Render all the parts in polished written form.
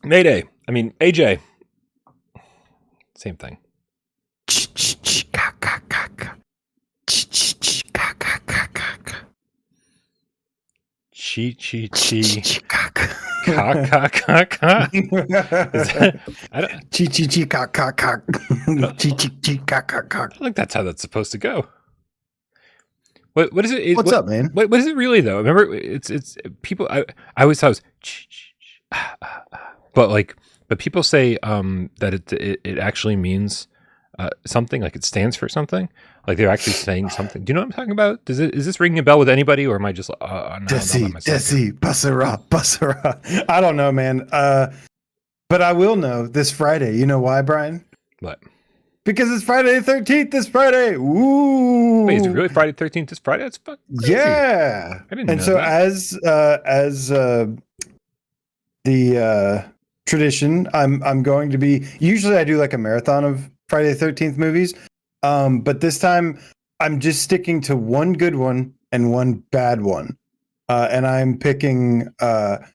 Mayday. I mean, AJ. Same thing. Chi chi chi. Ka ka ka ka. I don't think that's how that's supposed to go. What is it? What's up, man? What is it really though? Remember, it's people. I always thought it was, but people say that it actually means something, like it stands for something, like they're actually saying something. Do you know what I'm talking about? Is this ringing a bell with anybody, or am I just Desi, Basara? I don't know, man. But I will know this Friday. You know why, Brian? What? Because it's Friday the 13th this Friday. Ooh. Wait, is it really Friday the 13th this Friday? That's fucking crazy. Yeah. I didn't know so that. as the tradition, I'm going to be, usually I do like a marathon of Friday the 13th movies. But this time I'm just sticking to one good one and one bad one. And I'm picking the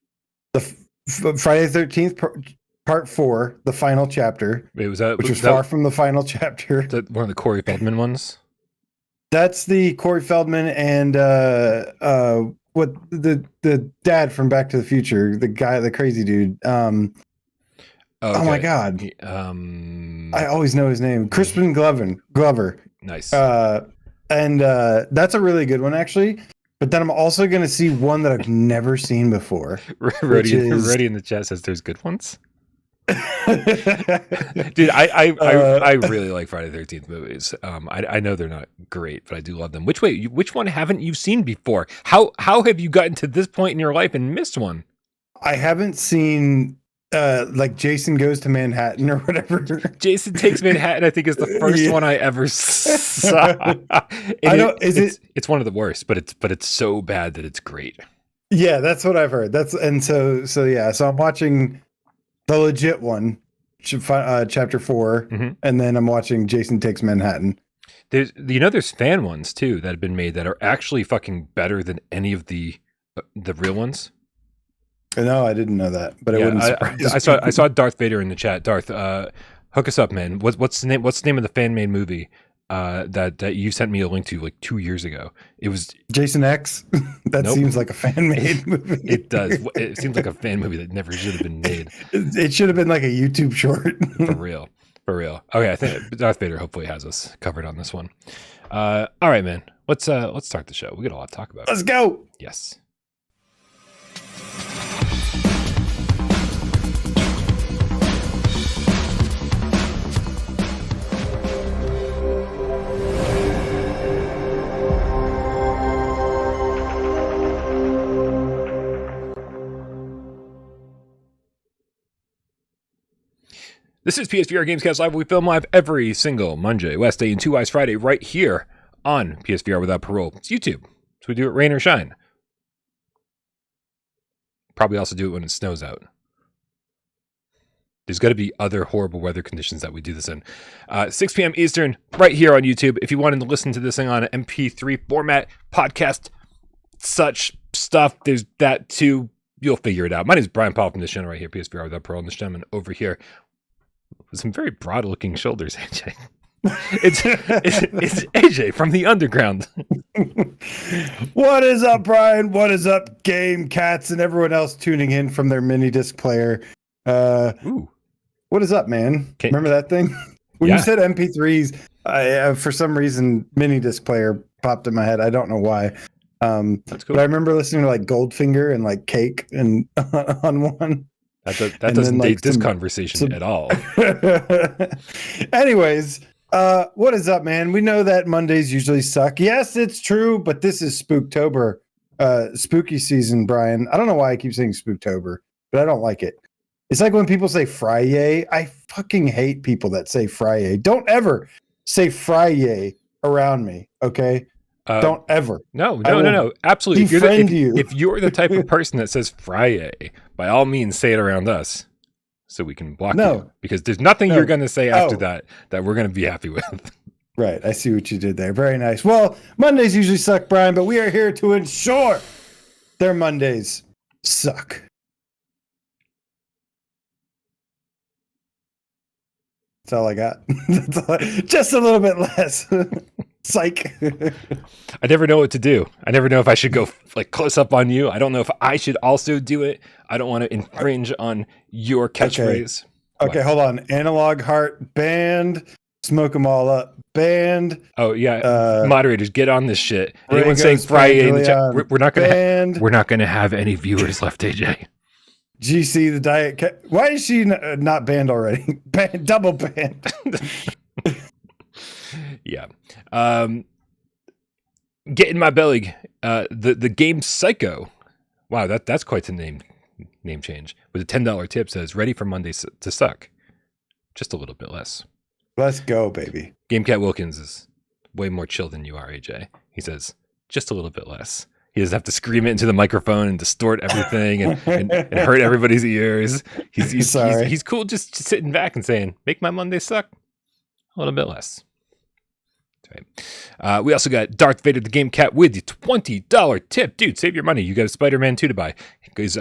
Friday the 13th Part 4, the final chapter. Wait, was far from the final chapter. One of the Corey Feldman ones? That's the Corey Feldman and what the dad from Back to the Future, the guy, the crazy dude. Okay. Oh my God. I always know his name. Crispin Glover. Nice. And that's a really good one, actually. But then I'm also going to see one that I've never seen before. Rody in the chat says there's good ones. Dude, I really like Friday the 13th movies. I know they're not great, but I do love them. Which one haven't you seen before? How have you gotten to this point in your life and missed one? I haven't seen like Jason Goes to Manhattan or whatever. Jason Takes Manhattan, I think, is the first one I ever saw. I know it's one of the worst, but it's so bad that it's great. Yeah, that's what I've heard. So I'm watching the legit one, chapter 4, and then I'm watching Jason Takes Manhattan. There's fan ones too that have been made that are actually fucking better than any of the real ones. No, I didn't know that, but it wouldn't surprise me. I saw Darth Vader in the chat. Darth, hook us up, man. What's the name of the fan made movie that you sent me a link to like 2 years ago? It was Jason X. That seems like a fan made movie. It does. It seems like a fan movie that never should have been made. It should have been like a YouTube short. For real. Okay, I think Darth Vader hopefully has us covered on this one. All right, man. Let's start the show. We got a lot to talk about. Let's go. Yes. This is PSVR GameScast Live. We film live every single Monday, Wednesday, and 2 Eyes Friday right here on PSVR without parole. It's YouTube. So we do it rain or shine. Probably also do it when it snows out. There's got to be other horrible weather conditions that we do this in. 6 p.m. Eastern, right here on YouTube. If you wanted to listen to this thing on an MP3 format, podcast, such stuff, there's that too. You'll figure it out. My name is Brian Paul from this channel right here, PSVR without parole, and this gentleman over here with some very broad-looking shoulders, AJ. It's AJ from the underground. What is up, Brian? What is up, Gamecats and everyone else tuning in from their mini disc player? What is up, man? Remember that thing? When you said MP3s, for some reason, mini disc player popped in my head. I don't know why. That's cool. But I remember listening to like Goldfinger and like Cake and on one. That doesn't date this conversation at all. Anyways, what is up, man? We know that Mondays usually suck. Yes, it's true, but this is Spooktober, spooky season, Brian. I don't know why I keep saying Spooktober, but I don't like it. It's like when people say Friday. I fucking hate people that say Friday. Don't ever say Friday around me, okay? Don't ever. No. Absolutely. If you're the type of person that says Friday, by all means say it around us so we can block you. Because there's nothing you're going to say after that we're going to be happy with. Right. I see what you did there. Very nice. Well, Mondays usually suck, Brian, but we are here to ensure their Mondays suck. That's all I got. Just a little bit less. Psych. I never know what to do. I never know if I should go like close up on you. I don't know if I should also do it. I don't want to infringe on your catchphrase. Okay, hold on. Analog Heart banned. Smoke them all up banned. Oh yeah, moderators, get on this shit. Anyone saying Friday in the chat? We're not gonna have any viewers left, AJ. GC the diet. Why is she not banned already? Double banned. Yeah. Get in my belly. The game Psycho. Wow, that's quite the name change. With a $10 tip says ready for Mondays to suck. Just a little bit less. Let's go, baby. Gamecat Wilkins is way more chill than you are, AJ. He says just a little bit less. He doesn't have to scream it into the microphone and distort everything and hurt everybody's ears. He's cool just sitting back and saying, make my Monday suck a little bit less. Right. We also got Darth Vader the Game Cat with the $20 tip. Dude, save your money. You got a Spider-Man 2 to buy. Because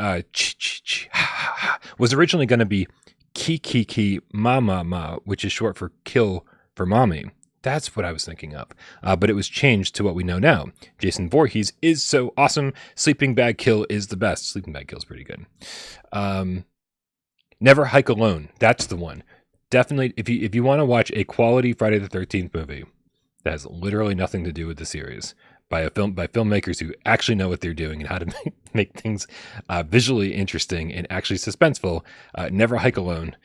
was originally going to be Kiki Mama, which is short for kill for mommy. That's what I was thinking of. But it was changed to what we know now. Jason Voorhees is so awesome. Sleeping Bag Kill is the best. Sleeping Bag Kill is pretty good. Never Hike Alone. That's the one. Definitely, if you want to watch a quality Friday the 13th movie that has literally nothing to do with the series by filmmakers who actually know what they're doing and how to make things visually interesting and actually suspenseful, Never Hike Alone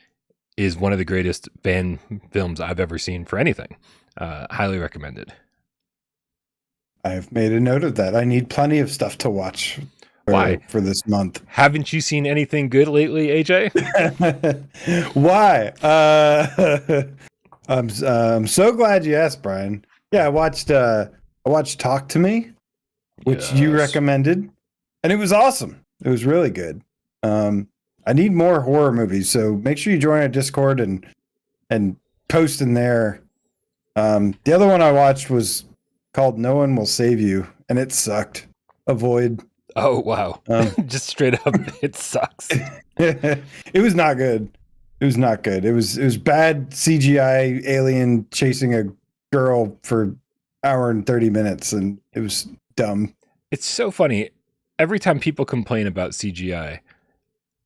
is one of the greatest fan films I've ever seen for anything. Highly recommended. I've made a note of that. I need plenty of stuff to watch for this month. Haven't you seen anything good lately, AJ? Why? I'm so glad you asked, Brian. Yeah, I watched Talk to Me, which you recommended, and it was awesome. It was really good. I need more horror movies, so make sure you join our Discord and post in there. The other one I watched was called No One Will Save You, and it sucked. Avoid. Oh wow! Just straight up, it sucks. It was not good. It was not good. It was bad CGI alien chasing a girl for an hour and 30 minutes, and it was dumb. It's so funny. Every time people complain about CGI,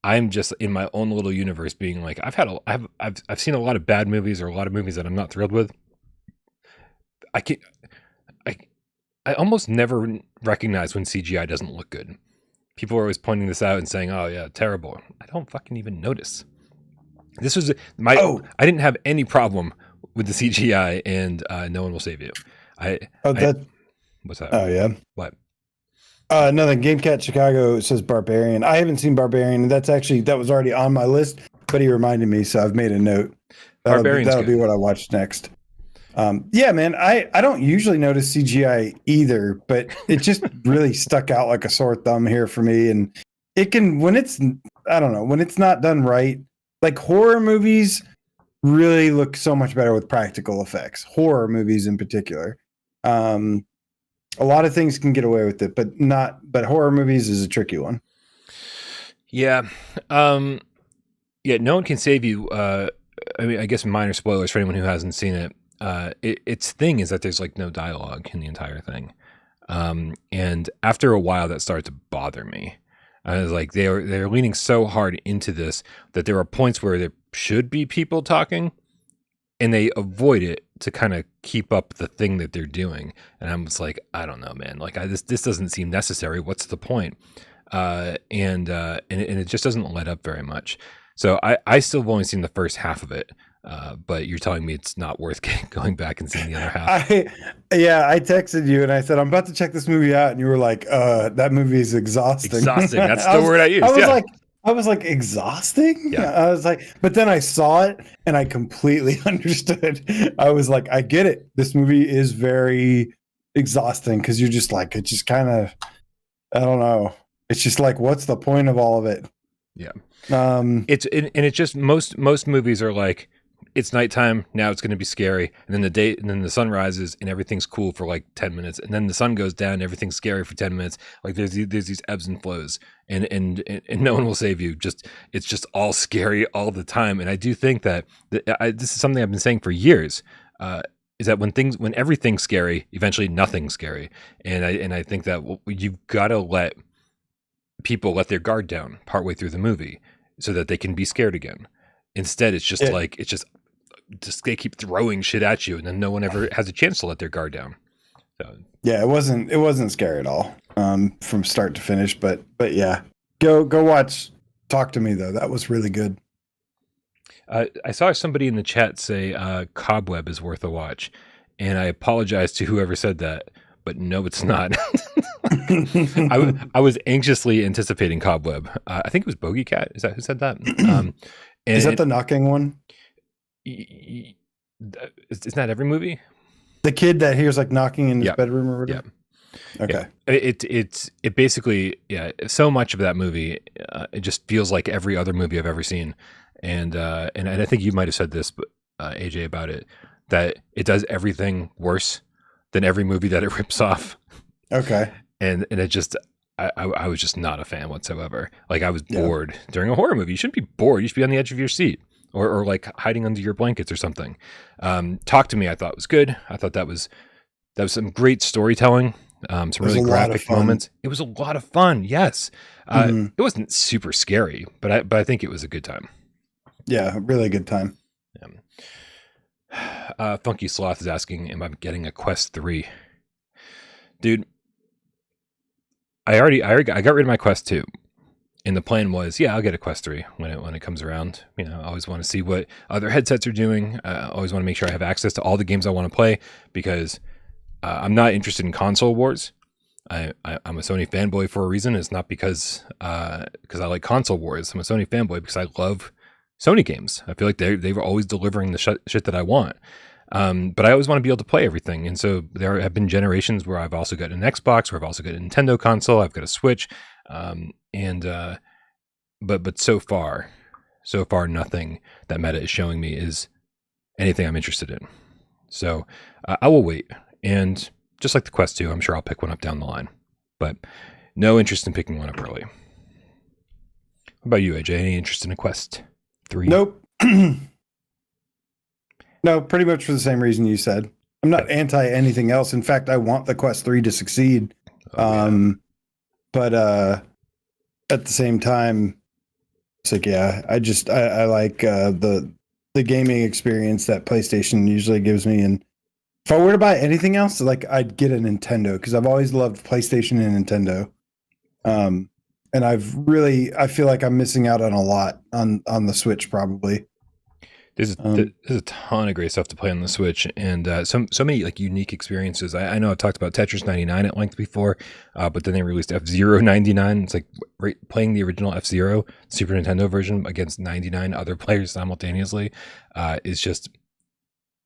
I'm just in my own little universe being like, I've seen a lot of bad movies or a lot of movies that I'm not thrilled with. I almost never recognize when CGI doesn't look good. People are always pointing this out and saying, "Oh yeah, terrible." I don't fucking even notice. This was I didn't have any problem with the CGI and No One Will Save You. What's that? Oh yeah. What? Nothing. Gamecat Chicago says Barbarian. I haven't seen Barbarian. That was already on my list, but he reminded me, so I've made a note. That'll be what I watch next. Yeah, man. I don't usually notice CGI either, but it just really stuck out like a sore thumb here for me. And it can when it's not done right. Like horror movies really look so much better with practical effects. Horror movies in particular. A lot of things can get away with it, but horror movies is a tricky one. Yeah. Yeah, No One Can Save You. I mean, I guess minor spoilers for anyone who hasn't seen it. Its thing is that there's like no dialogue in the entire thing. And after a while that started to bother me. I was like, they're leaning so hard into this that there are points where there should be people talking and they avoid it to kind of keep up the thing that they're doing. And I'm just like, I don't know, man. Like this doesn't seem necessary. What's the point? And it just doesn't let up very much. So I still have only seen the first half of it. But you're telling me it's not worth going back and seeing the other half. I texted you and I said, I'm about to check this movie out. And you were like, that movie is exhausting. Exhausting. That's the word I used. I was like, exhausting? Yeah. I was like, but then I saw it and I completely understood. I was like, I get it. This movie is very exhausting because you're just like, it just kind of, I don't know. It's just like, what's the point of all of it? Yeah. It's just most movies are like, it's nighttime, now it's going to be scary, and then the sun rises and everything's cool for like 10 minutes, and then the sun goes down and everything's scary for 10 minutes. Like there's these ebbs and flows, and no one will save you. It's just all scary all the time. And I do think that this is something I've been saying for years, is that when everything's scary, eventually nothing's scary. And I think that you've got to let people let their guard down partway through the movie so that they can be scared again. Instead, it's just just they keep throwing shit at you, and then no one ever has a chance to let their guard down. So, yeah, it wasn't scary at all, from start to finish. But yeah, go watch. Talk to Me though. That was really good. I saw somebody in the chat say Cobweb is worth a watch, and I apologize to whoever said that, but no, it's not. I was anxiously anticipating Cobweb. I think it was Bogey Cat. Is that who said that? Is that the knocking one? Isn't that every movie? The kid that hears like knocking in his bedroom or whatever? Yeah. Okay. Yeah. It basically, so much of that movie, it just feels like every other movie I've ever seen. And I think you might have said this, AJ, about it, that it does everything worse than every movie that it rips off. Okay. And it just, I was just not a fan whatsoever. Like I was bored during a horror movie. You shouldn't be bored. You should be on the edge of your seat or like hiding under your blankets or something. Talk to Me, I thought was good. I thought that was some great storytelling. Some really graphic moments. It was a lot of fun. Yes. It wasn't super scary, but I think it was a good time. Yeah. Really good time. Funky Sloth is asking, am I getting a Quest 3? Dude, I got rid of my Quest 2. And the plan was, I'll get a Quest 3 when it comes around. You know, I always want to see what other headsets are doing. I always want to make sure I have access to all the games I want to play, because I'm not interested in console wars. I'm a Sony fanboy for a reason. It's not because I like console wars. I'm a Sony fanboy because I love Sony games. I feel like they were always delivering the shit that I want. But I always want to be able to play everything. And so there have been generations where I've also got an Xbox, where I've also got a Nintendo console, I've got a Switch. But so far nothing that Meta is showing me is anything I'm interested in. So I will wait. And just like the Quest 2, I'm sure I'll pick one up down the line. But no interest in picking one up early. What about you, AJ? Any interest in a Quest 3? Nope. No, pretty much for the same reason you said. I'm not anti anything else. In fact, I want the Quest 3 to succeed. But at the same time, it's like, I like the gaming experience that PlayStation usually gives me. And if I were to buy anything else, like I'd get a Nintendo, because I've always loved PlayStation and Nintendo. And I feel like I'm missing out on a lot on the Switch probably. There's a ton of great stuff to play on the Switch, and so many like unique experiences. I know I've talked about Tetris 99 at length before, but then they released F-Zero 99. It's like playing the original F-Zero Super Nintendo version against 99 other players simultaneously. It's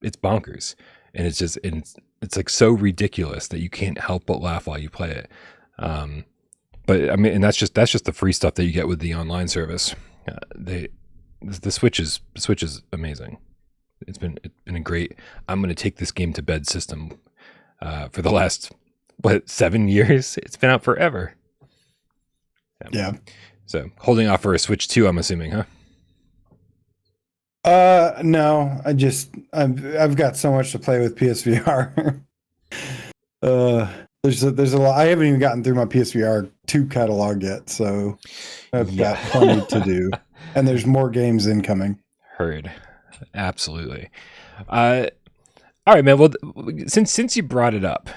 bonkers, and it's like so ridiculous that you can't help but laugh while you play it. But I mean, and that's just the free stuff that you get with the online service. The Switch is amazing. It's been a great, I'm going to take this game to bed system for the last 7 years. It's been out forever. Yeah. So holding off for a Switch 2, I'm assuming, huh? No, I've got so much to play with PSVR. There's a lot. I haven't even gotten through my PSVR 2 catalog yet, so I've got plenty to do. And there's more games incoming. Heard. Absolutely. All right, man. Well, since you brought it up,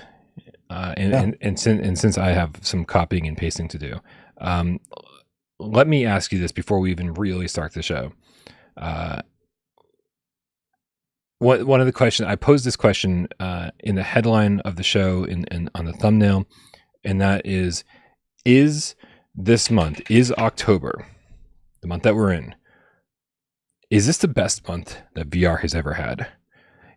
and since I have some copying and pasting to do, let me ask you this before we even really start the show. One of the questions I posed this question in the headline of the show and on the thumbnail, and that is this month, is October, the month that we're in, is this the best month that VR has ever had?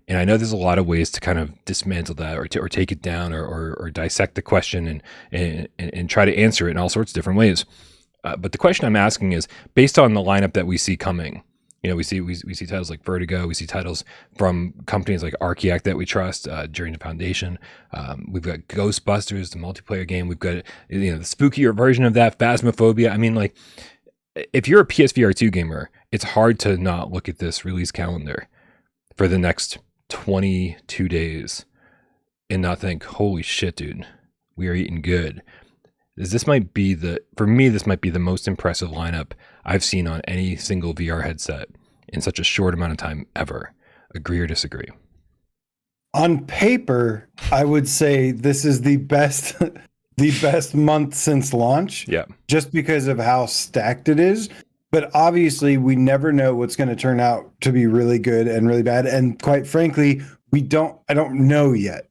And I know there's a lot of ways to kind of dismantle that or take it down or dissect the question and try to answer it in all sorts of different ways. But the question I'm asking is, based on the lineup that we see coming, we see titles like Vertigo. We see titles from companies like Archiac that we trust, during the Foundation. We've got Ghostbusters, the multiplayer game. We've got the spookier version of that, Phasmophobia. I mean, like, if you're a PSVR2 gamer, it's hard to not look at this release calendar for the next 22 days and not think, holy shit, dude, we are eating good. This might be the most impressive lineup I've seen on any single VR headset in such a short amount of time ever. Agree or disagree? On paper, I would say this is the best month since launch. Yeah. Just because of how stacked it is. But obviously, we never know what's going to turn out to be really good and really bad. And quite frankly, I don't know yet.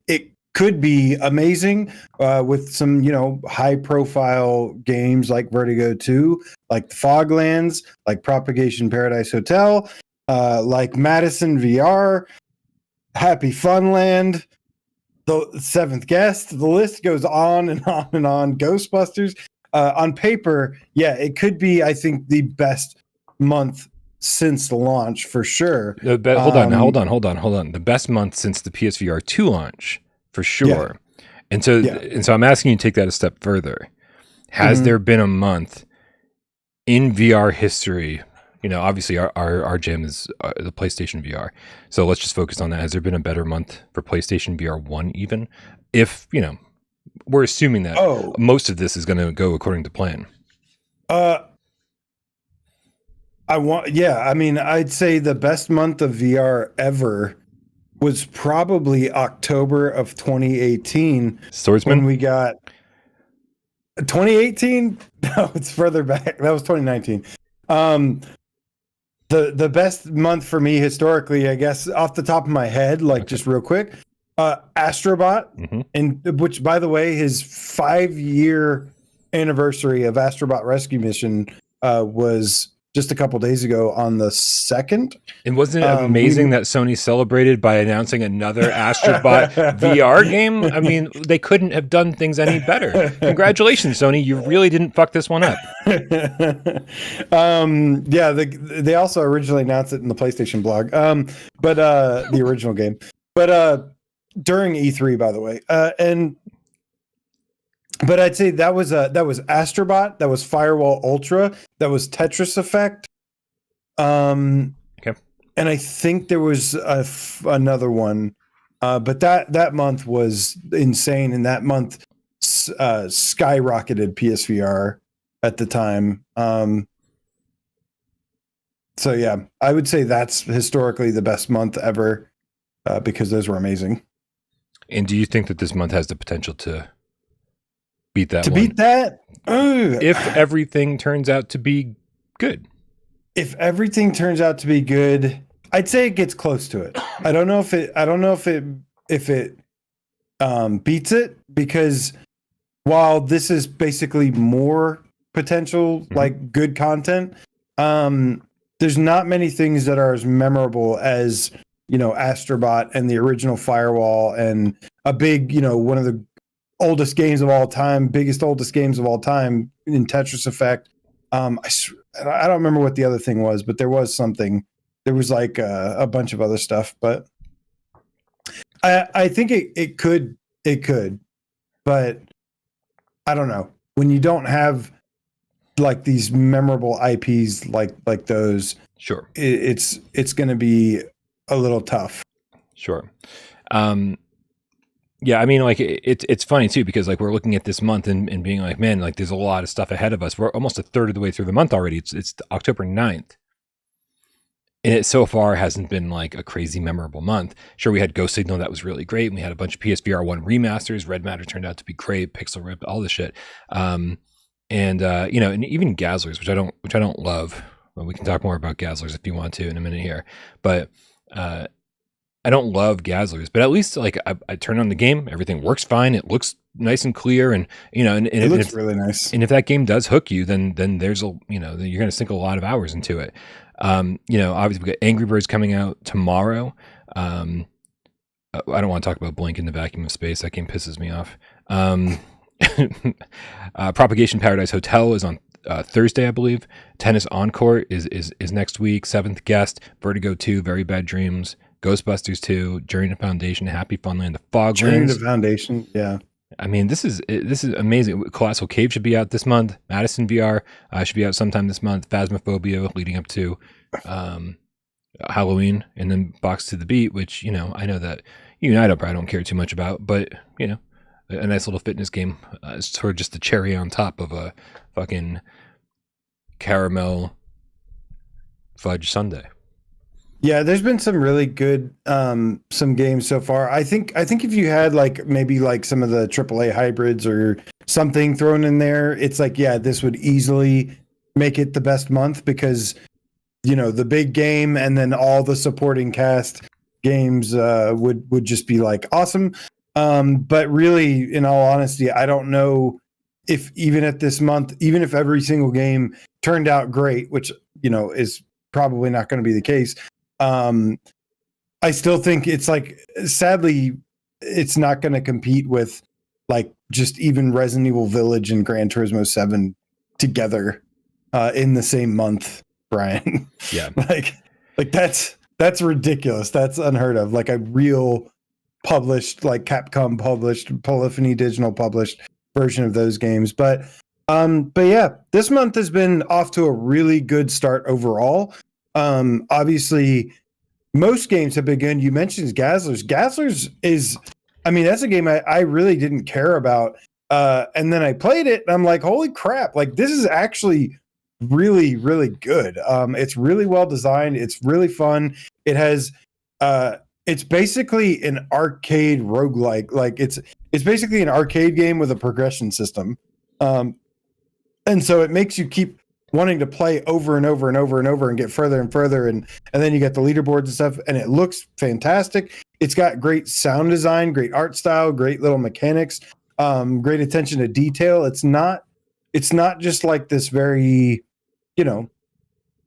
It could be amazing with some, high profile games like Vertigo 2, like the Foglands, like Propagation Paradise Hotel, like Madison VR, Happy Funland, the Seventh Guest. The list goes on and on and on. Ghostbusters. On paper, yeah, it could be, I think, the best month since the launch for sure. Hold on. The best month since the PSVR 2 launch for sure. Yeah. And so I'm asking you to take that a step further. Has there been a month in VR history? Obviously our jam is the PlayStation VR. So let's just focus on that. Has there been a better month for PlayStation VR 1 even? If, we're assuming that most of this is going to go according to plan. I'd say the best month of VR ever was probably October of 2018. Swordsman? When we got 2018? No, it's further back. That was 2019. The best month for me historically, I guess, off the top of my head, just real quick, Astrobot, and which, by the way, his 5-year anniversary of Astrobot Rescue Mission was just a couple days ago on the 2nd. And wasn't it amazing that Sony celebrated by announcing another Astrobot VR game? I mean, they couldn't have done things any better. Congratulations, Sony. You really didn't fuck this one up. They also originally announced it in the PlayStation blog, but the original game. But during E3, by the way. But I'd say that was Astrobot, that was Firewall Ultra, that was Tetris Effect. Okay. And I think there was another one. But that month was insane, and that month skyrocketed PSVR at the time. So yeah, I would say that's historically the best month ever, because those were amazing. And do you think that this month has the potential to beat that? Beat that? If everything turns out to be good. If everything turns out to be good, I'd say it gets close to it. I don't know if it beats it, because while this is basically more potential, like good content, there's not many things that are as memorable as, Astrobot and the original Firewall and a big, one of the oldest games of all time, oldest games of all time in Tetris Effect. I don't remember what the other thing was, but there was something. There was like a bunch of other stuff, but I think it could, but I don't know. When you don't have like these memorable IPs like those, sure, it's going to be a little tough. Sure. Yeah, I mean, like it's funny too, because like we're looking at this month and being like, man, like there's a lot of stuff ahead of us. We're almost a third of the way through the month already. It's October 9th. And it so far hasn't been like a crazy memorable month. Sure, we had Ghost Signal that was really great. And we had a bunch of PSVR 1 remasters. Red Matter turned out to be great. Pixel Rip, all this shit. And even Gazzlers, which I don't love. Well, we can talk more about Gazzlers if you want to in a minute here. But I don't love Gazzlers, but at least like I turn on the game, everything works fine. It looks nice and clear, and it looks really nice. And if that game does hook you, then there's you're going to sink a lot of hours into it. Obviously we got Angry Birds coming out tomorrow. I don't want to talk about Blink in the Vacuum of Space. That game pisses me off. Propagation Paradise Hotel is on Thursday, I believe. Tennis Encore is next week. Seventh Guest, Vertigo 2, Very Bad Dreams, Ghostbusters 2, Journey to Foundation, Happy Funland, The Foglands. Journey to Foundation, yeah. I mean, this is amazing. Colossal Cave should be out this month. Madison VR should be out sometime this month. Phasmophobia leading up to Halloween, and then Box to the Beat, which, you know, I know that you and I don't care too much about, but, you know, a nice little fitness game. It's sort of just the cherry on top of a fucking caramel fudge sundae. Yeah, there's been some really good some games so far. I think if you had like maybe like some of the AAA hybrids or something thrown in there, it's like, yeah, this would easily make it the best month, because, you know, the big game and then all the supporting cast games would just be like awesome. But really, in all honesty, I don't know if even at this month, even if every single game turned out great, which, you know, is probably not going to be the case. I still think it's like, sadly, it's not going to compete with like just even Resident Evil Village and Gran Turismo 7 together in the same month, Brian. Yeah. like that's ridiculous. That's unheard of. Like a real published, like Capcom published, Polyphony Digital published version of those games. But yeah, this month has been off to a really good start overall. Obviously most games have been good. You mentioned Gazzlers is, I mean, that's a game I really didn't care about. And then I played it and I'm like, holy crap, like this is actually really, really good. It's really well designed. It's really fun. It has, it's basically an arcade roguelike. Like it's basically an arcade game with a progression system. And so it makes you keep wanting to play over and over and over and over and get further and further. And then you get the leaderboards and stuff, and it looks fantastic. It's got great sound design, great art style, great little mechanics, great attention to detail. It's not just like this very, you know,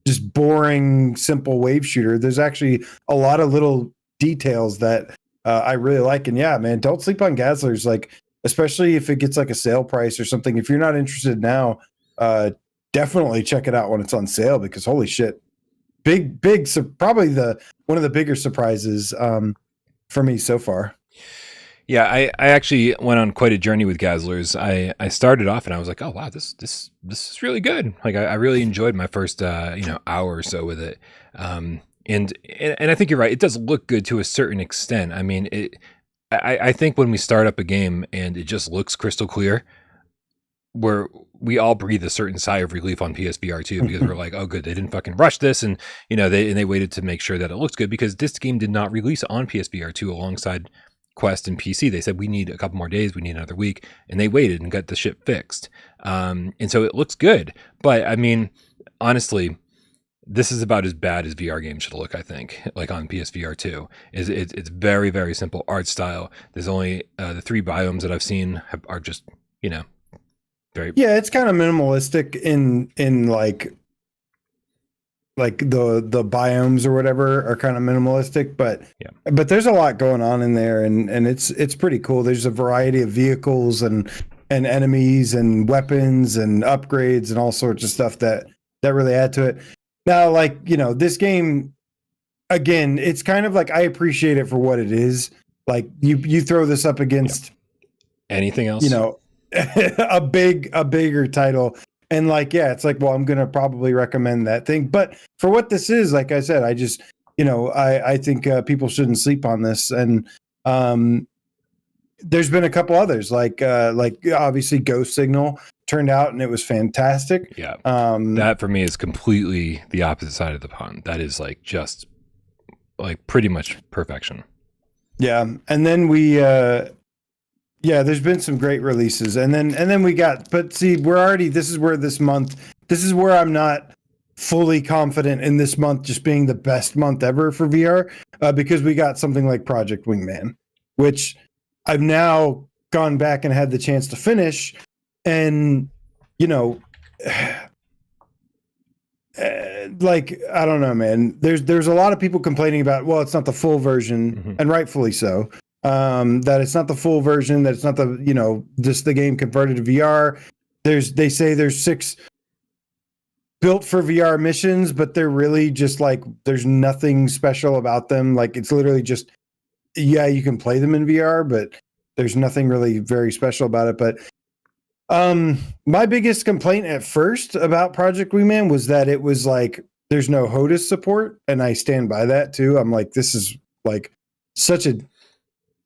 just boring, simple wave shooter. There's actually a lot of little details that I really like. And yeah, man, don't sleep on Gazzlers. Like, especially if it gets like a sale price or something. If you're not interested now, definitely check it out when it's on sale, because holy shit, big, so probably one of the bigger surprises for me so far. Yeah, I actually went on quite a journey with Gazzlers. I started off and I was like, oh wow, this is really good. Like I really enjoyed my first hour or so with it. And I think you're right. It does look good to a certain extent. I mean, I think when we start up a game and it just looks crystal clear, we all breathe a certain sigh of relief on PSVR2, because we're like, oh good, they didn't fucking rush this, and you know they waited to make sure that it looks good, because this game did not release on PSVR2 alongside Quest and PC. They said we need a couple more days, we need another week, and they waited and got the shit fixed. And so it looks good, but I mean, honestly, this is about as bad as VR games should look, I think, like on PSVR2. It's very, very simple art style. There's only the 3 biomes that I've seen are just, you know, very... Yeah, it's kind of minimalistic in like the biomes or whatever are kind of minimalistic, but there's a lot going on in there, and it's pretty cool. There's a variety of vehicles and enemies and weapons and upgrades and all sorts of stuff that really add to it. Now, like, you know, this game, again, it's kind of like, I appreciate it for what it is. Like you throw this up against anything else, you know, a bigger title, and like, yeah, it's like, well, I'm gonna probably recommend that thing. But for what this is, like I said, I just, you know, I think people shouldn't sleep on this. And there's been a couple others, like obviously Ghost Signal turned out and it was fantastic. Yeah. That for me is completely the opposite side of the pond. That is like just like pretty much perfection. Yeah. And then there's been some great releases, and then we got, but see, this is where I'm not fully confident in this month just being the best month ever for VR, because we got something like Project Wingman, which I've now gone back and had the chance to finish. And, you know, like, I don't know, man, there's a lot of people complaining about, well, it's not the full version, and rightfully so. That it's not the full version, that it's not the, you know, just the game converted to VR. They say there's 6 built for VR missions, but they're really just like, there's nothing special about them. Like it's literally just, yeah, you can play them in VR, but there's nothing really very special about it. But my biggest complaint at first about Project Wingman was that it was like, there's no HOTAS support. And I stand by that too. I'm like, this is like such a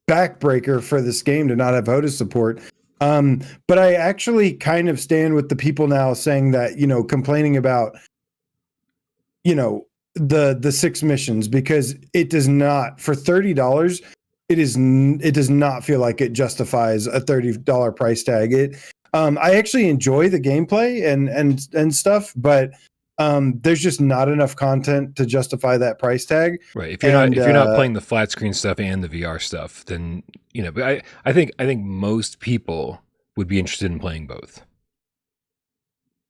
backbreaker for this game to not have HOTAS support. But I actually kind of stand with the people now saying that, you know, complaining about, you know, the 6 missions, because it does not, for $30, it does not feel like it justifies a $30 price tag. I actually enjoy the gameplay and stuff, but there's just not enough content to justify that price tag. Right. If you're not playing the flat screen stuff and the VR stuff, then, you know, but I think most people would be interested in playing both.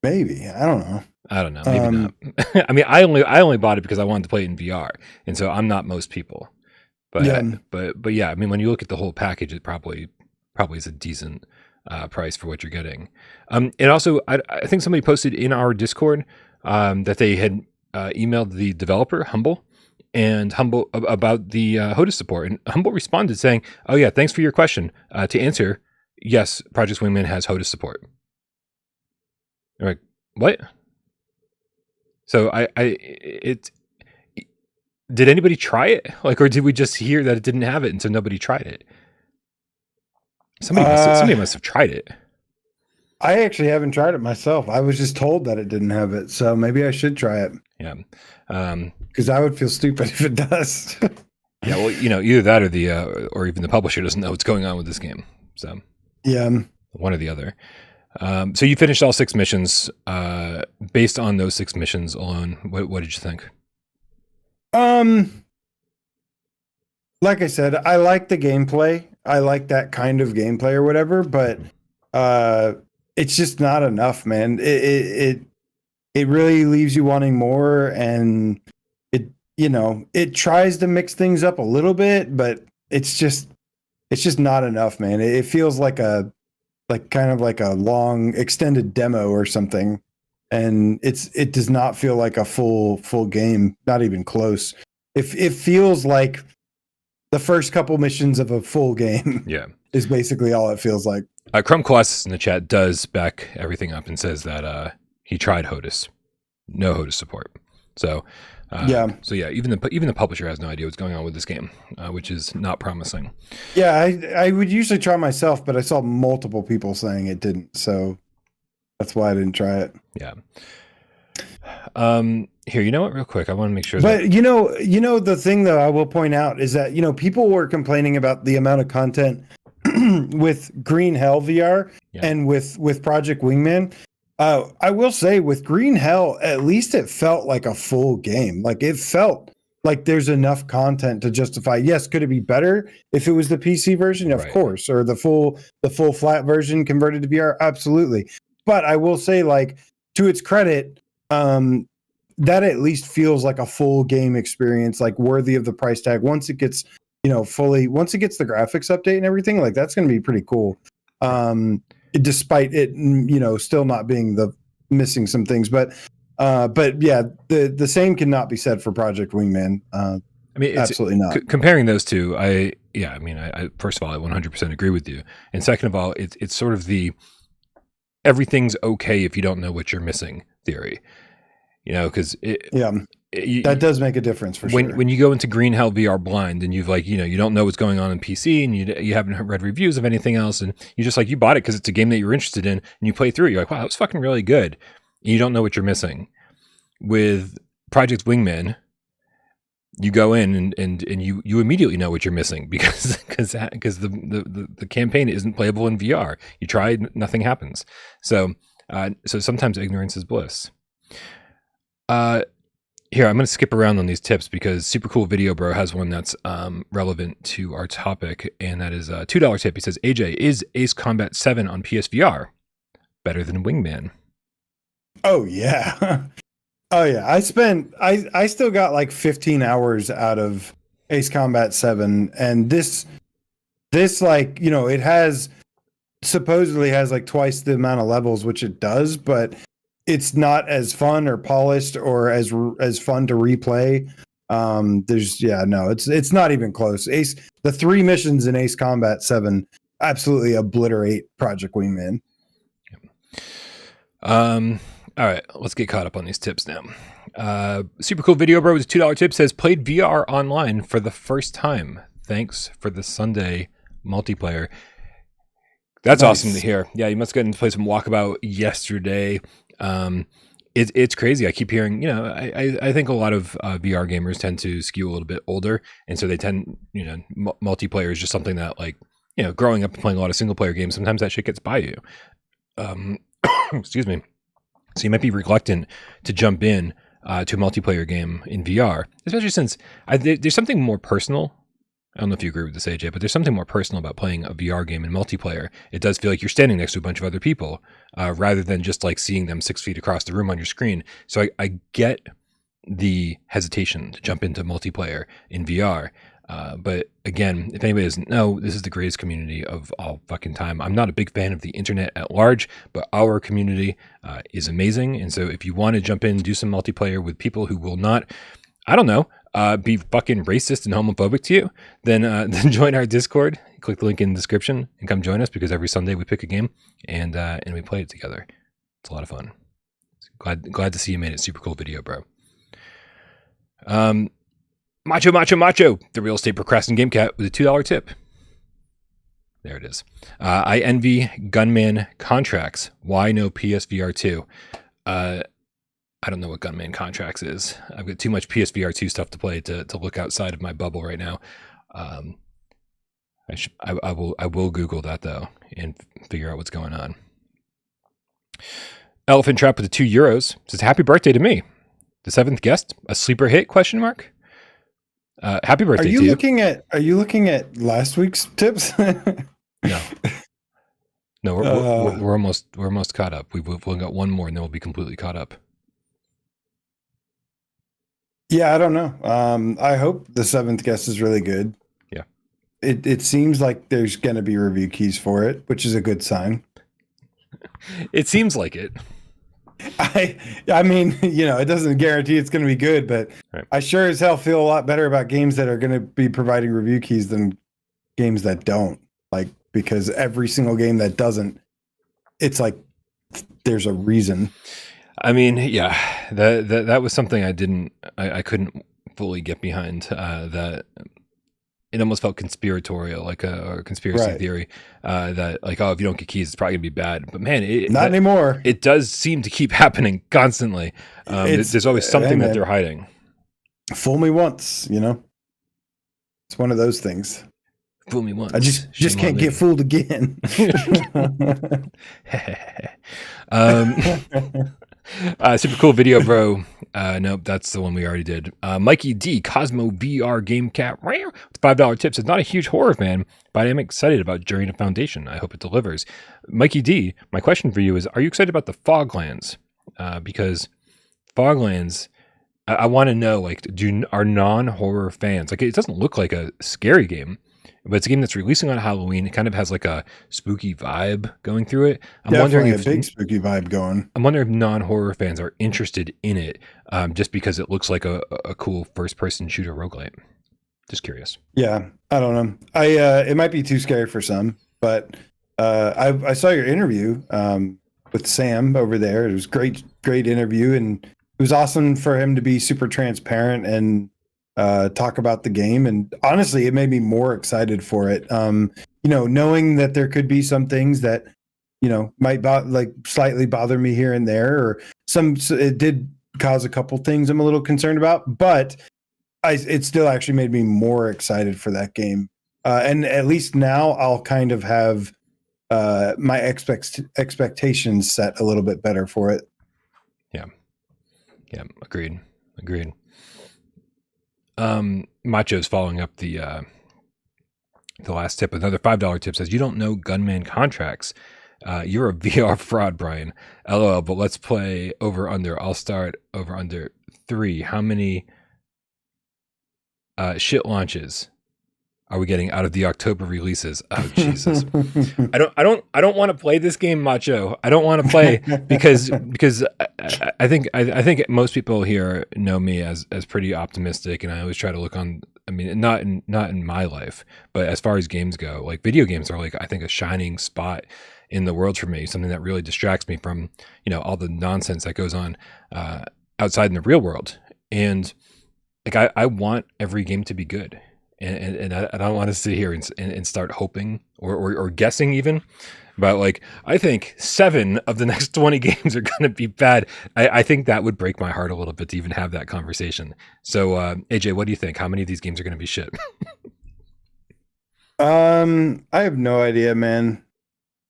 Maybe. I don't know. Maybe not. I mean, I only bought it because I wanted to play it in VR, and so I'm not most people. But but yeah, I mean, when you look at the whole package, it probably is a decent price for what you're getting. And also, I think somebody posted in our Discord that they had emailed the developer Humble about the HOTAS support, and Humble responded saying, "Oh yeah, thanks for your question. To answer, yes, Project Wingman has HOTAS support." I'm like, what? So did anybody try it? Like, or did we just hear that it didn't have it, and so nobody tried it? Somebody must have tried it. I actually haven't tried it myself. I was just told that it didn't have it, so maybe I should try it. Yeah, because I would feel stupid if it does. Yeah, well, you know, either that or even the publisher doesn't know what's going on with this game. So yeah, one or the other. So you finished all 6 missions. Based on those 6 missions alone, what did you think? Like I said, I like the gameplay. I like that kind of gameplay or whatever, but it's just not enough, man. It really leaves you wanting more, and it tries to mix things up a little bit, but it's just not enough, man. It feels like kind of like a long extended demo or something, and it does not feel like a full game, not even close. It feels like the first couple missions of a full game. Yeah, is basically all it feels like. Crumb Colossus in the chat does back everything up and says that he tried HOTAS, no HOTAS support. So so yeah, even the publisher has no idea what's going on with this game, which is not promising. Yeah, I would usually try myself, but I saw multiple people saying it didn't, so that's why I didn't try it. Yeah. Here, you know what? Real quick, I want to make sure. But you know, the thing that I will point out is that people were complaining about the amount of content with Green Hell VR and with Project Wingman. I will say with Green Hell, at least it felt like a full game. Like it felt like there's enough content to justify. Yes, could it be better if it was the PC version? Of course, or the full flat version converted to VR? Absolutely. But I will say, like, to its credit, that at least feels like a full game experience, like worthy of the price tag. Once it gets, once it gets the graphics update and everything, like that's going to be pretty cool. Despite it, still not being missing some things, but yeah, the same cannot be said for Project Wingman. I mean, absolutely not. Comparing those two, I first of all, I 100% agree with you, and second of all, it's sort of the everything's okay if you don't know what you're missing theory. Because that does make a difference for sure. When you go into Green Hell VR blind and you've you don't know what's going on in PC and you haven't read reviews of anything else, and you just you bought it because it's a game that you're interested in, and you play through it, you're like, wow, that was fucking really good. And you don't know what you're missing. With Project Wingman, you go in and you immediately know what you're missing because the campaign isn't playable in VR. You try, nothing happens. So sometimes ignorance is bliss. Here, I'm going to skip around on these tips because Super Cool Video Bro has one that's relevant to our topic, and that is a $2 tip. He says, AJ, is Ace Combat 7 on PSVR better than Wingman? Oh, yeah. Oh, yeah. I still got like 15 hours out of Ace Combat 7, and this it supposedly has like twice the amount of levels, which it does, but it's not as fun or polished or as fun to replay. It's not even close. The 3 missions in Ace Combat 7 absolutely obliterate Project Wingman. All right, let's get caught up on these tips now. Super cool video, bro, with a $2 tip says played VR online for the first time. Thanks for the Sunday multiplayer. That's nice. Awesome to hear. Yeah, you must have gotten to play some Walkabout yesterday. It's crazy. I keep hearing, I think a lot of VR gamers tend to skew a little bit older, and so they tend, multiplayer is just something that, like, growing up and playing a lot of single player games, sometimes that shit gets by you. Excuse me. So you might be reluctant to jump in to a multiplayer game in VR, especially since there's something more personal. I don't know if you agree with this, AJ, but there's something more personal about playing a VR game in multiplayer. It does feel like you're standing next to a bunch of other people rather than just like seeing them 6 feet across the room on your screen. So I get the hesitation to jump into multiplayer in VR. But again, if anybody doesn't know, this is the greatest community of all fucking time. I'm not a big fan of the internet at large, but our community is amazing. And so if you want to jump in and do some multiplayer with people who will not, I don't know, be fucking racist and homophobic to you, then join our Discord. Click the link in the description and come join us, because every Sunday we pick a game and we play it together. It's a lot of fun. Glad to see you made it. Super cool video, bro. Macho, the real estate procrastinating Gamecat with a $2 tip. There it is. I envy gunman contracts. Why no PSVR2? I don't know what gunman contracts is. I've got too much PSVR2 stuff to play to look outside of my bubble right now. I will Google that though and figure out what's going on. Elephant Trap with the €2 says happy birthday to me. The 7th guest, a sleeper hit? ? Happy birthday to you. Are you looking at last week's tips? No, we're almost caught up. We've only got one more, and then we'll be completely caught up. Yeah, I don't know. I hope the 7th guest is really good. Yeah, it seems like there's going to be review keys for it, which is a good sign. It seems like it. I mean, it doesn't guarantee it's going to be good, but right. I sure as hell feel a lot better about games that are going to be providing review keys than games that don't. Like, because every single game that doesn't, it's like there's a reason. I mean, yeah, that was something I couldn't fully get behind. That it almost felt conspiratorial, like a conspiracy theory. That like, oh, if you don't get keys, it's probably gonna be bad. But man, not anymore. It does seem to keep happening constantly. There's always something that they're hiding. Fool me once, it's one of those things. Fool me once. I just can't get fooled again. Super cool video, bro. Nope, that's the one we already did. Mikey D, Cosmo VR Gamecat with $5 tips. It's not a huge horror fan, but I am excited about Journey to Foundation. I hope it delivers. Mikey D, my question for you is, are you excited about the Foglands? Because Foglands, I want to know, like, are non-horror fans, like, it doesn't look like a scary game, but it's a game that's releasing on Halloween. It kind of has like a spooky vibe going through it. I'm wondering if a big spooky vibe going. I'm wondering if non-horror fans are interested in it, just because it looks like a cool first-person shooter roguelite. Just curious. Yeah, I don't know. It might be too scary for some, but I saw your interview with Sam over there. It was great interview, and it was awesome for him to be super transparent and talk about the game. And honestly, it made me more excited for it. Knowing that there could be some things that, might slightly bother me here and there, or it did cause a couple things I'm a little concerned about, but it still actually made me more excited for that game. And at least now I'll kind of have my expectations set a little bit better for it. Yeah. Agreed. Macho's following up the last tip. Another $5 tip says, you don't know gunman contracts. You're a VR fraud, Brian. LOL, but let's play over under. I'll start over under 3. How many shit launches are we getting out of the October releases? Oh Jesus! I don't want to play this game, Macho. I don't want to play because I think most people here know me as pretty optimistic, and I always try to look on. I mean, not in my life, but as far as games go, like video games are like I think a shining spot in the world for me, something that really distracts me from all the nonsense that goes on outside in the real world. And like I want every game to be good. And I don't want to sit here and start hoping or guessing even. But like, I think 7 of the next 20 games are going to be bad. I think that would break my heart a little bit to even have that conversation. So AJ, what do you think? How many of these games are going to be shit? I have no idea, man.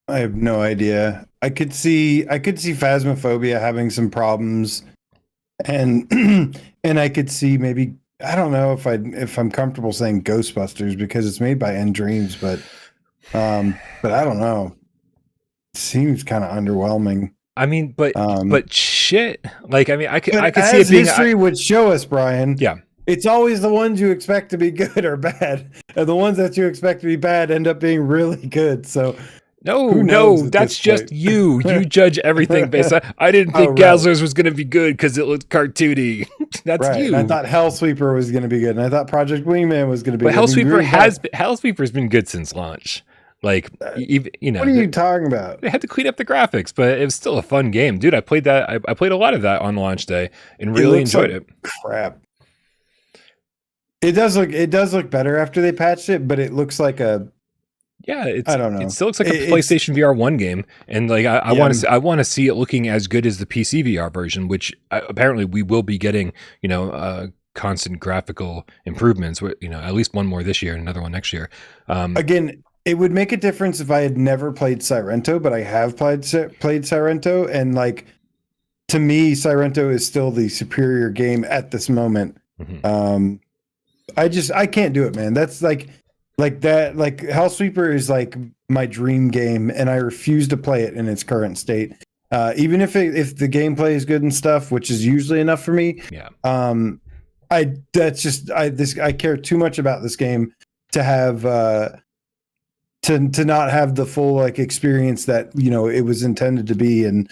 I have no idea. I could see Phasmophobia having some problems, and and I could see maybe. I don't know if I'm comfortable saying Ghostbusters because it's made by End Dreams, but I don't know. It seems kind of underwhelming. I mean, but shit. Like, I mean, I could see it being history would show us, Brian. Yeah, it's always the ones you expect to be good or bad, and the ones that you expect to be bad end up being really good. So. No, that's just you. You judge everything based on. I didn't think Gazzlers was going to be good because it looked cartoony. That's right. You. And I thought Hellsweeper was going to be good, and I thought Project Wingman was going to be. But good. Hellsweeper's been good since launch. Like, even, what are you talking about? They had to clean up the graphics, but it was still a fun game, dude. I played that. I played a lot of that on launch day and really enjoyed it. Crap. It does look better after they patched it, but it looks like a. Yeah, I don't know. It still looks like a PlayStation VR 1 game, and like I want to see it looking as good as the PC VR version, which apparently we will be getting. Constant graphical improvements. At least one more this year and another one next year. Again, it would make a difference if I had never played Sirento, but I have played Sirento, and like to me, Sirento is still the superior game at this moment. Mm-hmm. I can't do it, man. That's like that, like Hellsweeper is like my dream game, and I refuse to play it in its current state. Even if the gameplay is good and stuff, which is usually enough for me. Yeah. I care too much about this game to have to not have the full like experience that it was intended to be, and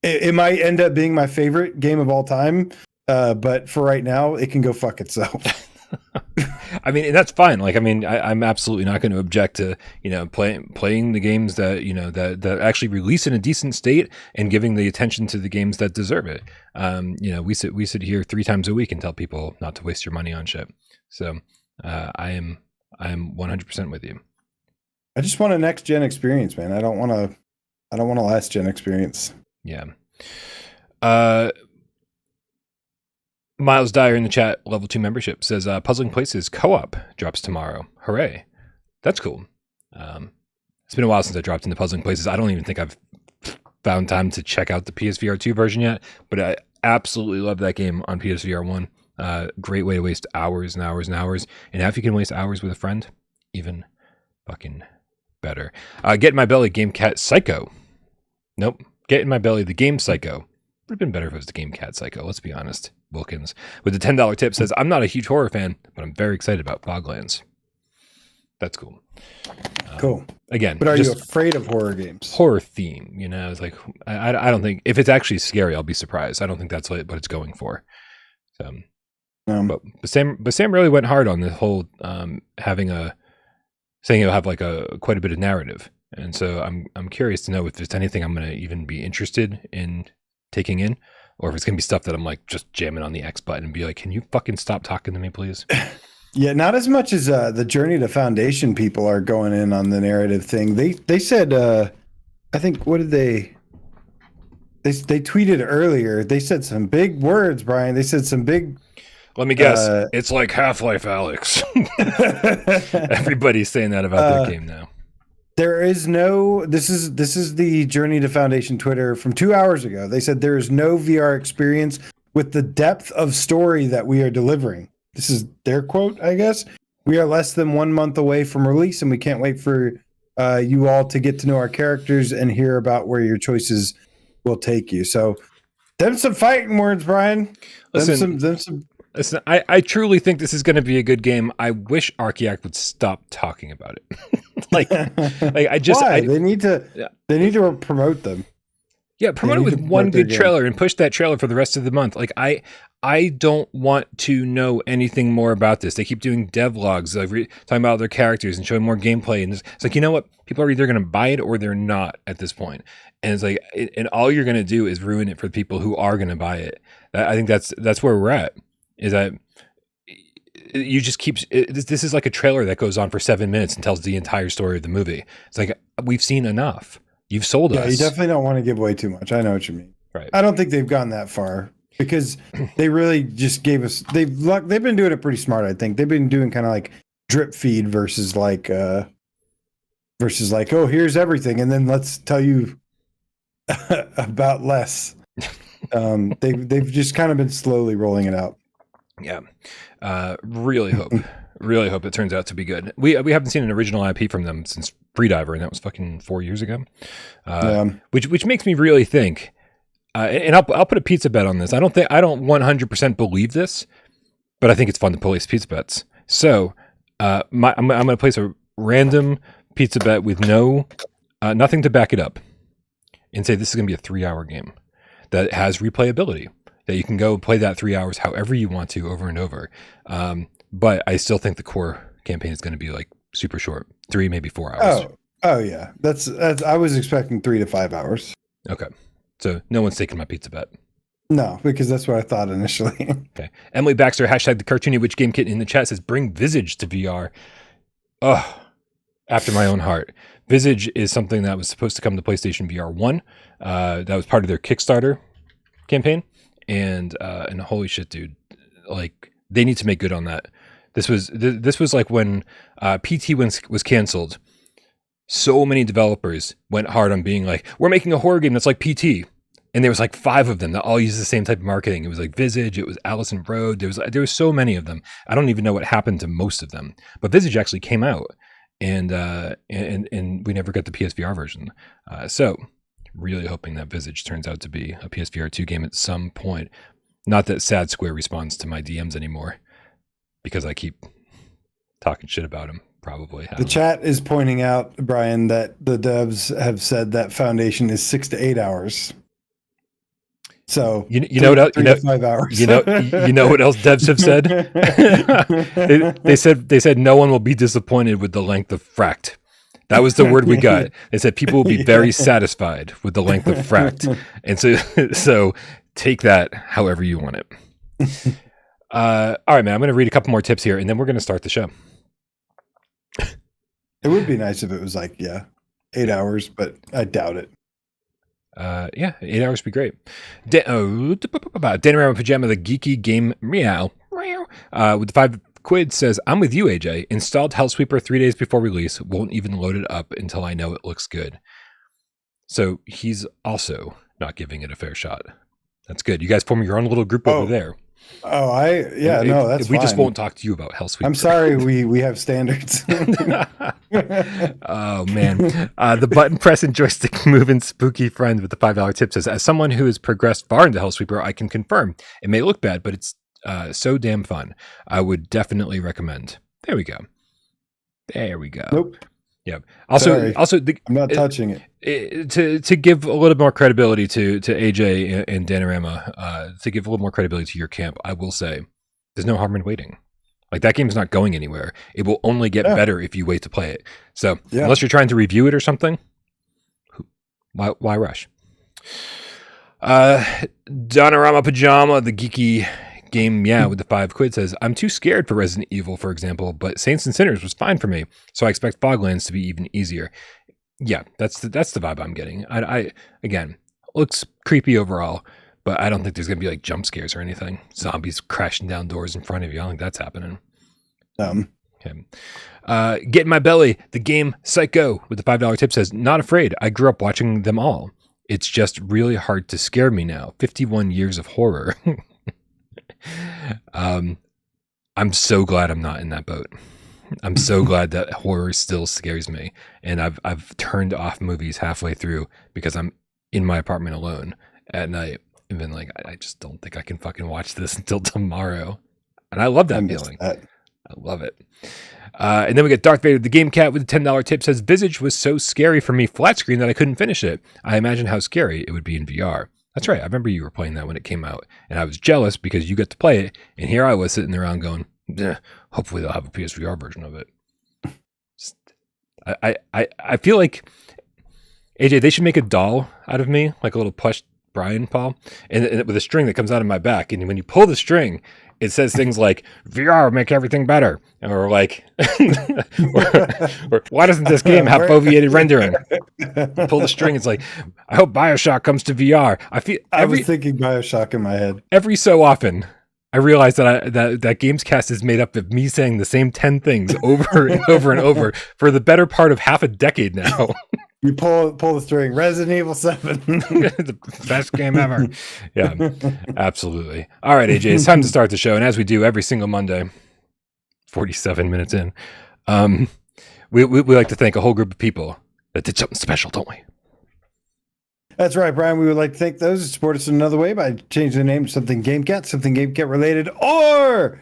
it might end up being my favorite game of all time. But for right now, it can go fuck itself. I mean, that's fine. Like, I mean, I'm absolutely not going to object to playing the games that that actually release in a decent state and giving the attention to the games that deserve it. We sit here 3 times a week and tell people not to waste your money on shit. So I am 100% with you. I just want a next gen experience, man. I don't want a last gen experience. Yeah. Miles Dyer in the chat, level 2 membership, says Puzzling Places co-op drops tomorrow. Hooray. That's cool. It's been a while since I dropped into Puzzling Places. I don't even think I've found time to check out the PSVR2 version yet, but I absolutely love that game on PSVR 1. Great way to waste hours and hours and hours. And if you can waste hours with a friend, even fucking better. Get in My Belly, Gamecat Psycho. Nope. Get in My Belly, the game Psycho. Would have been better if it was the Gamecat Psycho, let's be honest. Wilkins with the $10 tip says, I'm not a huge horror fan, but I'm very excited about Foglands. That's cool. Cool. Again, but are you afraid of horror games? Horror theme, it's like I don't think if it's actually scary, I'll be surprised. I don't think that's what it's going for. So, but Sam really went hard on the whole saying it'll have like quite a bit of narrative, and so I'm curious to know if there's anything I'm going to even be interested in taking in. Or if it's going to be stuff that I'm like just jamming on the X button and be like, can you fucking stop talking to me, please? Yeah, not as much as the Journey to Foundation people are going in on the narrative thing. They said, I think, what did they tweeted earlier. They said some big words, Brian. They said some big... Let me guess. It's like Half-Life Alyx. Everybody's saying that about their game now. There is no, this is the Journey to Foundation Twitter from 2 hours ago. They said there is no VR experience with the depth of story that we are delivering. This is their quote, I guess. We are less than 1 month away from release, and we can't wait for you all to get to know our characters and hear about where your choices will take you. So, them some fighting words, Brian. Listen, Listen, I truly think this is going to be a good game. I wish Archaeac would stop talking about it. like I just Why? They need to promote them. Yeah, promote it with one good trailer and push that trailer for the rest of the month. Like I don't want to know anything more about this. They keep doing devlogs, like talking about their characters and showing more gameplay. And it's like, you know what? People are either going to buy it or they're not at this point. And it's like, and all you're going to do is ruin it for the people who are going to buy it. I think that's where we're at. Is that you just keep this is like a trailer that goes on for 7 minutes and tells the entire story of the movie. It's like, we've seen enough. You've sold us. Yeah, you definitely don't want to give away too much. I know what you mean. Right. I don't think they've gone that far because they really just gave us. They've been doing it pretty smart. I think they've been doing kind of like drip feed versus like, oh, here's everything, and then let's tell you about less. They've just kind of been slowly rolling it out. Yeah. Really hope it turns out to be good. We haven't seen an original IP from them since Freediver, and that was fucking 4 years ago. Which makes me really think. And I'll put a pizza bet on this. I don't 100% believe this, but I think it's fun to place pizza bets. So I'm going to place a random pizza bet with nothing to back it up, and say this is going to be a 3-hour game that has replayability. That you can go play that 3 hours however you want to over and over. But I still think the core campaign is going to be like super short, 3, maybe 4 hours. Oh yeah. That's I was expecting 3 to 5 hours. Okay. So no one's taking my pizza bet. No, because that's what I thought initially. Okay. Emily Baxter, hashtag the cartoony witch game kit in the chat says, bring Visage to VR. Oh, after my own heart. Visage is something that was supposed to come to PlayStation VR 1. That was part of their Kickstarter campaign. And holy shit, dude, like they need to make good on that. This was like when PT was canceled. So many developers went hard on being like, we're making a horror game that's like PT. And there was like 5 of them that all used the same type of marketing. It was like Visage, it was Allison Road. There was so many of them. I don't even know what happened to most of them. But Visage actually came out, and we never got the PSVR version. So really hoping that Visage turns out to be a PSVR2 game at some point. Not that Sad Square responds to my DMs anymore, because I keep talking shit about him. Probably. The chat is pointing out, Brian, that the devs have said that Foundation is 6 to 8 hours. So you know what else, 3 to 5 hours. you know what else devs have said? they said no one will be disappointed with the length of Fract. That was the word we got. They said people will be very satisfied with the length of Fract. And so take that however you want it. All right, man, I'm going to read a couple more tips here, and then we're going to start the show. It would be nice if it was like, 8 hours, but I doubt it. 8 hours would be great. Danarama Pajama, the geeky game meow, with the 5 quid says, I'm with you, AJ. Installed Hellsweeper 3 days before release. Won't even load it up until I know it looks good. So he's also not giving it a fair shot. That's good. You guys form your own little group over there. Oh, that's we fine. just won't talk to you about Hellsweeper. I'm sorry, we have standards. Oh man, the button press and joystick moving spooky friend with the $5 tip says, as someone who has progressed far into Hellsweeper, I can confirm it may look bad, but it's so damn fun. I would definitely recommend. There we go. Nope. Yeah. Also, I'm not touching it. To give a little more credibility to AJ and Danarama, to give a little more credibility to your camp, I will say there's no harm in waiting. Like, that game's not going anywhere. It will only get better if you wait to play it. So unless you're trying to review it or something, why rush? Danarama Pajama, the geeky game with the 5 quid says, I'm too scared for Resident Evil, for example, but Saints and Sinners was fine for me, so I expect Foglands to be even easier. Yeah, that's the vibe I'm getting. I again, looks creepy overall, but I don't think there's gonna be like jump scares or anything. Zombies crashing down doors in front of you. I don't think that's happening. Okay. Get in my belly, the game Psycho with the $5 tip says, not afraid. I grew up watching them all. It's just really hard to scare me now. 51 years of horror. I'm so glad I'm not in that boat. I'm so glad that horror still scares me, and I've turned off movies halfway through because I'm in my apartment alone at night and been like, I just don't think I can fucking watch this until tomorrow. And I love that feeling. I love it. And then we get Darth Vader, the Game Cat, with a $10 tip, says, Visage was so scary for me flat screen that I couldn't finish it. I imagine how scary it would be in VR. That's right. I remember you were playing that when it came out. And I was jealous because you got to play it. And here I was sitting around going, hopefully they'll have a PSVR version of it. I feel like, AJ, they should make a doll out of me, like a little plush Brian Paul, and with a string that comes out of my back. And when you pull the string, it says things like VR make everything better, or like, or why doesn't this game have foveated rendering? Pull the string, it's like, I hope BioShock comes to VR. I was thinking BioShock in my head. Every so often, I realize that that GAMESCAST is made up of me saying the same 10 things over and over and over for the better part of half a decade now. You pull the string. Resident Evil 7. The best game ever. Yeah, absolutely. All right, AJ, it's time to start the show. And as we do every single Monday, 47 minutes in, we like to thank a whole group of people that did something special, don't we? That's right, Brian. We would like to thank those who support us in another way by changing the name to something Gamecat, something Gamecat related, or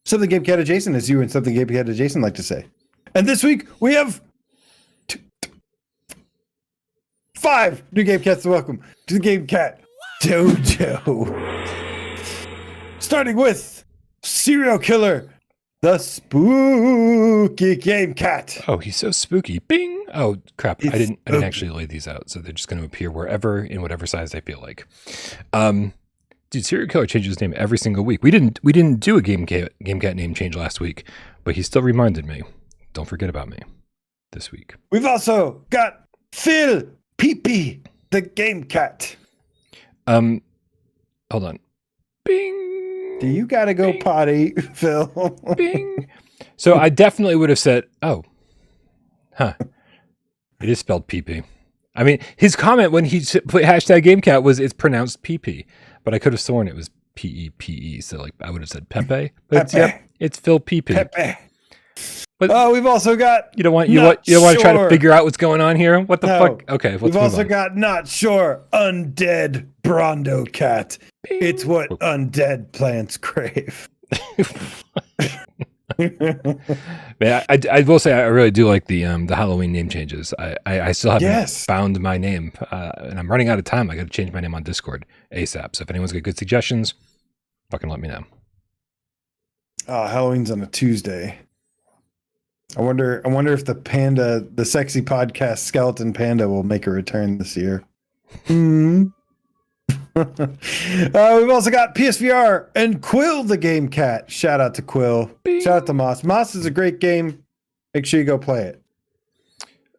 something Gamecat adjacent, as you and something Gamecat adjacent like to say. And this week, we have 5 new Gamecats to welcome to the Gamecat Dojo. Starting with Serial Killer, the Spooky Gamecat. Oh, he's so spooky. Bing. Oh, crap. I didn't actually lay these out, so they're just going to appear wherever, in whatever size I feel like. Dude, Serial Killer changes his name every single week. We didn't do a Gamecat name change last week, but he still reminded me. Don't forget about me this week. We've also got Phil Pee-Pee, the Gamecat. Hold on. Bing. Do you gotta go Bing. Potty, Phil? Bing. So I definitely would have said, oh, huh. It is spelled Pee-Pee. I mean, his comment when he put hashtag Gamecat was it's pronounced Pee-Pee, but I could have sworn it was P-E-P-E. So like I would have said Pepe. But Pepe. It's Phil Pee-Pee. Pepe. But we've also got you don't want to try to figure out what's going on here. What the fuck? Okay, we've also got not sure undead Brondo Cat. Bing. It's what undead plants crave. Man, I will say I really do like the Halloween name changes. I still haven't found my name, and I'm running out of time. I got to change my name on Discord ASAP. So if anyone's got good suggestions, fucking let me know. Halloween's on a Tuesday. I wonder if the sexy podcast Skeleton Panda will make a return this year. We've also got PSVR and Quill the Gamecat. Shout out to Quill. Bing. Shout out to Moss. Moss is a great game. Make sure you go play it.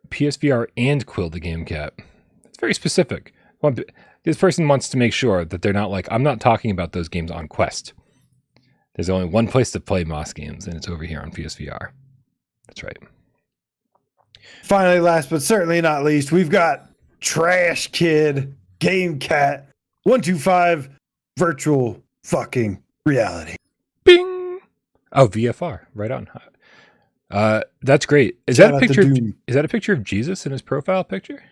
PSVR and Quill the Gamecat. It's very specific. This person wants to make sure that they're not like, I'm not talking about those games on Quest. There's only one place to play Moss games, and it's over here on PSVR. That's right. Finally, last but certainly not least, we've got Trash Kid Gamecat 125 virtual fucking reality. Bing. Oh, VFR. Right on. That's great. Is that a picture? Is that a picture of Jesus in his profile picture?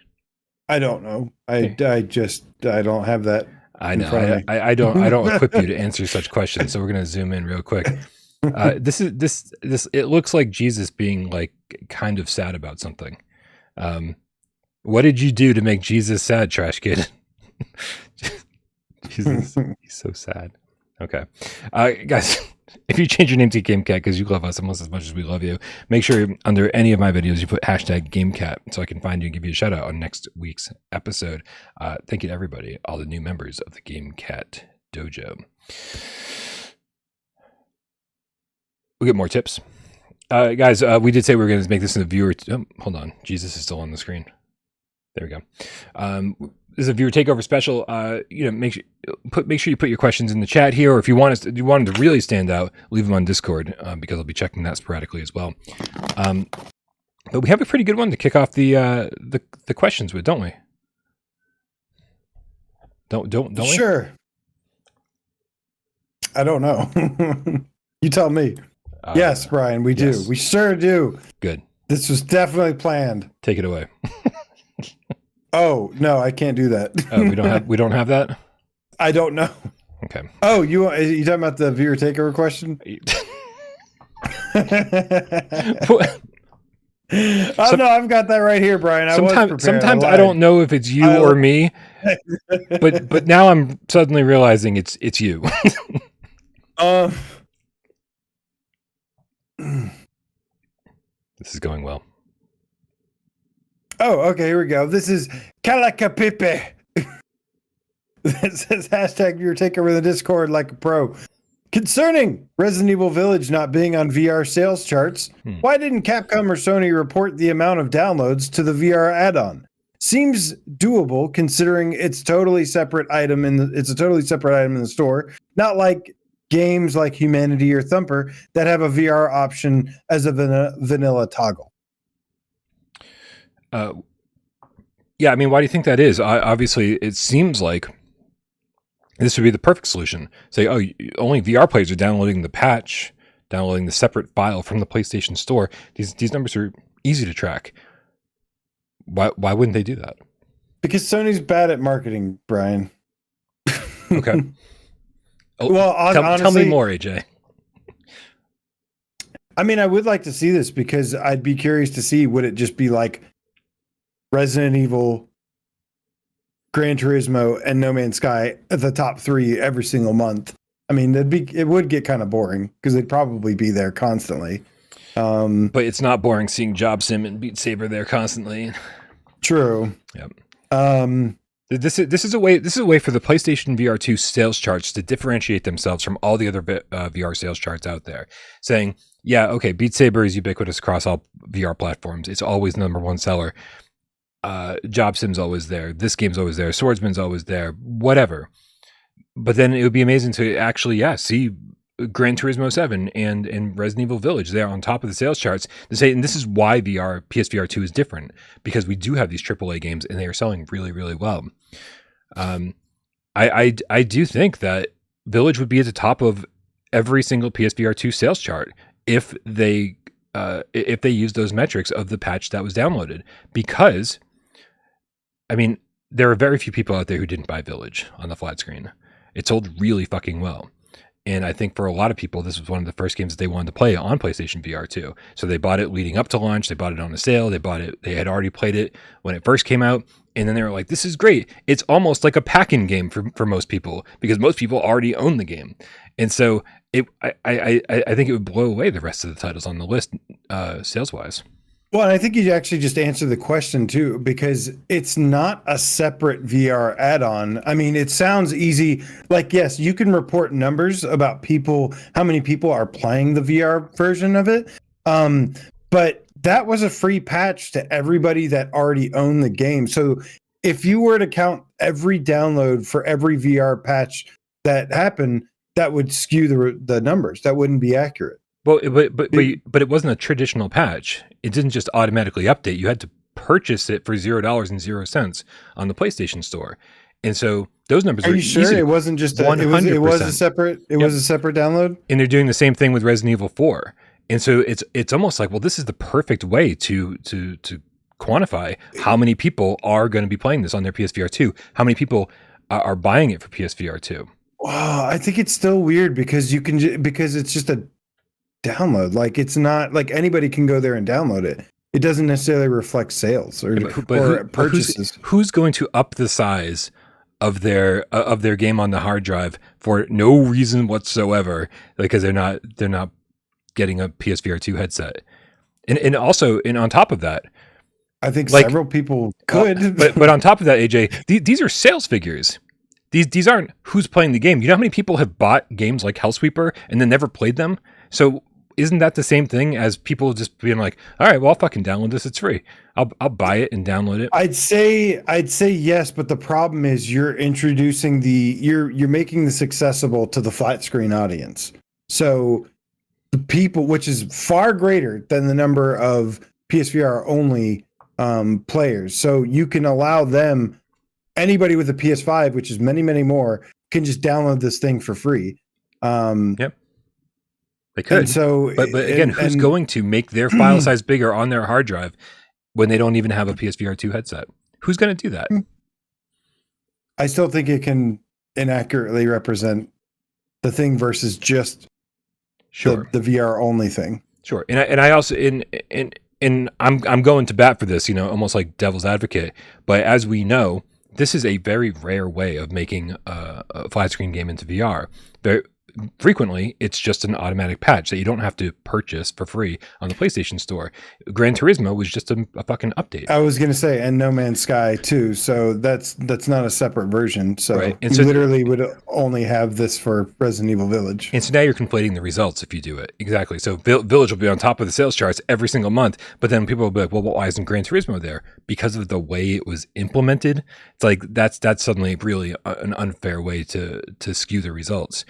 I don't know. I don't have that. I know. I don't equip you to answer such questions. So we're gonna zoom in real quick. This it looks like Jesus being like kind of sad about something. What did you do to make Jesus sad, Trash Kid? Jesus, he's so sad. Okay. Guys, if you change your name to Gamecat because you love us almost as much as we love you, make sure under any of my videos you put hashtag Gamecat so I can find you and give you a shout out on next week's episode. Thank you to everybody, all the new members of the Gamecat Dojo. We'll get more tips. Guys, we did say we were going to make this in a viewer. Hold on. Jesus is still on the screen. There we go. This is a viewer takeover special. Make sure you put your questions in the chat here, or if you want them to really stand out, leave them on Discord because I'll be checking that sporadically as well. But we have a pretty good one to kick off the questions with, don't we? Don't we? Sure. I don't know. You tell me. Yes, Brian, we do. We sure do. Good. This was definitely planned. Take it away. Oh, no, I can't do that. We don't have that? I don't know. Okay. Oh, you talking about the viewer takeover question? Oh no, I've got that right here, Brian. Sometimes I don't know if it's you or me, but now I'm suddenly realizing it's you. This is going well. Oh, okay, here we go. This is Kalakapipe. That says hashtag viewer takeover in the Discord like a pro. Concerning Resident Evil Village not being on VR sales charts, why didn't Capcom or Sony report the amount of downloads to the VR add-on? Seems doable considering it's a totally separate item in the store, not like games like Humanity or Thumper that have a VR option as a vanilla toggle. Yeah, I mean, why do you think that is? Obviously, it seems like this would be the perfect solution. Say, oh, only VR players are downloading the patch, downloading the separate file from the PlayStation Store. These numbers are easy to track. Why wouldn't they do that? Because Sony's bad at marketing, Brian. Okay. Well, honestly, tell me more, AJ. I mean, I would like to see this because I'd be curious to see, would it just be like Resident Evil, Gran Turismo, and No Man's Sky at the top 3 every single month? I mean, it would get kind of boring because they'd probably be there constantly. But it's not boring seeing Job Sim and Beat Saber there constantly. True. Yep. This is a way for the PlayStation VR2 sales charts to differentiate themselves from all the other VR sales charts out there, saying, yeah, okay, Beat Saber is ubiquitous across all VR platforms. It's always the number one seller. Job Sim's always there. This game's always there. Swordsman's always there. Whatever. But then it would be amazing to actually, see Gran Turismo 7 and Resident Evil Village there on top of the sales charts to say, and this is why PSVR2 is different, because we do have these AAA games and they are selling really, really well. I do think that Village would be at the top of every single PSVR2 sales chart if they use those metrics of the patch that was downloaded, because I mean, there are very few people out there who didn't buy Village on the flat screen. It sold really fucking well. And I think for a lot of people, this was one of the first games that they wanted to play on PlayStation VR 2. So they bought it leading up to launch. They bought it on a sale. They had already played it when it first came out. And then they were like, this is great. It's almost like a pack-in game for most people, because most people already own the game. And so I think it would blow away the rest of the titles on the list sales-wise. Well, and I think you actually just answered the question too, because it's not a separate VR add-on. I mean, it sounds easy. Like, yes, you can report numbers about how many people are playing the VR version of it. But that was a free patch to everybody that already owned the game. So if you were to count every download for every VR patch that happened, that would skew the numbers. That wouldn't be accurate. Well, but it wasn't a traditional patch. It didn't just automatically update. You had to purchase it for $0.00 on the PlayStation Store, and so those numbers are you sure easy. It wasn't just it was a separate download. And they're doing the same thing with Resident Evil 4, and so it's almost like, well, this is the perfect way to quantify how many people are going to be playing this on their PSVR 2. How many people are buying it for PSVR 2? Wow, I think it's still weird because because it's just a download. Like, it's not like anybody can go there and download it. It doesn't necessarily reflect sales or purchases. Who's going to up the size of their game on the hard drive for no reason whatsoever, because they're not getting a PSVR 2 headset? And also, on top of that, I think several people could. But on top of that, AJ, these are sales figures. These aren't who's playing the game. You know how many people have bought games like Hellsweeper and then never played them? So isn't that the same thing as people just being like, all right, well, I'll fucking download this. It's free. I'll buy it and download it. I'd say yes, but the problem is you're introducing you're making this accessible to the flat screen audience. So the people, which is far greater than the number of PSVR only players. So you can allow them, anybody with a PS5, which is many, many more, can just download this thing for free. Yep. They could. So, but again, who's going to make their file size bigger on their hard drive when they don't even have a PSVR 2 headset? Who's going to do that? I still think it can inaccurately represent the thing versus just the VR only thing. Sure. And I also and I'm going to bat for this, almost like devil's advocate, but as we know, this is a very rare way of making a flat screen game into VR. Very frequently, it's just an automatic patch that you don't have to purchase for free on the PlayStation Store. Gran Turismo was just a fucking update. I was going to say, and No Man's Sky too. So that's not a separate version. So right. And you so literally would only have this for Resident Evil Village. And so now you're conflating the results if you do it. Exactly. So Village will be on top of the sales charts every single month, but then people will be like, well, why isn't Gran Turismo there? Because of the way it was implemented. It's like that's suddenly really an unfair way to skew the results.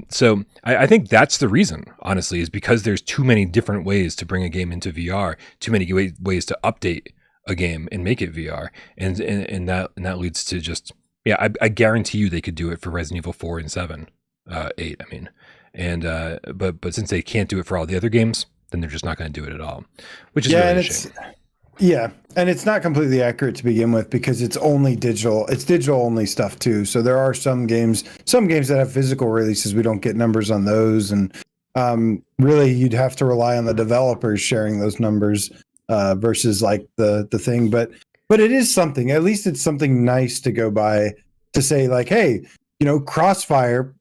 So I think that's the reason, honestly, is because there's too many different ways to bring a game into VR, too many ways to update a game and make it VR, and that leads to just I guarantee you they could do it for Resident Evil 4 and 7, 8. I mean, and but since they can't do it for all the other games, then they're just not going to do it at all, which is really a shame. Yeah, and it's not completely accurate to begin with because it's only digital. It's digital only stuff too. So there are some games that have physical releases. We don't get numbers on those, and really you'd have to rely on the developers sharing those numbers versus like the thing. But it is something. At least it's something nice to go by to say like, hey, Crossfire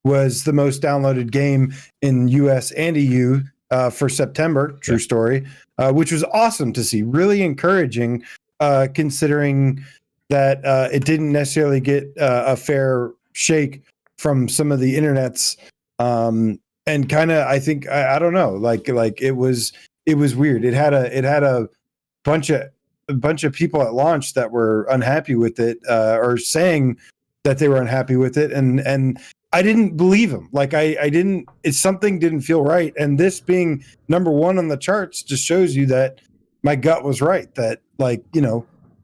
was the most downloaded game in US and EU for September. True story. Which was awesome to see, really encouraging, considering that it didn't necessarily get a fair shake from some of the internets, and kind of I think I don't know, like it was weird. It had a bunch of people at launch that were unhappy with it, or saying that they were unhappy with it, and I didn't believe him. Like I didn't. Something didn't feel right, and this being number one on the charts just shows you that my gut was right. That there's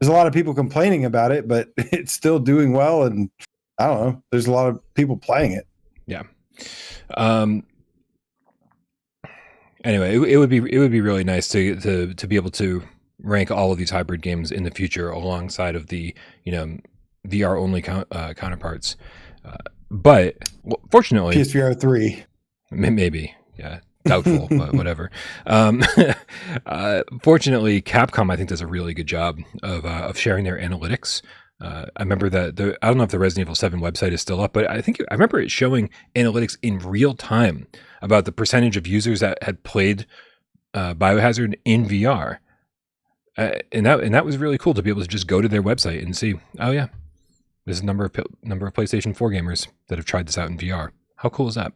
a lot of people complaining about it, but it's still doing well, and I don't know. There's a lot of people playing it. Yeah. Anyway, it would be really nice to be able to rank all of these hybrid games in the future alongside of the VR only counterparts. But fortunately, PSVR2, maybe, yeah, doubtful, but whatever. Fortunately, Capcom, I think, does a really good job of sharing their analytics. I remember that I don't know if the Resident Evil 7 website is still up, but I remember it showing analytics in real time about the percentage of users that had played Biohazard in VR, and that was really cool to be able to just go to their website and see. Oh yeah. There's a number of PlayStation 4 gamers that have tried this out in VR. How cool is that?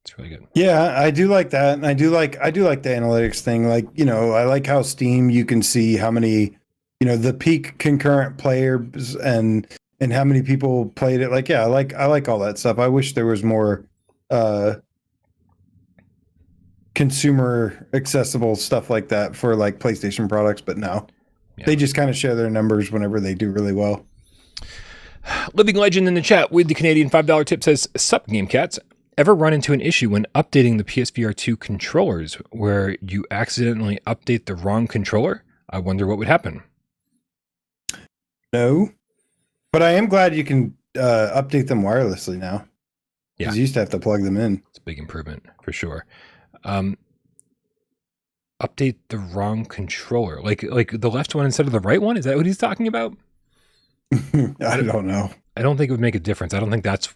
It's really good. Yeah, I do like that, and I do like the analytics thing. Like, I like how Steam, you can see how many, the peak concurrent players and how many people played it. Like, yeah, I like all that stuff. I wish there was more consumer accessible stuff like that for like PlayStation products, but no, they just kind of share their numbers whenever they do really well. Living Legend in the chat with the Canadian $5 tip says, "Sup, Gamecats. Ever run into an issue when updating the PSVR2 controllers where you accidentally update the wrong controller? I wonder what would happen." No, but I am glad you can update them wirelessly now. Yeah, because you used to have to plug them in. It's a big improvement for sure. Update the wrong controller, like the left one instead of the right one. Is that what he's talking about? I don't know. I don't think it would make a difference. I don't think that's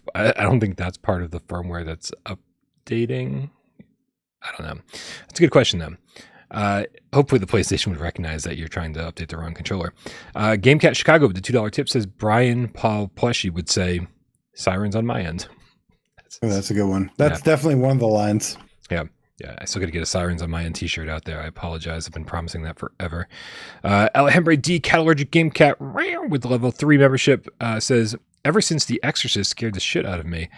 part of the firmware that's updating. I don't know. That's a good question though. Hopefully the PlayStation would recognize that you're trying to update the wrong controller. Gamecat Chicago with the $2 tip says Brian Paul Pleshy would say, "Sirens on my end." That's a good one. That's definitely one of the lines. Yeah. Yeah, I still got to get a Sirens on my end t-shirt out there. I apologize. I've been promising that forever. Alejandro D. Catallergic Gamecat with the level 3 membership says, "Ever since The Exorcist scared the shit out of me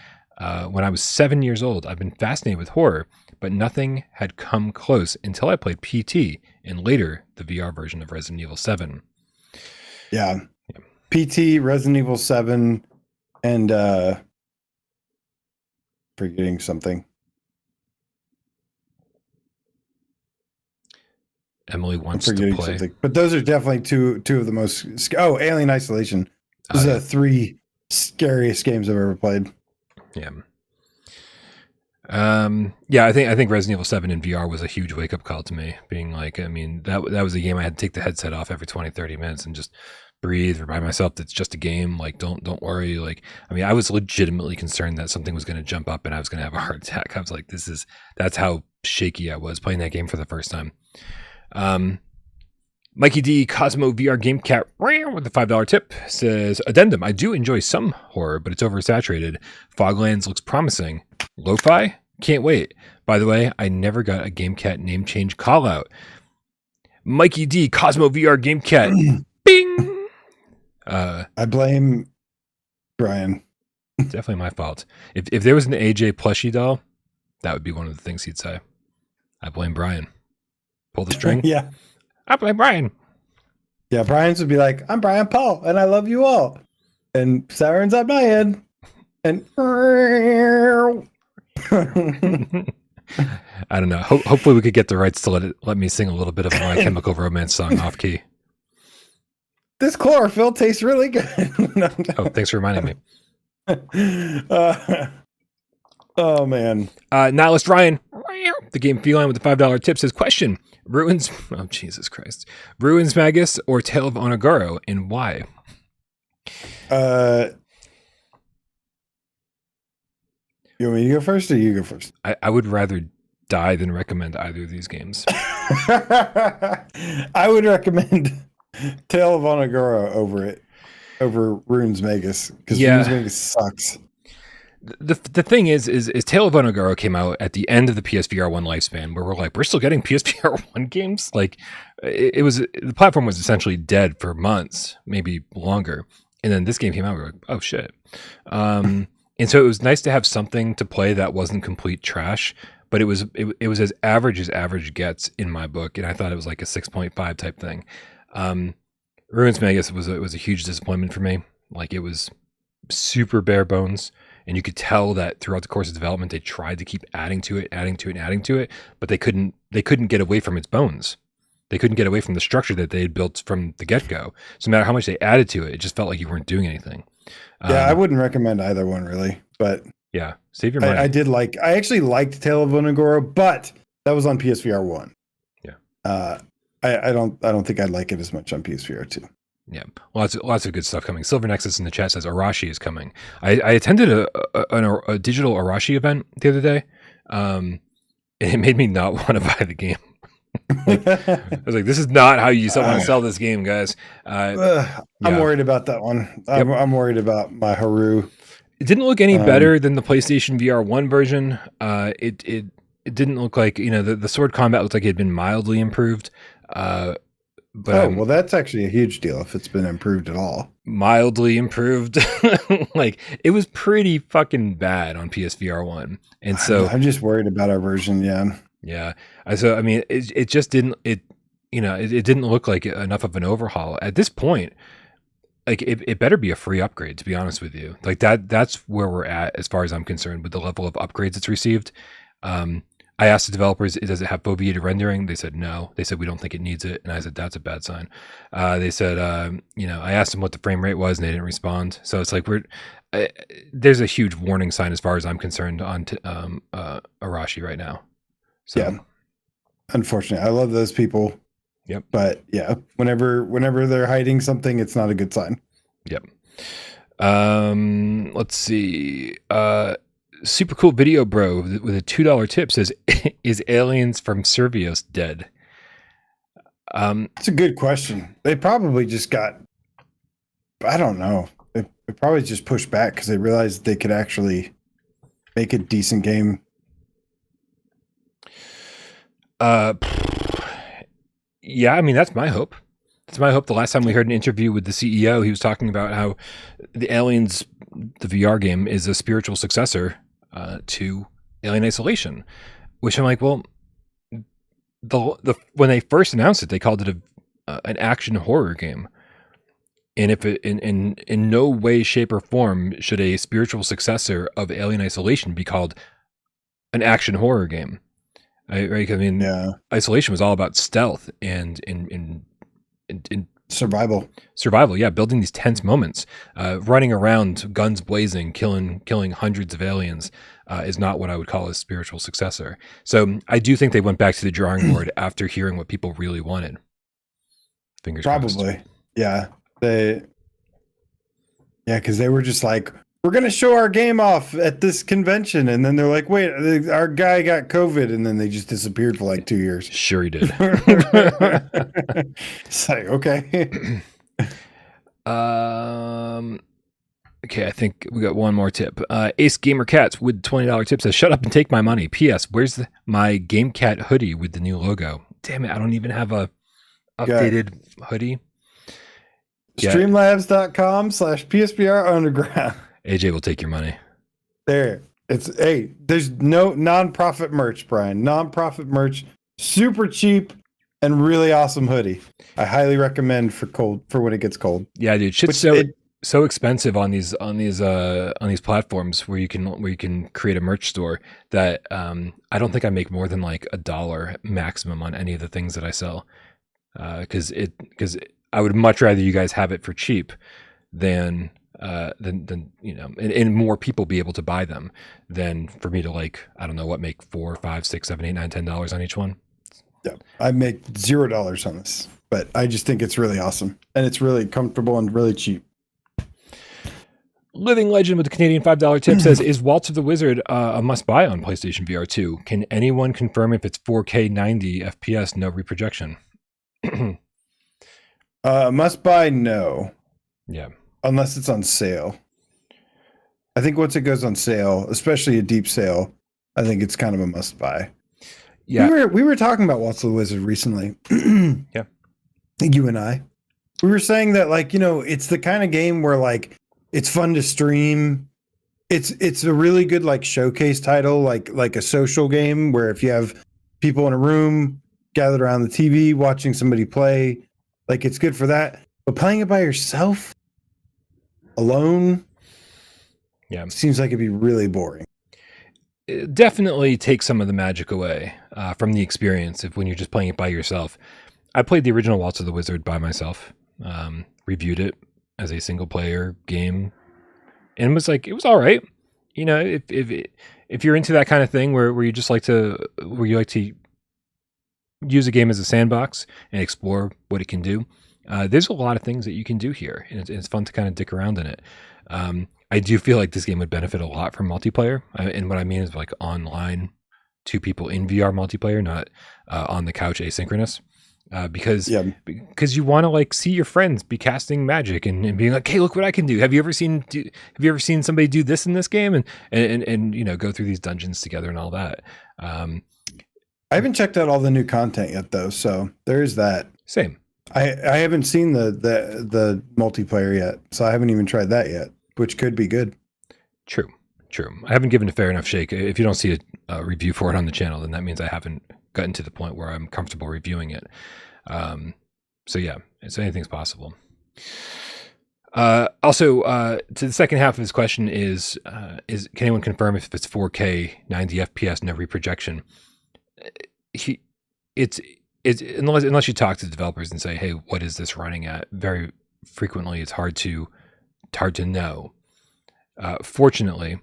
when I was 7 years old, I've been fascinated with horror, but nothing had come close until I played PT and later the VR version of Resident Evil 7. Yeah. PT, Resident Evil 7, and forgetting something. Emily wants to play. Something. But those are definitely two of the most... Oh, Alien Isolation. Those are the 3 scariest games I've ever played. Yeah. Yeah, I think Resident Evil 7 in VR was a huge wake up call to me, being like, I mean, that was a game I had to take the headset off every 20, 30 minutes and just breathe, remind myself that it's just a game. Like, don't worry. Like, I mean, I was legitimately concerned that something was going to jump up and I was going to have a heart attack. I was like, that's how shaky I was playing that game for the first time. Mikey D Cosmo VR Gamecat with the $5 tip says, addendum, I do enjoy some horror, but it's oversaturated. Foglands looks promising. Lo-fi? Can't wait. By the way, I never got a Gamecat name change call out. Mikey D Cosmo VR Gamecat. Bing! I blame Brian. Definitely my fault. If there was an AJ plushie doll, that would be one of the things he'd say. I blame Brian. Pull the string? Yeah. I blame Brian. Yeah, Brian's would be like, I'm Brian Paul, and I love you all. And Siren's on my end. And I don't know. Hopefully we could get the rights to let me sing a little bit of My Chemical Romance song off key. This chlorophyll tastes really good. Oh, thanks for reminding me. Oh, man. Nihilist Ryan, the game feline with the $5 tip says, question, Ruins, oh, Jesus Christ. Ruins Magus or Tale of Onagoro, and why? You want me to go first or you go first? I would rather die than recommend either of these games. I would recommend Tale of Onagoro over Ruins Magus, because Ruins Magus sucks. The thing is Tale of Onagoro came out at the end of the PSVR 1 lifespan, where we're like, we're still getting PSVR 1 games. Like, it was, the platform was essentially dead for months, maybe longer. And then this game came out, we were like, oh shit. And so it was nice to have something to play that wasn't complete trash, but it was as average gets in my book, and I thought it was like a 6.5 type thing. Ruins Magus was a huge disappointment for me. Like, it was super bare bones. And you could tell that throughout the course of development, they tried to keep adding to it, but they couldn't get away from its bones. They couldn't get away from the structure that they had built from the get-go. So no matter how much they added to it, it just felt like you weren't doing anything. Yeah, I wouldn't recommend either one really, but yeah, save your money. I actually liked Tale of Onagoro, but that was on PSVR 1. Yeah. I don't think I'd like it as much on PSVR 2. Yeah, lots of good stuff coming. Silver Nexus in the chat says Arashi is coming. I attended a digital Arashi event the other day. And it made me not want to buy the game. I was like, this is not how you want to sell this game, guys. I'm worried about that one. I'm worried about my Haru. It didn't look any better than the PlayStation VR 1 version. It didn't look like, the sword combat looked like it had been mildly improved. But well, that's actually a huge deal if it's been improved at all. Mildly improved. Like, it was pretty fucking bad on PSVR 1. And so I'm just worried about our version, yeah. Yeah. So I mean, it just didn't it didn't look like enough of an overhaul. At this point, like, it better be a free upgrade, to be honest with you. Like, that's where we're at as far as I'm concerned with the level of upgrades it's received. I asked the developers, does it have foveated rendering? They said no. They said, we don't think it needs it. And I said, that's a bad sign. They said, I asked them what the frame rate was, and they didn't respond. So it's like, there's a huge warning sign as far as I'm concerned on Arashi right now. So, yeah, unfortunately, I love those people. Yep. But yeah, whenever they're hiding something, it's not a good sign. Yep. Let's see. Super cool video, bro, with a $2 tip says, is Aliens from Survios dead? It's a good question. They probably just I don't know. They probably just pushed back because they realized they could actually make a decent game. Yeah, I mean, that's my hope. That's my hope. The last time we heard an interview with the CEO, he was talking about how the Aliens, the VR game, is a spiritual successor to Alien Isolation, which I'm like, well, when they first announced it, they called it an action horror game. And if it, in no way, shape, or form should a spiritual successor of Alien Isolation be called an action horror game. Right? I mean, Isolation was all about stealth and Survival, yeah, building these tense moments, running around, guns blazing, killing hundreds of aliens is not what I would call a spiritual successor. So I do think they went back to the drawing board after hearing what people really wanted. Fingers crossed. Yeah. Because they were just like, we're going to show our game off at this convention. And then they're like, wait, our guy got COVID. And then they just disappeared for like 2 years. Sure he did. It's like, okay. Okay, I think we got one more tip. Ace Gamer Cats with $20 tip says, shut up and take my money. P.S. Where's my Gamecat hoodie with the new logo? Damn it, I don't even have a updated hoodie. Streamlabs.com/PSVR underground. AJ will take your money. There's no non-profit merch, Brian. Non-profit merch, super cheap and really awesome hoodie. I highly recommend for when it gets cold. Yeah, dude, shit's so expensive on these platforms where you can create a merch store that I don't think I make more than like $1 maximum on any of the things that I sell. Because I would much rather you guys have it for cheap than and more people be able to buy them than for me to make $4, $5, $6, $7, $8, $9, $10 on each one. Yeah, I make $0 on this, but I just think it's really awesome and it's really comfortable and really cheap. Living Legend with the Canadian $5 tip says, is Waltz of the Wizard a must-buy on PlayStation VR2? Can anyone confirm if it's 4K 90 FPS, no reprojection? Must-buy, no. Yeah. Unless it's on sale. I think once it goes on sale, especially a deep sale, I think it's kind of a must-buy. Yeah. We were talking about Waltz of the Wizard recently. Yeah. You and I. We were saying that, it's the kind of game where, it's fun to stream. It's a really good, showcase title, like a social game where if you have people in a room gathered around the TV watching somebody play, it's good for that. But playing it by yourself, alone, seems like it'd be really boring. It definitely takes some of the magic away from the experience when you're just playing it by yourself. I played the original Waltz of the Wizard by myself, reviewed it as a single player game, and it was all right. If you're into that kind of thing where you like to use a game as a sandbox and explore what it can do, there's a lot of things that you can do here, and it's fun to kind of dick around in it. I do feel like this game would benefit a lot from multiplayer, and what I mean is online, 2 people in VR multiplayer, not on the couch asynchronous. Because you want to see your friends be casting magic and being like, hey, look what I can do. Have you ever seen somebody do this in this game and go through these dungeons together and all that. I haven't checked out all the new content yet though, so there is that. Same. I haven't seen the multiplayer yet, so I haven't even tried that yet, which could be good. True. I haven't given a fair enough shake. If you don't see a review for it on the channel, then that means I haven't gotten to the point where I'm comfortable reviewing it. So anything's possible. Also, to the second half of his question is can anyone confirm if it's 4K 90 FPS, no reprojection? It's unless you talk to the developers and say, hey, what is this running at? Very frequently, it's hard to know. Fortunately,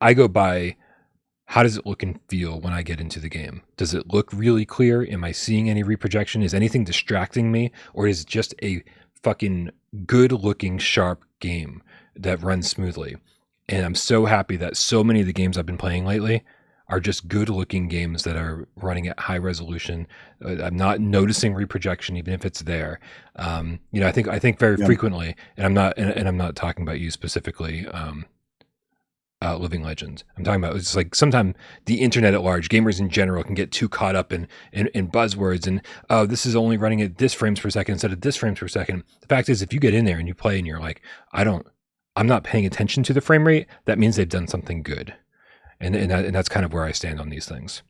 I go by, how does it look and feel when I get into the game? Does it look really clear? Am I seeing any reprojection? Is anything distracting me? Or is it just a fucking good looking, sharp game that runs smoothly? And I'm so happy that so many of the games I've been playing lately are just good looking games that are running at high resolution. I'm not noticing reprojection, even if it's there. I think very frequently, and I'm not talking about you specifically, Living Legend. I'm talking about, it's sometimes the internet at large, gamers in general, can get too caught up in buzzwords and, oh, this is only running at this frames per second instead of this frames per second. The fact is, if you get in there and you play and you're like, I'm not paying attention to the frame rate, that means they've done something good. And that's kind of where I stand on these things.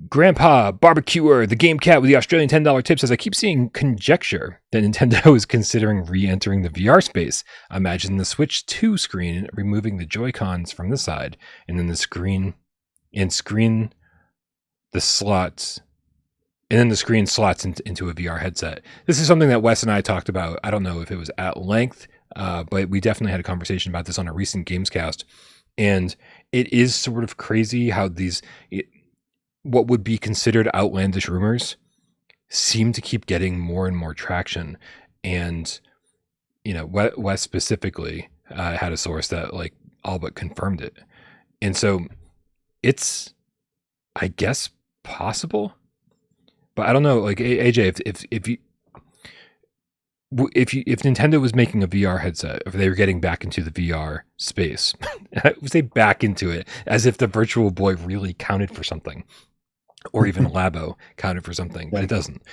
Grandpa Barbecuer, the Game Cat with the Australian $10 tip, says, I keep seeing conjecture that Nintendo is considering re-entering the VR space. Imagine the Switch 2 screen removing the Joy-Cons from the side, and then the slots and then the screen slots into a VR headset. This is something that Wes and I talked about. I don't know if it was at length, but we definitely had a conversation about this on a recent GAMESCAST. And it is sort of crazy how what would be considered outlandish rumors seem to keep getting more and more traction. And, Wes specifically had a source that like all but confirmed it. And so it's, I guess, possible, but I don't know. Like AJ, if Nintendo was making a VR headset, if they were getting back into the VR space, I would say back into it as if the Virtual Boy really counted for something, or even Labo counted for something, but it doesn't.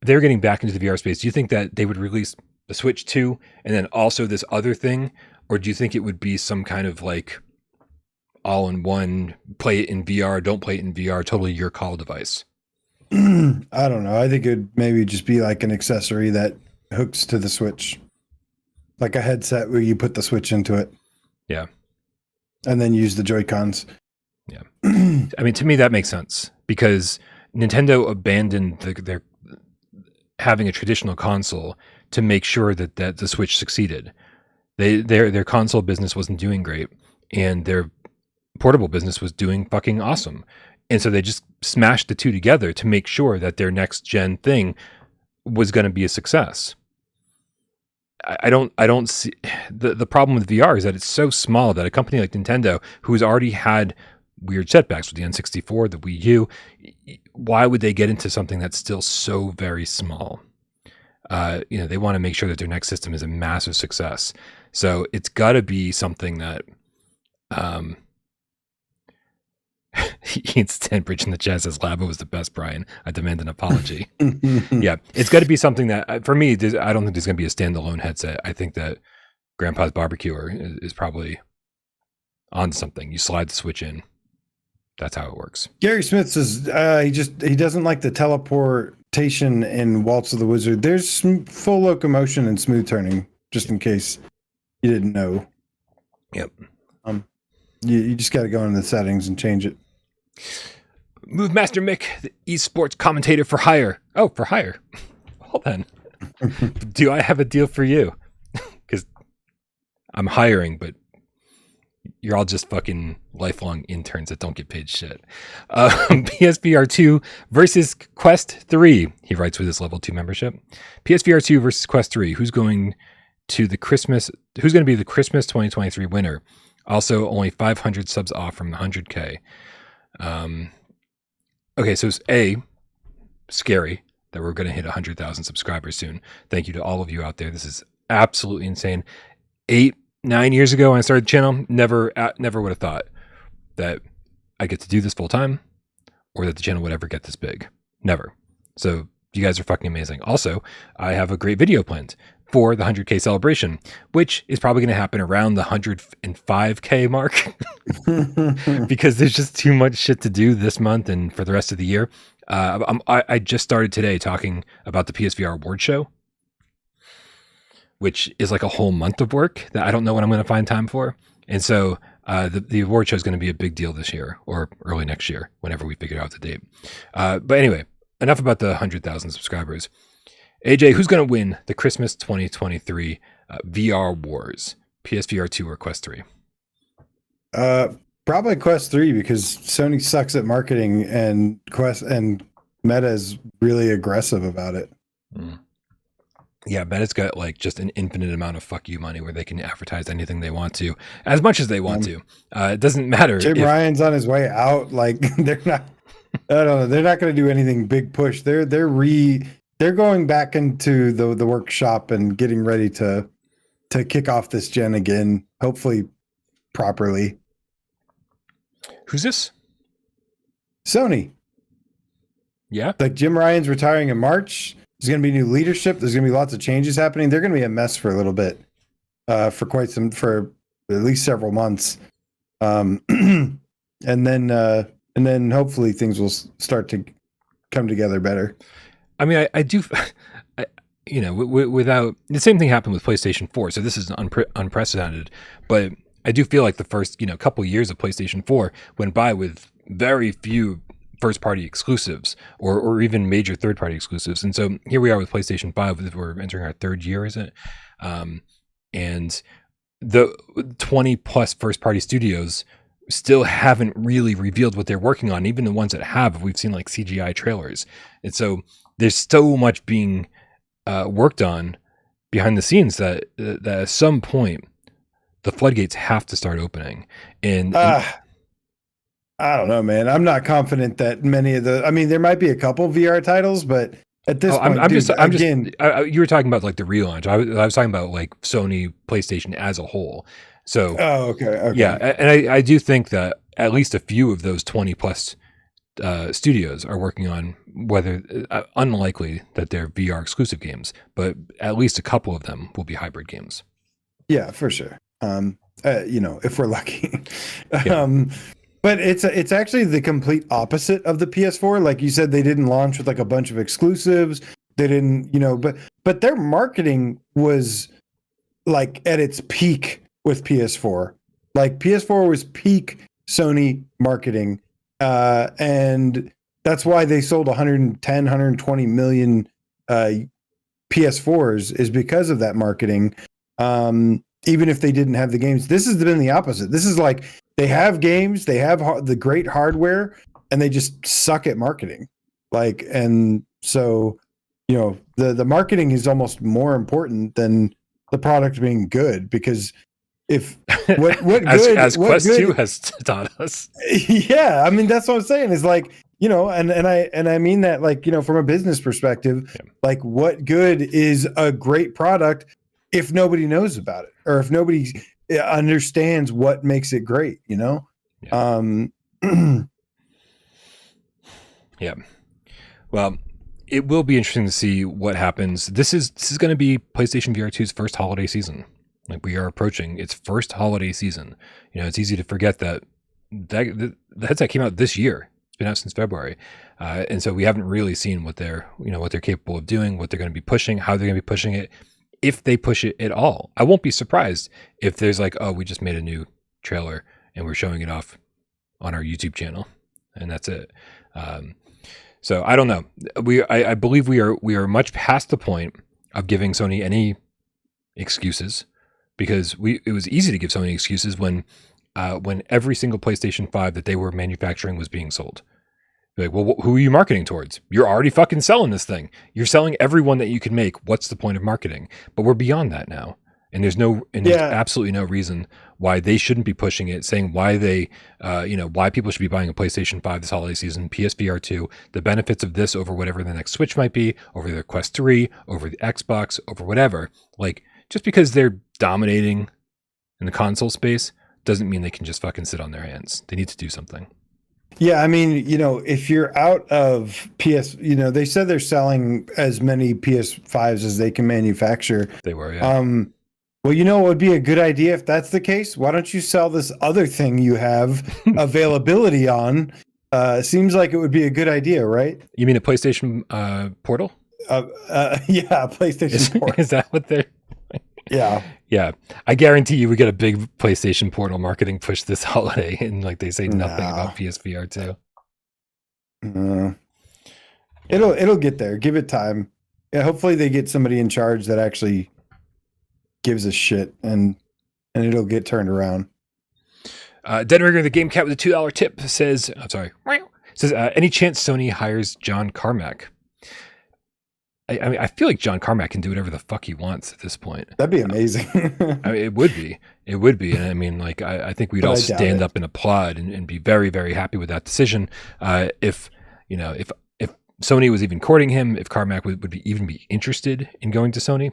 They're getting back into the VR space. Do you think that they would release the Switch 2 and then also this other thing, or do you think it would be some kind of like all-in-one, play it in VR, don't play it in VR, totally your call device? I don't know. I think it'd maybe just be like an accessory that hooks to the Switch, like a headset where you put the Switch into it. Yeah. And then use the Joy-Cons. Yeah. I mean, to me, that makes sense because Nintendo abandoned their having a traditional console to make sure that the Switch succeeded. Their console business wasn't doing great, and their portable business was doing fucking awesome. And so they just smashed the two together to make sure that their next gen thing was going to be a success. I don't see the problem with VR is that it's so small that a company like Nintendo, who's already had weird setbacks with the N64, the Wii U, why would they get into something that's still so very small? They want to make sure that their next system is a massive success. So it's got to be something that Ian Stanbridge in the chat says Labo was the best, Brian. I demand an apology. Yeah, it's got to be something that, for me, I don't think there's going to be a standalone headset. I think that Grandpa's Barbecuer is probably on something. You slide the Switch in. That's how it works. Gary Smith says he doesn't like the teleportation in Waltz of the Wizard. There's full locomotion and smooth turning, just in case you didn't know. Yep. You just got to go into the settings and change it. Move Master Mick, the esports commentator for hire. Oh, for hire. Hold on. Do I have a deal for you? Because I'm hiring, but you're all just fucking lifelong interns that don't get paid shit. PSVR2 versus Quest 3. He writes with his level 2 membership. PSVR2 versus Quest 3. Who's going to be the Christmas 2023 winner? Also, only 500 subs off from the 100K. Okay, so it's scary that we're going to hit 100,000 subscribers soon. Thank you to all of you out there. This is absolutely insane. 8-9 years ago when I started the channel, never would have thought that I get to do this full time or that the channel would ever get this big. Never. So you guys are fucking amazing. Also, I have a great video planned for the 100K celebration, which is probably going to happen around the 105K mark because there's just too much shit to do this month and for the rest of the year. I just started today talking about the PSVR award show, which is like a whole month of work that I don't know when I'm going to find time for. And so the award show is going to be a big deal this year or early next year, whenever we figure out the date. But anyway, enough about the 100,000 subscribers. AJ, who's going to win the Christmas 2023 VR Wars? PSVR 2 or Quest 3? Probably Quest 3 because Sony sucks at marketing and Meta is really aggressive about it. Yeah, Meta's got like just an infinite amount of fuck you money where they can advertise anything they want to, as much as they want to. It doesn't matter. Jim Ryan's on his way out. Like they're not. I don't know. They're not going to do anything big push. They're going back into the workshop and getting ready to kick off this gen again, hopefully properly. Who's this? Sony. Yeah. Like Jim Ryan's retiring in March. There's going to be new leadership. There's going to be lots of changes happening. They're going to be a mess for a little bit, for at least several months. And then hopefully things will start to come together better. I mean, I do, without the same thing happened with PlayStation 4. So this is unprecedented, but I do feel like the first, couple years of PlayStation 4 went by with very few first party exclusives or even major third party exclusives. And so here we are with PlayStation 5. We're entering our third year, is it? And the 20 plus first party studios still haven't really revealed what they're working on. Even the ones that have, we've seen like CGI trailers. And so there's so much being worked on behind the scenes that at some point the floodgates have to start opening. And I don't know, man. I'm not confident that many of I mean, there might be a couple VR titles, but at this point, you were talking about like the relaunch. I was talking about like Sony PlayStation as a whole. So, okay. Yeah. And I do think that at least a few of those 20 plus studios are working on whether unlikely that they're VR exclusive games, but at least a couple of them will be hybrid games. Yeah, for sure. If we're lucky. Yeah. But it's actually the complete opposite of the PS4. Like you said, they didn't launch with like a bunch of exclusives. They didn't, but their marketing was like at its peak with PS4. Like PS4 was peak Sony marketing. And that's why they sold 110, 120 million PS4s is because of that marketing. Even if they didn't have the games, this has been the opposite. This is like, they have games, they have the great hardware, and they just suck at marketing. And so, the marketing is almost more important than the product being good, because if what good as Quest 2 has taught us. Yeah, I mean that's what I'm saying is like, and I mean that like, from a business perspective, like what good is a great product if nobody knows about it, or if nobody understands what makes it great, Yeah. Yeah. Well, it will be interesting to see what happens. This is going to be PlayStation VR2's first holiday season. Like we are approaching its first holiday season. It's easy to forget that the headset came out this year. It's been out since February. And so we haven't really seen what they're capable of doing, what they're going to be pushing, how they're going to be pushing it. If they push it at all, I won't be surprised if there's like, oh, we just made a new trailer and we're showing it off on our YouTube channel, and that's it. So I don't know. I believe we are much past the point of giving Sony any excuses, because it was easy to give Sony excuses when every single PlayStation 5 that they were manufacturing was being sold. Like, well, who are you marketing towards? You're already fucking selling this thing. You're selling everyone that you can make. What's the point of marketing? But we're beyond that now. And there's absolutely no reason why they shouldn't be pushing it, saying why they, why people should be buying a PlayStation 5 this holiday season, PSVR2, the benefits of this over whatever the next Switch might be, over the Quest 3, over the Xbox, over whatever. Like, just because they're dominating in the console space doesn't mean they can just fucking sit on their hands. They need to do something. Yeah, I mean, if you're out of they said they're selling as many PS5s as they can manufacture. They were, yeah. Well, it would be a good idea if that's the case. Why don't you sell this other thing you have availability on? Seems like it would be a good idea, right? You mean a PlayStation Portal? Yeah, PlayStation Portal. Is that what they're... Yeah. Yeah. I guarantee you we get a big PlayStation Portal marketing push this holiday, and like they say nothing about PSVR 2. It'll get there. Give it time. Yeah, hopefully they get somebody in charge that actually gives a shit, and it'll get turned around. Denringer, the Gamecat with a $2 tip says, any chance Sony hires John Carmack? I mean, I feel like John Carmack can do whatever the fuck he wants at this point. That'd be amazing. I mean, it would be. And I mean, like, I think we'd all stand up and applaud and be very, very happy with that decision. If Sony was even courting him, if Carmack would even be interested in going to Sony,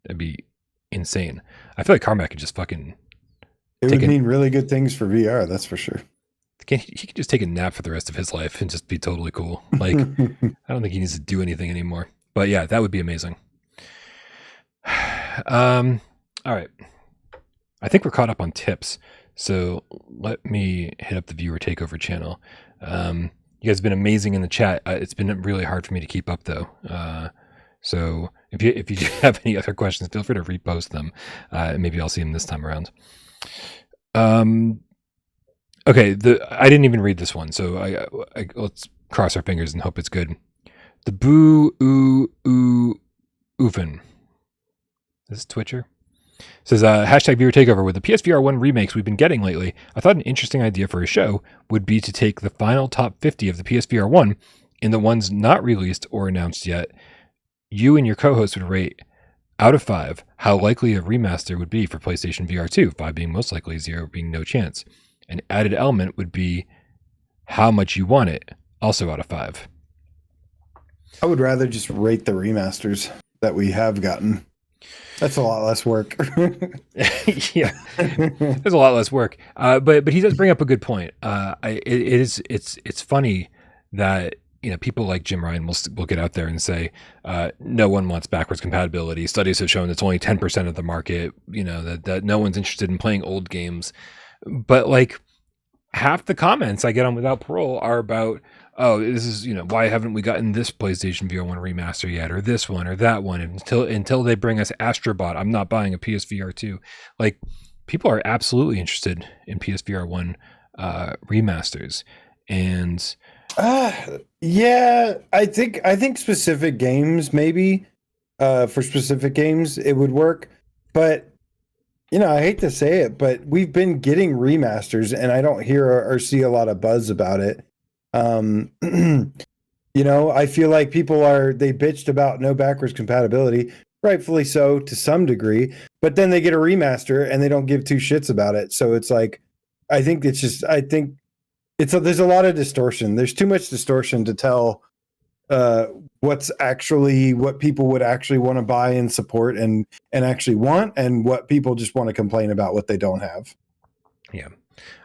that'd be insane. I feel like Carmack could just fucking... It would mean really good things for VR, that's for sure. He could just take a nap for the rest of his life and just be totally cool. Like, I don't think he needs to do anything anymore. But yeah, that would be amazing. All right. I think we're caught up on tips. So let me hit up the viewer takeover channel. You guys have been amazing in the chat. It's been really hard for me to keep up though. So if you do have any other questions, feel free to repost them. Maybe I'll see them this time around. Okay, I didn't even read this one, so I let's cross our fingers and hope it's good. The Boo Oofin. This is Twitcher. Says, hashtag viewer takeover. With the PSVR1 remakes we've been getting lately, I thought an interesting idea for a show would be to take the final top 50 of the PSVR1 and the ones not released or announced yet. You and your co-host would rate out of 5 how likely a remaster would be for PlayStation VR2, 5 being most likely, 0 being no chance. An added element would be how much you want it, also out of 5. I would rather just rate the remasters that we have gotten. That's a lot less work. Yeah, there's a lot less work. But he does bring up a good point. It's funny that people like Jim Ryan will get out there and say no one wants backwards compatibility. Studies have shown it's only 10% of the market. That no one's interested in playing old games. But like half the comments I get on Without Parole are about, oh, this is, why haven't we gotten this PlayStation VR1 remaster yet, or this one or that one, until they bring us Astrobot, I'm not buying a PSVR2. Like, people are absolutely interested in PSVR1 remasters. And yeah, I think specific games, maybe for specific games it would work, but I hate to say it, but we've been getting remasters and I don't hear or see a lot of buzz about it. I feel like they bitched about no backwards compatibility, rightfully so to some degree, but then they get a remaster and they don't give two shits about it. So it's like, there's a lot of distortion. There's too much distortion to tell what people would actually want to buy and support and actually want, and what people just want to complain about what they don't have. Yeah.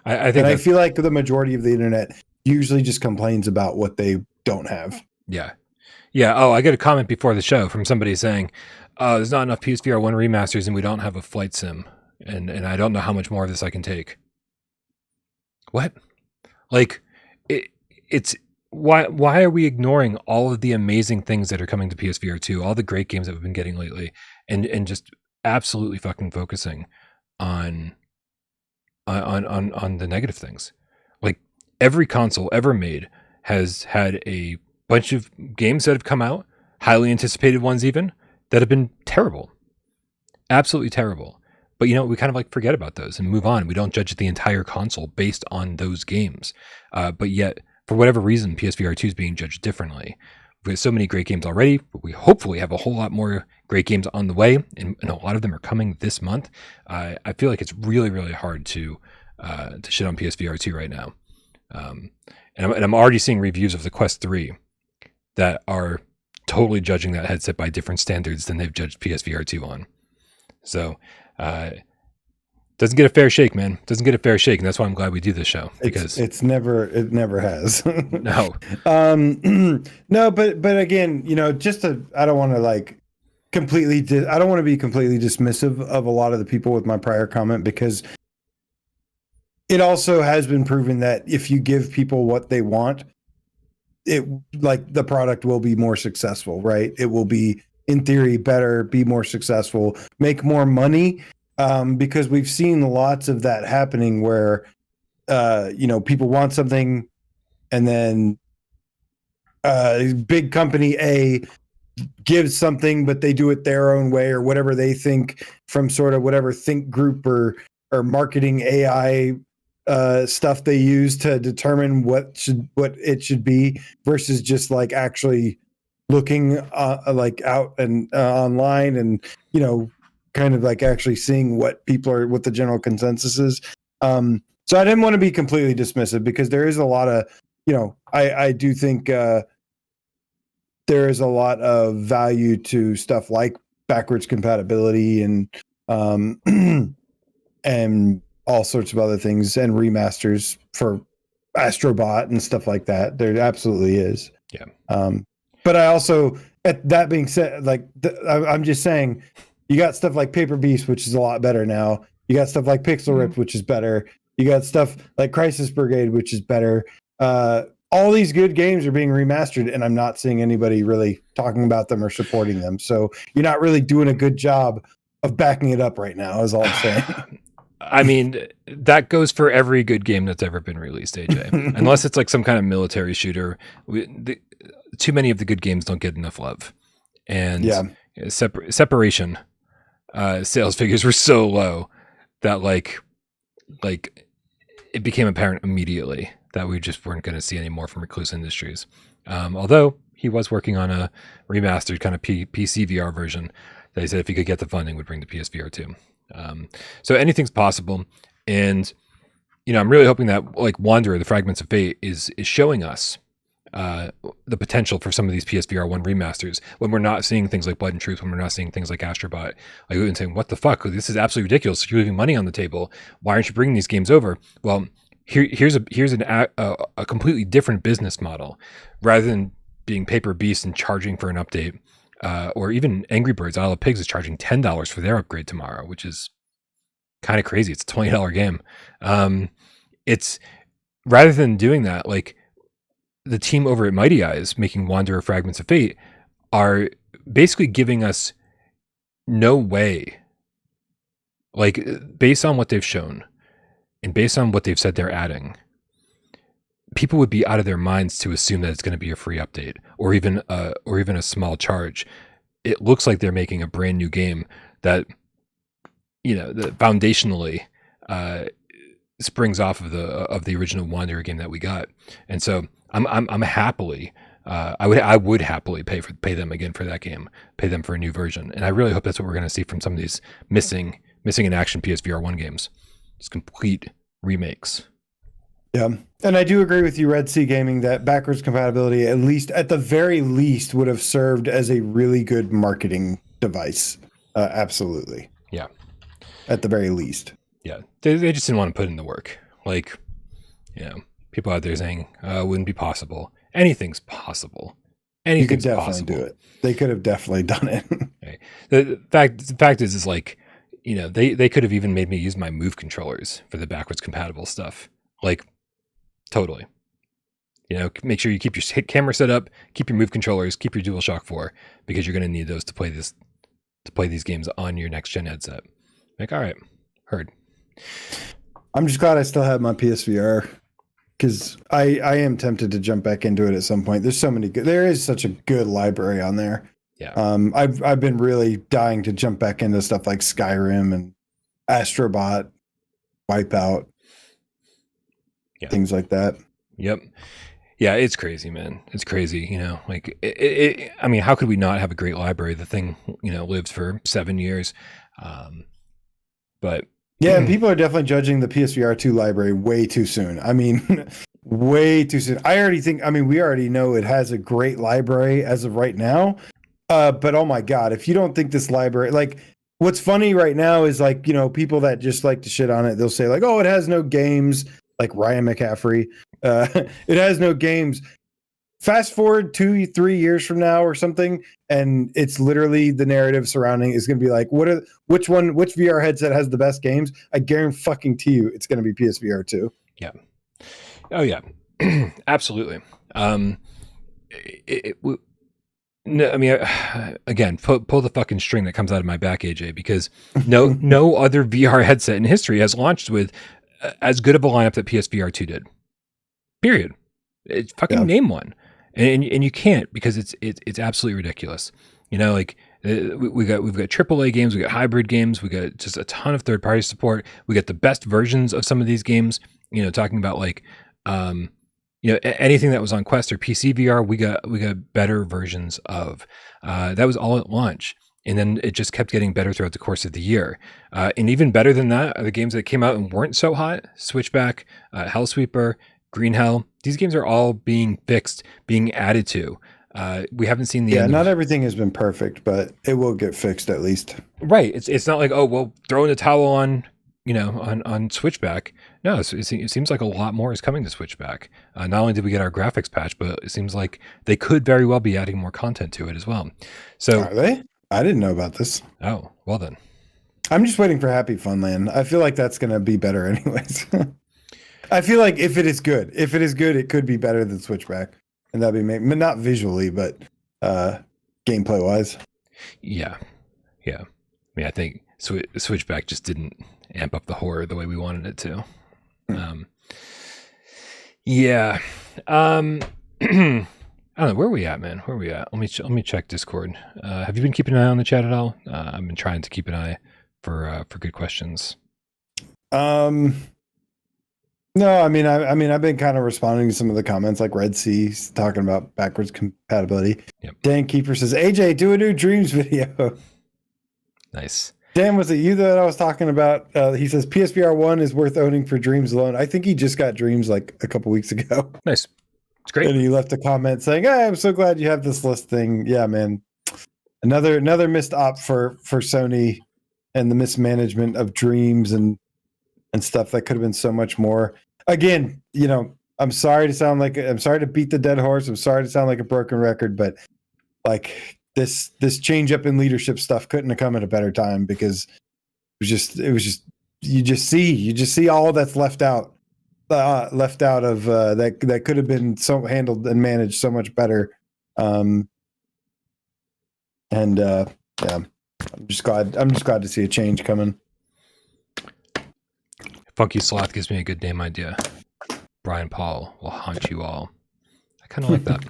I feel like the majority of the internet usually just complains about what they don't have. Yeah. Yeah. Oh, I got a comment before the show from somebody saying, there's not enough PSVR1 remasters and we don't have a flight sim. And I don't know how much more of this I can take. What? Like, it's why are we ignoring all of the amazing things that are coming to PSVR2, all the great games that we've been getting lately, and just absolutely fucking focusing on the negative things? Like, every console ever made has had a bunch of games that have come out, highly anticipated ones even, that have been terrible. Absolutely terrible. But we kind of like forget about those and move on. We don't judge the entire console based on those games. But yet, for whatever reason, PSVR2 is being judged differently. We have so many great games already, but we hopefully have a whole lot more great games on the way, and a lot of them are coming this month. I feel like it's really, really hard to shit on PSVR2 right now. And I'm already seeing reviews of the Quest 3 that are totally judging that headset by different standards than they've judged PSVR2 on. So, doesn't get a fair shake, man. Doesn't get a fair shake, and that's why I'm glad we do this show, because it never has. No. No, but again, I don't want to I don't want to be completely dismissive of a lot of the people with my prior comment, because it also has been proven that if you give people what they want, the product will be more successful, right? It will be, in theory, better, be more successful, make more money, because we've seen lots of that happening where, people want something, and then big company A gives something, but they do it their own way, or whatever they think, from sort of whatever think group or marketing AI stuff they use to determine what it should be, versus just actually looking out and online, and kind of actually seeing what the general consensus is. So I didn't want to be completely dismissive, because there is a lot of, I do think there is a lot of value to stuff like backwards compatibility and and all sorts of other things, and remasters for Astrobot and stuff like that. There absolutely is. Yeah. But I also, that being said, I'm just saying, you got stuff like Paper Beast, which is a lot better now. You got stuff like Pixel Ripped, which is better. You got stuff like Crisis Brigade, which is better. All these good games are being remastered, and I'm not seeing anybody really talking about them or supporting them. So you're not really doing a good job of backing it up right now, is all I'm saying. I mean, that goes for every good game that's ever been released, AJ. Unless it's like some kind of military shooter. Too many of the good games don't get enough love. And separation sales figures were so low that like it became apparent immediately that we just weren't going to see any more from Recluse Industries. Although he was working on a remastered kind of PCVR version that he said if he could get the funding would bring to PSVR2. So anything's possible. And, I'm really hoping that like Wanderer, the Fragments of Fate is showing us the potential for some of these PSVR1 remasters when we're not seeing things like Blood and Truth, when we're not seeing things like Astrobot. Like we've been saying, what the fuck? This is absolutely ridiculous. You're leaving money on the table. Why aren't you bringing these games over? Well, here's a completely different business model. Rather than being Paper Beast and charging for an update, or even Angry Birds Isle of Pigs is charging $10 for their upgrade tomorrow, which is kind of crazy. It's a $20 game. It's rather than doing that, like the team over at Mighty Eyes making Wanderer Fragments of Fate are basically giving us no way, like based on what they've shown and based on what they've said they're adding, people would be out of their minds to assume that it's going to be a free update or even a small charge. It looks like they're making a brand new game that, that foundationally springs off of the original Wanderer game that we got. And so I'm happily, I would happily pay them again for that game, pay them for a new version. And I really hope that's what we're going to see from some of these missing in action PSVR1 games. Just complete remakes. Yeah. And I do agree with you, Red Sea Gaming, that backwards compatibility, at the very least, would have served as a really good marketing device. Absolutely. Yeah. At the very least. Yeah. They just didn't want to put in the work. Like, people out there saying, it wouldn't be possible. Anything's possible. Anything's you could definitely possible. Do it. They could have definitely done it. Okay. The fact is like, they could have even made me use my Move controllers for the backwards compatible stuff. Like, totally. Make sure you keep your camera set up, keep your Move controllers, keep your DualShock 4, because you're going to need those to play these games on your next gen headset. Like, all right, heard. I'm just glad I still have my PSVR, because I am tempted to jump back into it at some point. There is such a good library on there. Yeah. I've been really dying to jump back into stuff like Skyrim and Astrobot, Wipeout. Yeah. Things like that. Yep. Yeah, it's crazy, man. It's crazy. Like I mean, how could we not have a great library? The thing, lived for 7 years. But yeah, people are definitely judging the PSVR2 library way too soon. I mean, way too soon. We already know it has a great library as of right now. But oh my God, if you don't think this library, like, what's funny right now is like, people that just like to shit on it, they'll say like, oh, it has no games. Like Ryan McCaffrey, it has no games. Fast forward 2-3 years from now or something, and it's literally the narrative surrounding is going to be like, which VR headset has the best games? I guarantee you, it's going to be PSVR2. Yeah. Oh yeah, absolutely. No, I mean, again, pull the fucking string that comes out of my back, AJ, because no other VR headset in history has launched with as good of a lineup that PSVR2 did. Period. It's fucking name one, and you can't, because it's absolutely ridiculous. Like we've got AAA games, we got hybrid games, we got just a ton of third party support. We got the best versions of some of these games. Talking about like anything that was on Quest or PC VR, we got better versions of. That was all at launch. And then it just kept getting better throughout the course of the year. And even better than that are the games that came out and weren't so hot. Switchback, Hellsweeper, Green Hell. These games are all being fixed, being added to. We haven't seen the end. Not everything has been perfect, but it will get fixed at least. Right. It's not like, oh, well, throwing the towel on, on Switchback. No, it seems like a lot more is coming to Switchback. Not only did we get our graphics patch, but it seems like they could very well be adding more content to it as well. So are they? I didn't know about this. Oh, well then. I'm just waiting for Happy Funland. I feel like that's going to be better anyways. I feel like if it is good, it could be better than Switchback. And that'd be not visually, but gameplay wise. Yeah. I mean, I think Switchback just didn't amp up the horror the way we wanted it to. Yeah. I don't know, where are we at, man? Where are we at? Let me check Discord. Have you been keeping an eye on the chat at all? I've been trying to keep an eye for good questions. No, I mean, I've been kind of responding to some of the comments, like Red Sea talking about backwards compatibility. Yep. Dan Keeper says, AJ, do a new Dreams video. Nice. Dan, was it you that I was talking about? He says PSVR 1 is worth owning for Dreams alone. I think he just got Dreams like a couple weeks ago. Nice. It's great. And he left a comment saying, hey, I'm so glad you have this list thing. Yeah, man. Another missed op for Sony and the mismanagement of Dreams and stuff that could have been so much more. Again, you know, I'm sorry to beat the dead horse. I'm sorry to sound like a broken record, but like this change up in leadership stuff couldn't have come at a better time, because it was just you just see all that's left out of that could have been so handled and managed so much better. Yeah, I'm just glad to see a change coming. Funky Sloth gives me a good name idea. Brian Paul will haunt you all. I kind of like that.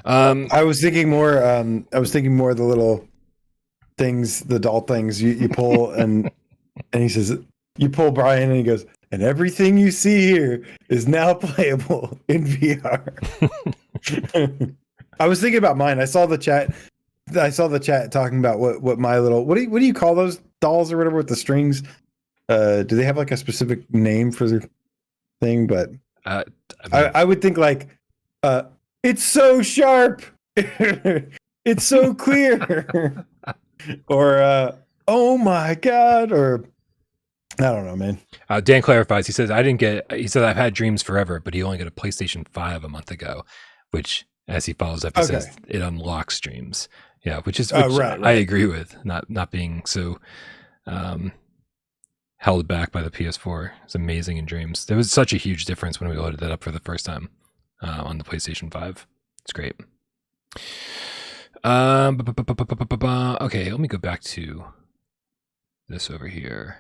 I was thinking more of the little things, the doll things you pull, and he says, you pull Brian, and he goes, and everything you see here is now playable in VR. I was thinking about mine. I saw the chat talking about what my little, what do you call those dolls or whatever with the strings? Do they have like a specific name for their thing? But I would think like, it's so sharp, it's so clear, or oh my god, or I don't know, man. Dan clarifies. He says he said I've had Dreams forever, but he only got a PlayStation 5 a month ago, which, as he follows up, he says it unlocks Dreams. Yeah, which right. I agree with, not being so held back by the PS4. It's amazing in Dreams. There was such a huge difference when we loaded that up for the first time on the PlayStation 5. It's great. Okay, let me go back to this over here.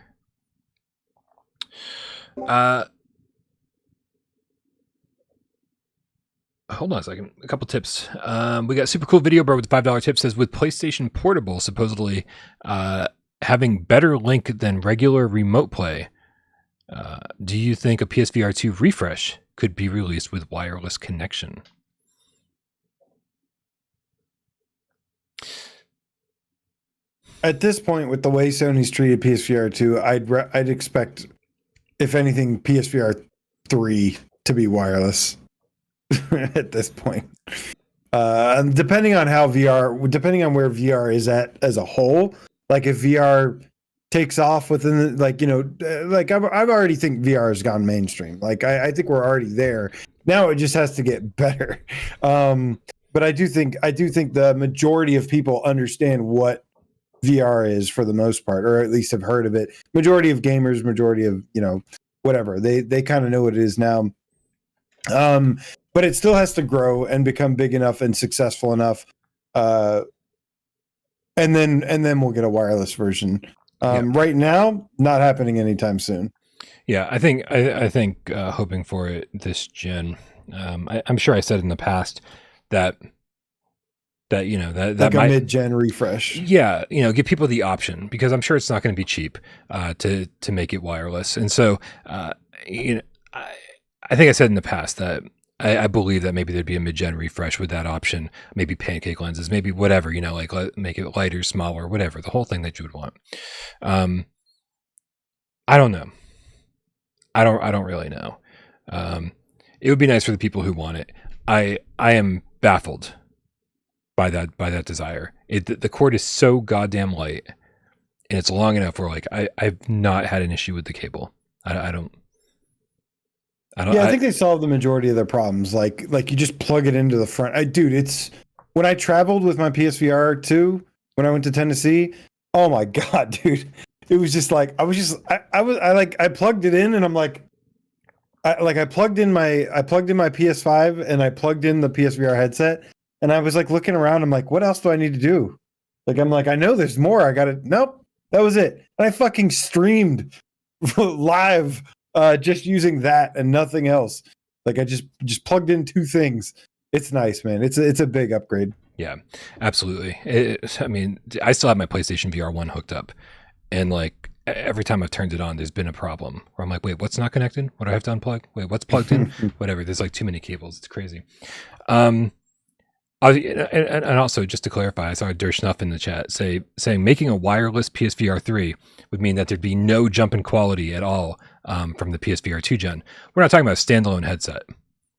Hold on a second. A couple tips. We got Super Cool Video Bro with the $5 tip, says, with PlayStation Portable supposedly having better link than regular remote play, do you think a PSVR2 refresh could be released with wireless connection? At this point, with the way Sony's treated PSVR2, I'd expect, if anything, PSVR 3 to be wireless at this point. Depending on where VR is at as a whole, like if VR takes off within the, I've already think VR has gone mainstream. Like I think we're already there. Now it just has to get better. But I do think the majority of people understand what VR is for the most part, or at least have heard of it. Majority of gamers, majority of, whatever, they kind of know what it is now. But it still has to grow and become big enough and successful enough. And then we'll get a wireless version. Right now, not happening anytime soon. Yeah, I think hoping for it this gen. I'm sure I said in the past that like a mid-gen refresh. Yeah, give people the option, because I'm sure it's not going to be cheap to make it wireless. And so I think I said in the past that I believe that maybe there'd be a mid-gen refresh with that option, maybe pancake lenses, maybe whatever, like make it lighter, smaller, whatever, the whole thing that you would want. I don't know. I don't really know. It would be nice for the people who want it. I am baffled by that desire. The cord is so goddamn light, and it's long enough where I've not had an issue with the cable. I think they solved the majority of their problems. Like you just plug it into the front. It's when I traveled with my PSVR 2 when I went to Tennessee. Oh my god, dude! It was just like I plugged it in, and I'm like, I plugged in my PS5 and I plugged in the PSVR headset, and I was like looking around. I'm like, what else do I need to do? Like I'm like, I know there's more. I got it. Nope. That was it. And I fucking streamed live just using that and nothing else. Like I just plugged in 2 things. It's nice, man. It's a big upgrade. Yeah, absolutely. I mean, I still have my PlayStation VR1 hooked up, and like every time I've turned it on, there's been a problem where I'm like, wait, what's not connected? What do I have to unplug? Wait, what's plugged in? Whatever. There's like too many cables. It's crazy. And also, just to clarify, I saw Dershnuff in the chat saying making a wireless PSVR3 would mean that there'd be no jump in quality at all from the PSVR2 gen. We're not talking about a standalone headset.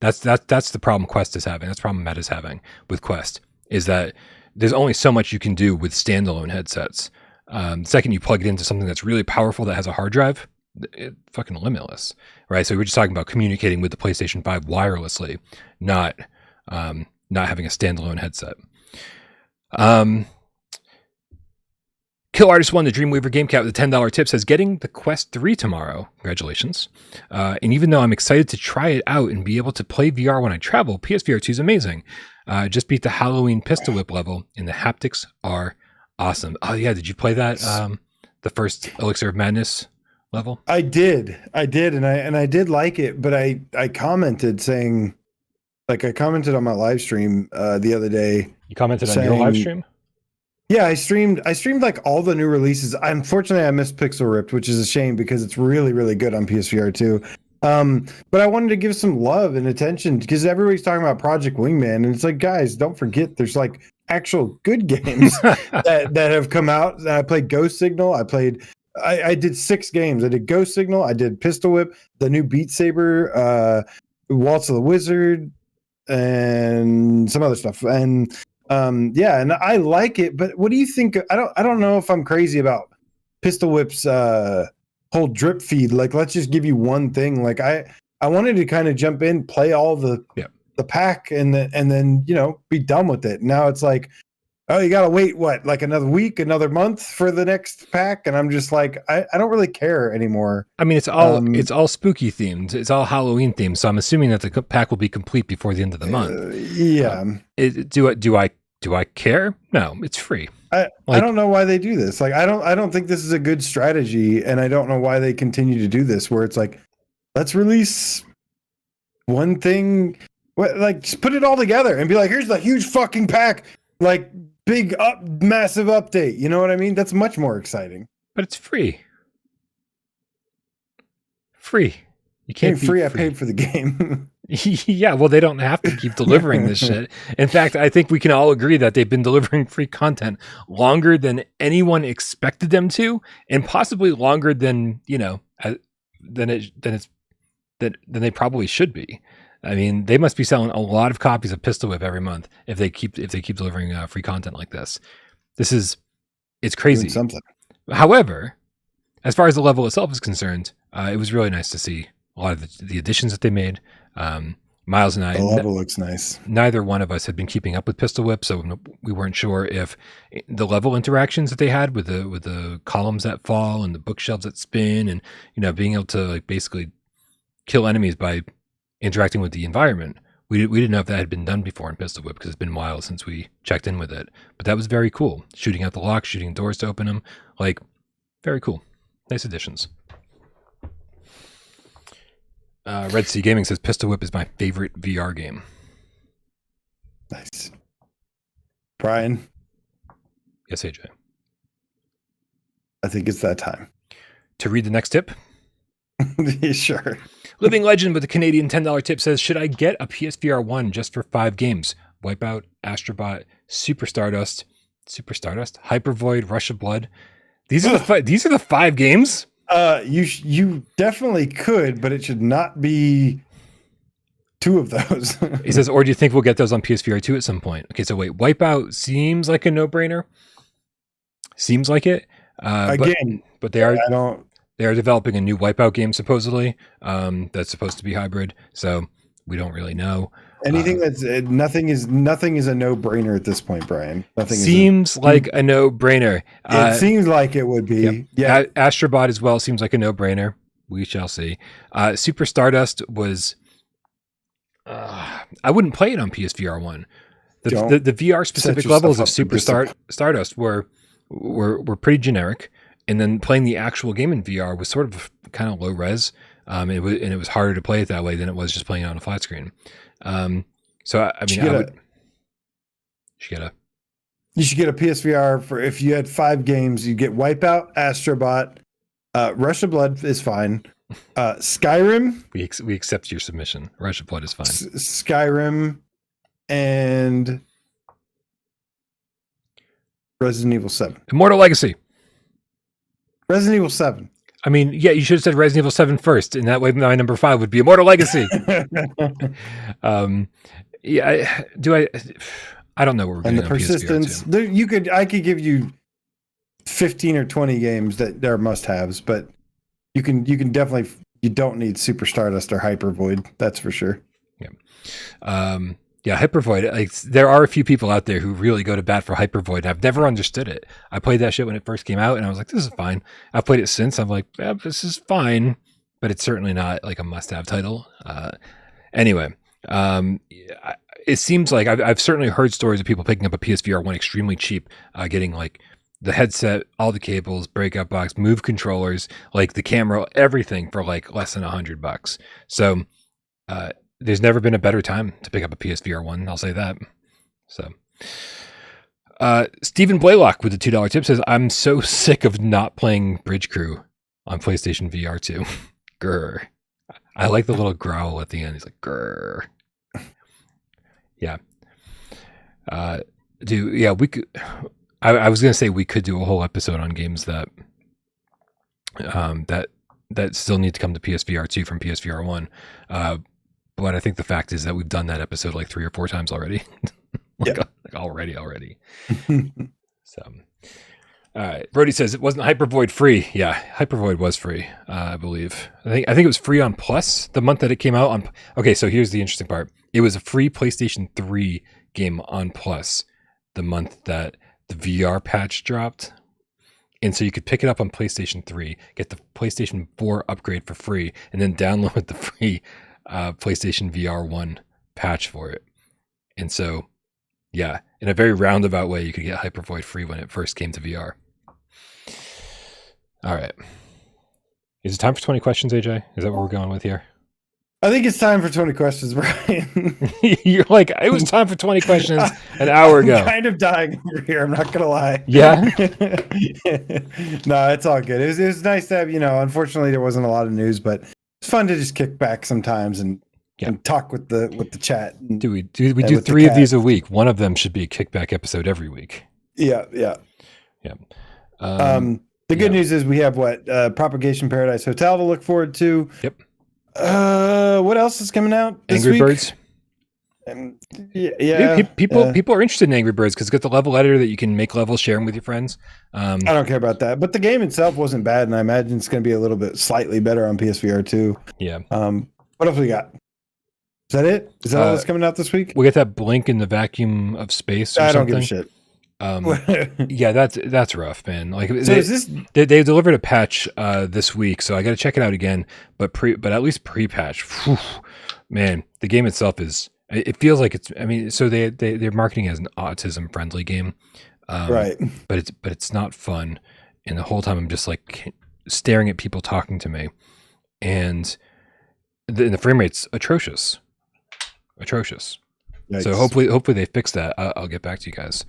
That's the problem Quest is having. That's the problem Meta's having with Quest, is that there's only so much you can do with standalone headsets. The second you plug it into something that's really powerful that has a hard drive, it's fucking limitless, right? So we're just talking about communicating with the PlayStation 5 wirelessly, not having a standalone headset. Kill Artist 1, the Dreamweaver Gamecat with a $10 tip, says, getting the Quest 3 tomorrow. Congratulations. And even though I'm excited to try it out and be able to play VR when I travel, PSVR 2 is amazing. Just beat the Halloween pistol whip level, and the haptics are awesome. Oh yeah, did you play that? The first Elixir of Madness level? I did, and I did like it, but I commented saying, like, I commented on my live stream the other day. You commented on your live stream? Yeah, I streamed like all the new releases. Unfortunately, I missed Pixel Ripped, which is a shame because it's really, really good on PSVR 2. But I wanted to give some love and attention because everybody's talking about Project Wingman, and it's like, guys, don't forget there's like actual good games that have come out. I played Ghost Signal. I did 6 games. I did Ghost Signal. I did Pistol Whip, the new Beat Saber, Waltz of the Wizard, and some other stuff. And yeah, and I like it, but what do you think? I don't know if I'm crazy about Pistol Whip's whole drip feed. Like, let's just give you one thing. Like, I wanted to kind of jump in, play all the pack, and then be done with it. Now it's like, oh, you gotta wait like another week, another month for the next pack, and I'm just like, I don't really care anymore. I mean, it's all spooky themed. It's all Halloween themed. So I'm assuming that the pack will be complete before the end of the month. Yeah. Do I care? No, it's free. I don't know why they do this. Like, I don't think this is a good strategy, and I don't know why they continue to do this. Where it's like, let's release one thing, like just put it all together and be like, here's the huge fucking pack, like big massive update. You know what I mean? That's much more exciting. But it's free. Free. You can't be free. I paid for the game. Yeah, well, they don't have to keep delivering this shit. In fact, I think we can all agree that they've been delivering free content longer than anyone expected them to, and possibly longer than than they probably should be. I mean, they must be selling a lot of copies of Pistol Whip every month if they keep delivering free content like this. It's crazy. Doing something. However, as far as the level itself is concerned, it was really nice to see a lot of the additions that they made. Miles and I, the level looks nice. Neither one of us had been keeping up with Pistol Whip, so we weren't sure if the level interactions that they had with the columns that fall and the bookshelves that spin, and being able to like basically kill enemies by interacting with the environment. We didn't know if that had been done before in Pistol Whip because it's been a while since we checked in with it. But that was very cool. Shooting out the locks, shooting doors to open them, like very cool. Nice additions. Red Sea Gaming says Pistol Whip is my favorite VR game. Nice. Brian? Yes, AJ? I think it's that time. To read the next tip? Sure. Living Legend with a Canadian $10 tip says, should I get a PSVR 1 just for 5 games? Wipeout, Astrobot, Super Stardust, Hyper Void, Rush of Blood. These are the 5 games? You definitely could, but it should not be 2 of those. He says, or do you think we'll get those on PSVR 2 at some point? Okay, so wait, Wipeout seems like a no-brainer. Seems like it. Again, but they are developing a new Wipeout game supposedly. That's supposed to be hybrid. So we don't really know. Anything that's nothing is a no-brainer at this point, Brian. Nothing seems like a no-brainer. It seems like it would be. Yep. Yeah, Astrobot as well seems like a no-brainer. We shall see. Super Stardust was. I wouldn't play it on PSVR 1. The VR specific levels of Super Stardust were pretty generic, and then playing the actual game in VR was sort of kind of low res. It was harder to play it that way than it was just playing it on a flat screen. So I mean, you should get a PSVR for if you had 5 games. You get Wipeout, Astrobot, Rush of Blood is fine. Skyrim. We accept your submission. Rush of Blood is fine. Skyrim and Resident Evil 7. Immortal Legacy. Resident Evil 7. I mean, yeah, you should have said Resident Evil 7 first, and that way my number 5 would be Immortal Legacy. I don't know what we're getting. And the persistence. I could give you 15 or 20 games that are must-haves, but you don't need Super Stardust or Hyper Void. That's for sure. Yeah. Hyper Void. Like, there are a few people out there who really go to bat for Hyper Void. I've never understood it. I played that shit when it first came out, and I was like, "This is fine." I've played it since. I'm like, yeah, "This is fine," but it's certainly not like a must-have title. Anyway, it seems like I've certainly heard stories of people picking up a PSVR 1 extremely cheap, getting like the headset, all the cables, breakout box, move controllers, like the camera, everything for like less than $100. So there's never been a better time to pick up a PSVR 1. I'll say that. So Stephen Blaylock with the $2 tip says, "I'm so sick of not playing Bridge Crew on PlayStation VR 2. Grr." I like the little growl at the end. He's like, grr. Yeah. We could. I was gonna say we could do a whole episode on games that that still need to come to PSVR 2 from PSVR 1. But I think the fact is that we've done that episode like 3 or 4 times already. Already. So, all right. Brody says it wasn't Hypervoid free. Yeah, Hypervoid was free, I believe. I think it was free on Plus the month that it came out on. Okay, so here's the interesting part. It was a free PlayStation 3 game on Plus the month that the VR patch dropped. And so you could pick it up on PlayStation 3, get the PlayStation 4 upgrade for free, and then download the free PlayStation VR 1 patch for it. And so, yeah, in a very roundabout way, you could get Hypervoid free when it first came to VR. All right. Is it time for 20 questions, AJ? Is that what we're going with here? I think it's time for 20 questions, Brian. You're like, it was time for 20 questions an hour ago. I'm kind of dying over here. I'm not going to lie. Yeah? No, it's all good. It was nice to have, unfortunately there wasn't a lot of news, but it's fun to just kick back sometimes and talk with the chat. We do 3 of these a week. One of them should be a kickback episode every week. Yeah. The good news is we have Propagation Paradise Hotel to look forward to. Yep. What else is coming out this Angry week? Birds. People are interested in Angry Birds because it's got the level editor that you can make levels, share them with your friends. I don't care about that, but the game itself wasn't bad, and I imagine it's going to be a little bit slightly better on PSVR 2. Yeah. What else we got? Is that it? Is that all that's coming out this week? We get that Blink in the Vacuum of Space. Or I something. don't give a shit. Yeah, that's rough, man. Like, so they delivered a patch this week, so I got to check it out again. But at least pre-patch, man, the game itself is. It feels like it's. I mean, so they're marketing as an autism-friendly game, right? But it's not fun, and the whole time I'm just like staring at people talking to me, and the frame rate's atrocious. Yikes. So hopefully they fix that. I'll get back to you guys.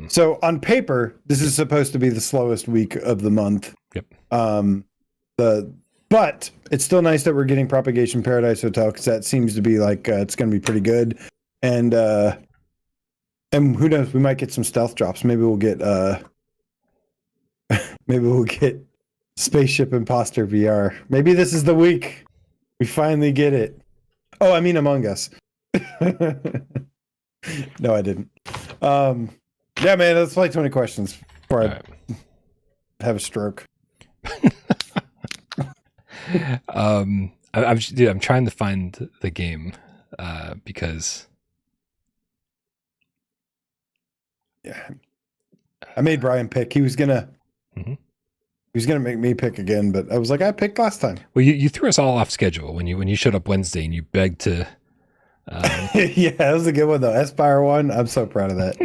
So on paper, this is supposed to be the slowest week of the month. Yep. But it's still nice that we're getting Propagation Paradise Hotel because that seems to be like it's going to be pretty good. And who knows, we might get some stealth drops. Maybe we'll get Spaceship Imposter VR. Maybe this is the week we finally get it. Oh, I mean Among Us. No, I didn't. Yeah, man, let's play 20 questions before I have a stroke. I'm trying to find the game because I made Brian pick. He was gonna make me pick again, but I was like, I picked last time. Well, you threw us all off schedule when you showed up Wednesday and you begged to. Yeah, that was a good one though. Aspire 1. I'm so proud of that.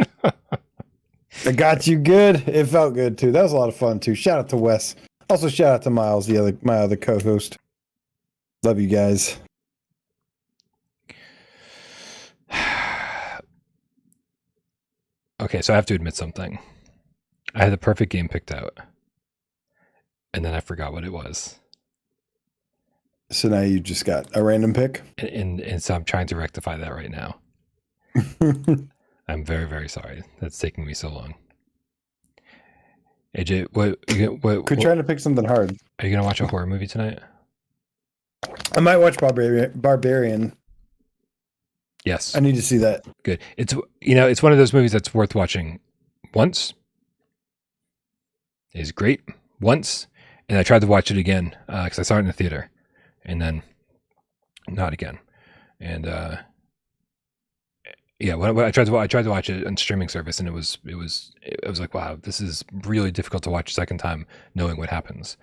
I got you good. It felt good too. That was a lot of fun too. Shout out to Wes. Also shout out to Miles, my other co-host. Love you guys. Okay, so I have to admit something. I had the perfect game picked out, and then I forgot what it was. So now you just got a random pick? And so I'm trying to rectify that right now. I'm very, very sorry. That's taking me so long. AJ, Quit trying to pick something hard. Are you going to watch a horror movie tonight? I might watch Barbarian. Yes. I need to see that. Good. It's one of those movies that's worth watching once. It's great once. And I tried to watch it again because I saw it in the theater. And then not again. And when I tried to watch it on streaming service, and it was like, wow, this is really difficult to watch a second time knowing what happens.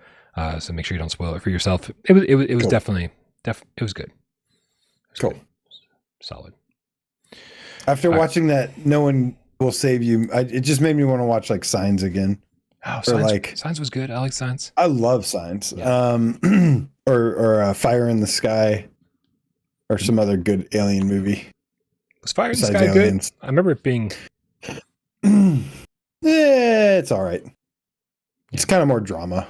So make sure you don't spoil it for yourself. It was cool. Definitely it was good. Cool. Good. Solid. After watching that, No One Will Save You, it just made me want to watch like Signs again. Oh, Signs was good. I like Signs. I love Signs. Yeah. Or Fire in the Sky, or some other good alien movie. Was Fire in the Sky Aliens good? I remember it being. Yeah, it's all right. It's kind of more drama.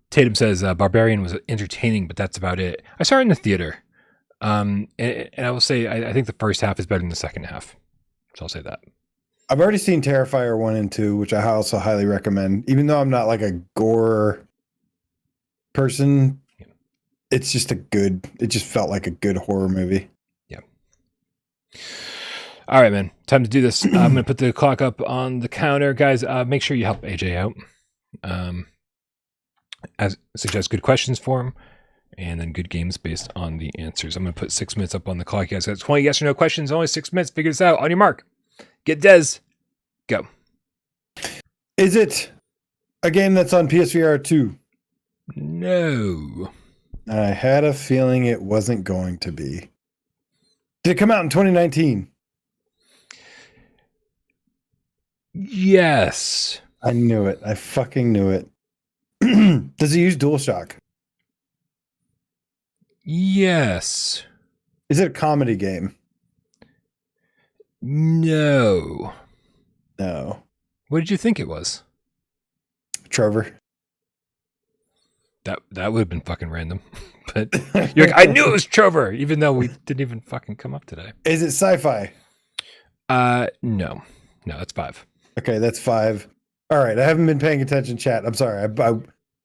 Tatum says Barbarian was entertaining, but that's about it. I saw it in the theater. And I will say, I think the first half is better than the second half. So I'll say that. I've already seen Terrifier 1 and 2, which I also highly recommend. Even though I'm not like a gore person, it's just it just felt like a good horror movie. Yeah. All right, man. Time to do this. I'm going to put the clock up on the counter. Guys, make sure you help AJ out. Suggest good questions for him. And then good games based on the answers. I'm going to put 6 minutes up on the clock. You guys got 20 yes or no questions. Only 6 minutes. Figure this out. On your mark. Get Dez. Go. Is it a game that's on PSVR2? No. I had a feeling it wasn't going to be. Did it come out in 2019? Yes. I knew it. I fucking knew it. Does it use DualShock? Yes. Is it a comedy game? No. No. What did you think it was? Trevor. That would have been fucking random. But you're like, I knew it was Trevor, even though we didn't even fucking come up today. Is it sci-fi? No. No, that's 5. Okay, that's 5. All right, I haven't been paying attention, chat. I'm sorry.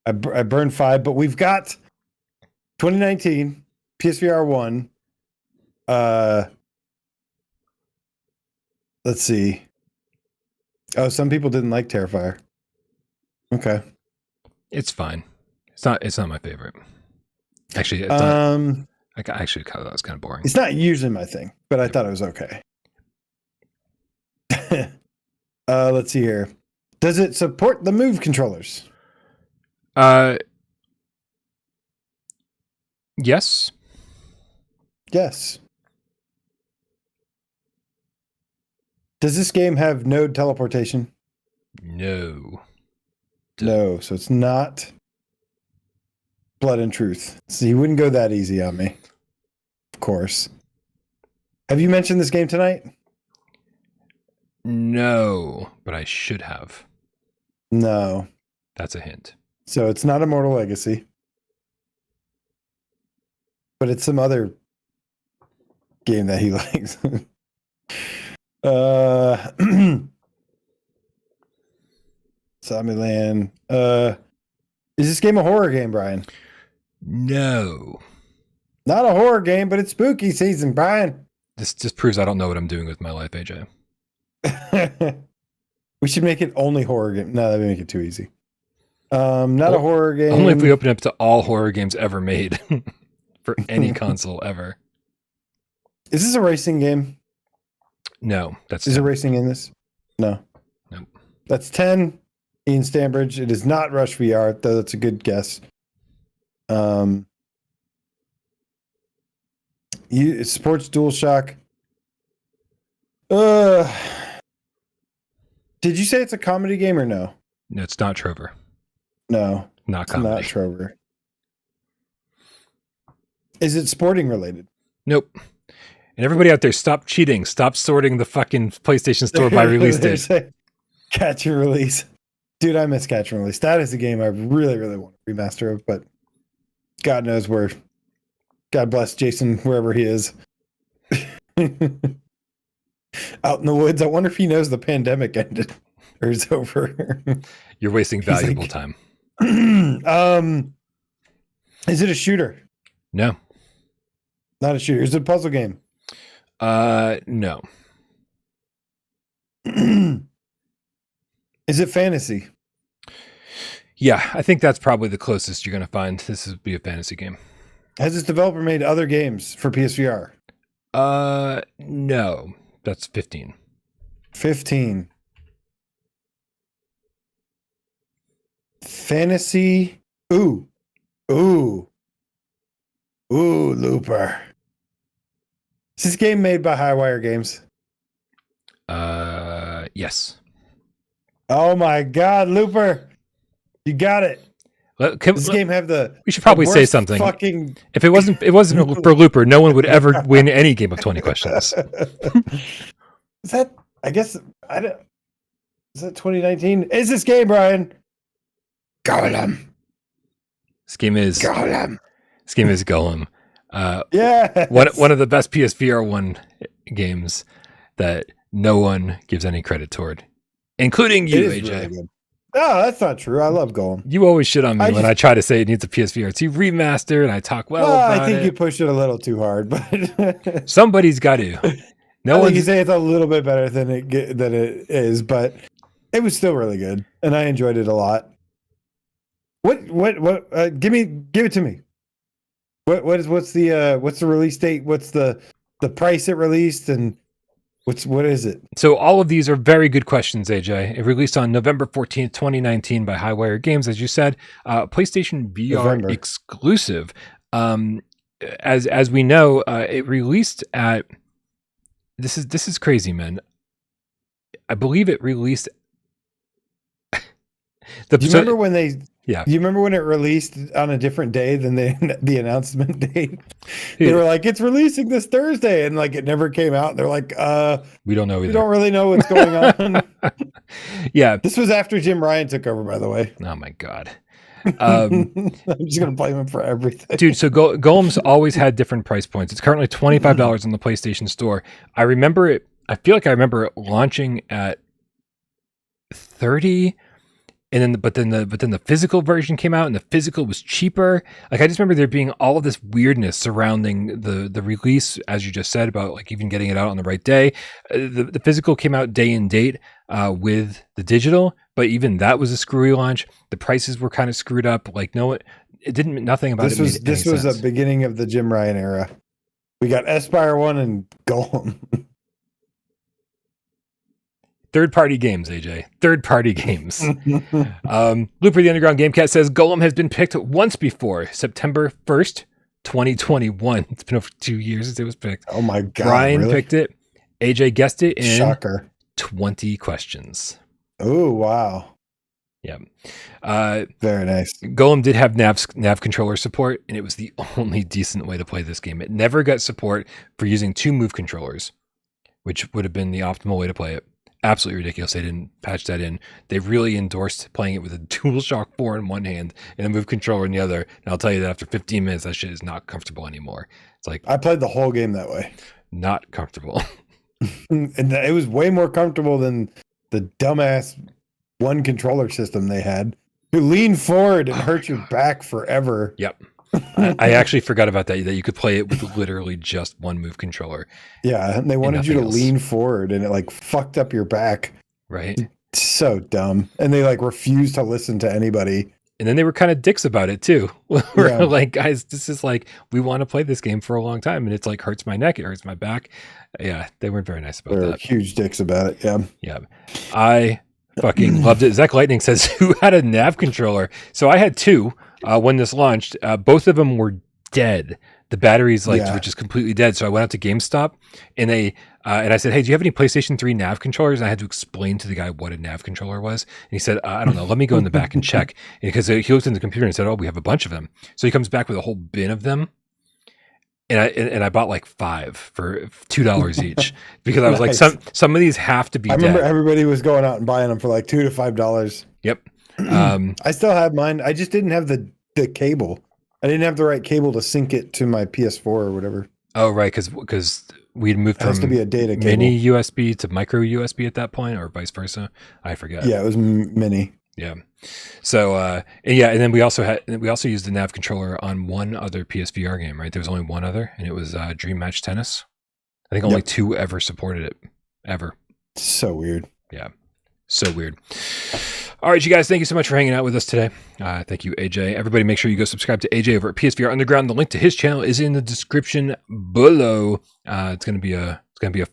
I burned 5, but we've got 2019 PSVR 1. Let's see. Oh, some people didn't like Terrifier. Okay. It's fine. It's not my favorite. Actually, it's not, I actually thought that was kind of boring. It's not usually my thing, but I thought it was okay. Let's see here. Does it support the Move controllers? Yes. Yes. Does this game have node teleportation? No. No, so it's not Blood and Truth. So you wouldn't go that easy on me. Of course. Have you mentioned this game tonight? No, but I should have. No. That's a hint. So it's not Immortal Legacy. But it's some other game that he likes. Zombieland. Is this game a horror game, Brian? No. Not a horror game, but it's spooky season, Brian. This just proves I don't know what I'm doing with my life, AJ. We should make it only horror game. No, that would make it too easy. Not a horror game. Only if we open up to all horror games ever made for any console ever. Is this a racing game? No, that's Is there racing in this? No. Nope. That's 10. Ian Stambridge. It is not Rush VR, though that's a good guess. It supports DualShock. Did you say it's a comedy game or no? No, it's not Trover. No, Not it's comedy. not Trover. Is it sporting related? Nope. And everybody out there, stop cheating. Stop sorting the fucking PlayStation Store by release date. Catch and release. Dude, I miss Catch and Release. That is a game I really, really want to remaster of, but God knows where. God bless Jason, wherever he is. Out in the woods. I wonder if he knows the pandemic ended or is over. You're wasting valuable time. Is it a shooter? No. Not a shooter. Is it a puzzle game? No. Is it fantasy? Yeah, I think that's probably the closest you're going to find. This would be a fantasy game. Has this developer made other games for PSVR? No. That's 15. 15. Fantasy. Ooh, Looper. Is this game made by Highwire Games? Yes. Oh my God, Looper. You got it. Does this game have the... We should probably say something. If it wasn't for Looper, no one would ever win any game of 20 questions. Is that... I guess... Is that 2019? Is this game, Brian? Golem. This game is Golem. Yeah. One of the best PSVR 1 games that no one gives any credit toward, including you, AJ. Really oh, that's not true. I love Golem. You always shit on me when I try to say it needs a PSVR2 remaster, and I talk about I think you pushed it a little too hard, but somebody's got to. I think you say it's a little bit better than it is, but it was still really good, and I enjoyed it a lot. What? Give it to me. What's the release date? What's the price it released, and what is it? So all of these are very good questions, AJ. It released on November 14th, 2019 by Highwire Games, as you said. PlayStation VR exclusive. As we know, it released at... This is crazy, man. I believe it released... Do you remember when they... Yeah. You remember when it released on a different day than the announcement date? They were like, it's releasing this Thursday, and like it never came out. They're like, we don't know either. We don't really know what's going on. Yeah. This was after Jim Ryan took over, by the way. Oh my God. I'm just gonna blame him for everything. Dude, so Golem's always had different price points. It's currently $25 on the PlayStation Store. I feel like I remember it launching at 30. And then, but then the physical version came out, and the physical was cheaper. Like, I just remember there being all of this weirdness surrounding the release, as you just said, about like even getting it out on the right day. The physical came out day and date with the digital, but even that was a screwy launch. The prices were kind of screwed up. Like, nothing about this it. This was the beginning of the Jim Ryan era. We got Aspire 1 and Golem. Third-party games, AJ. Third-party games. Looper the Underground Gamecat says Golem has been picked once before, September 1st, 2021. It's been over 2 years since it was picked. Oh my God. Brian really? picked it. AJ guessed it in Shocker. 20 questions. Oh, wow. Yeah. Very nice. Golem did have nav controller support, and it was the only decent way to play this game. It never got support for using 2 move controllers, which would have been the optimal way to play it. Absolutely ridiculous. They didn't patch that in. They really endorsed playing it with a DualShock 4 in one hand and a move controller in the other. And I'll tell you that after 15 minutes, that shit is not comfortable anymore. It's like, I played the whole game that way. Not comfortable. And it was way more comfortable than the dumbass one controller system they had. You lean forward and hurt your back forever. Yep. I actually forgot about that you could play it with literally just one move controller. Yeah, and they wanted you to lean forward, and it like fucked up your back. Right. So dumb. And they like refused to listen to anybody. And then they were kind of dicks about it too. We're like, guys, this is like, we want to play this game for a long time, and it's like hurts my neck, it hurts my back. Yeah, they weren't very nice about that. Huge dicks about it. Yeah. Yeah. I fucking loved it. Zach Lightning says, who had a nav controller? So I had 2 when this launched. Both of them were dead. the batteries were just completely dead. So I went out to GameStop and and I said, hey, do you have any PlayStation 3 nav controllers? And I had to explain to the guy what a nav controller was. And he said, I don't know, let me go in the back and check. Because he looked in the computer and said, oh, we have a bunch of them. So he comes back with a whole bin of them. And I bought like 5 for $2 each because I was like, some of these have to be. I remember everybody was going out and buying them for like $2 to $5. Yep. I still have mine. I just didn't have the cable. I didn't have the right cable to sync it to my PS4 or whatever. Oh, right, because we'd moved from to be a data cable. Mini USB to micro USB at that point, or vice versa. I forget. Yeah, it was mini. Yeah. So and then we also used the nav controller on one other PSVR game, right? There was only one other, and it was Dream Match Tennis. I think only 2 ever supported it, ever. So weird. Yeah, so weird. All right, you guys, thank you so much for hanging out with us today. Thank you, AJ. Everybody, make sure you go subscribe to AJ over at PSVR Underground. The link to his channel is in the description below. It's gonna be a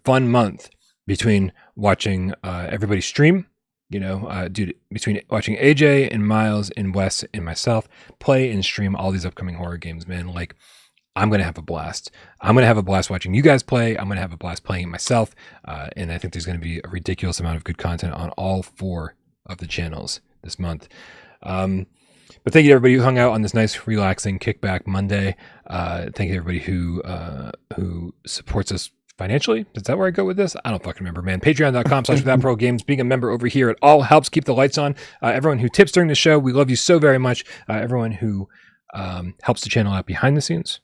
fun month between watching everybody stream. Between watching AJ and Miles and Wes and myself play and stream all these upcoming horror games, man. Like, I'm going to have a blast. I'm going to have a blast watching you guys play. I'm going to have a blast playing it myself. And I think there's going to be a ridiculous amount of good content on all 4 of the channels this month. But thank you to everybody who hung out on this nice, relaxing kickback Monday. Thank you to everybody who supports us financially. Is that where I go with this? I don't fucking remember, man. Patreon.com/WithoutParoleGames. Being a member over here, it all helps keep the lights on. Everyone who tips during the show, we love you so very much. Everyone who helps the channel out behind the scenes,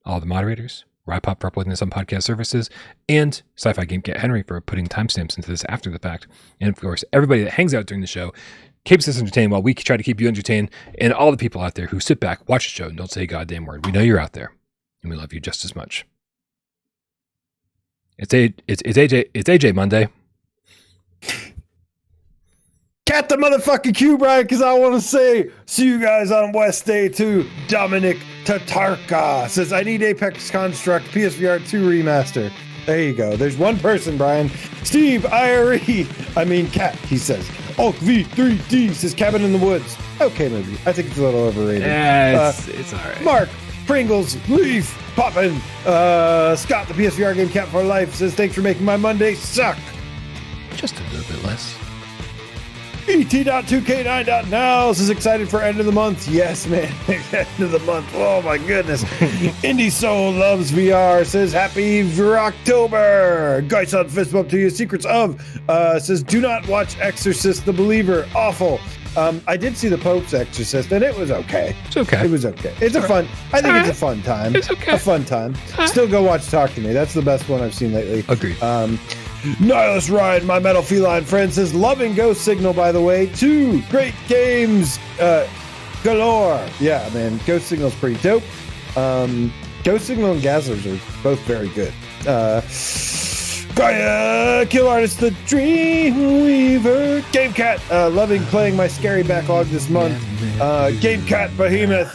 all the moderators, Rypop for uploading this on podcast services, and Sci-Fi Gamecat Henry for putting timestamps into this after the fact. And of course, everybody that hangs out during the show, keeps us entertained while we try to keep you entertained, and all the people out there who sit back, watch the show, and don't say a goddamn word. We know you're out there, and we love you just as much. It's AJ Monday. Cat the motherfucking cue, Brian, because I want to say, see you guys on West Day 2. Dominic Tatarka says, I need Apex Construct PSVR 2 remaster. There you go. There's one person, Brian. Steve Cat, he says. Hulk V3D says Cabin in the Woods. Okay, movie. I think it's a little overrated. Yeah, it's all right. Mark Pringles, Leaf, Poppin', Scott, the PSVR Game Cat for Life, says, thanks for making my Monday suck. Just a little bit less. ET.2K9.now says, excited for end of the month. Yes, man. End of the month. Oh, my goodness. Indie Soul Loves VR says, happy October. Guys on fist bump to you. Secrets of says, do not watch Exorcist the Believer. Awful. I did see the Pope's Exorcist, and it was okay. It's okay. It was okay. It's a fun. I think it's a fun time. It's okay. A fun time. Still go watch Talk to Me. That's the best one I've seen lately. Agreed. Nihilus Ryan, my metal feline friend, says, loving Ghost Signal, by the way. 2 great games galore. Yeah, man. Ghost Signal's pretty dope. Ghost Signal and Gazzlers are both very good. Kill Artist, the Dreamweaver, Gamecat, loving playing my scary backlog this month. Gamecat Behemoth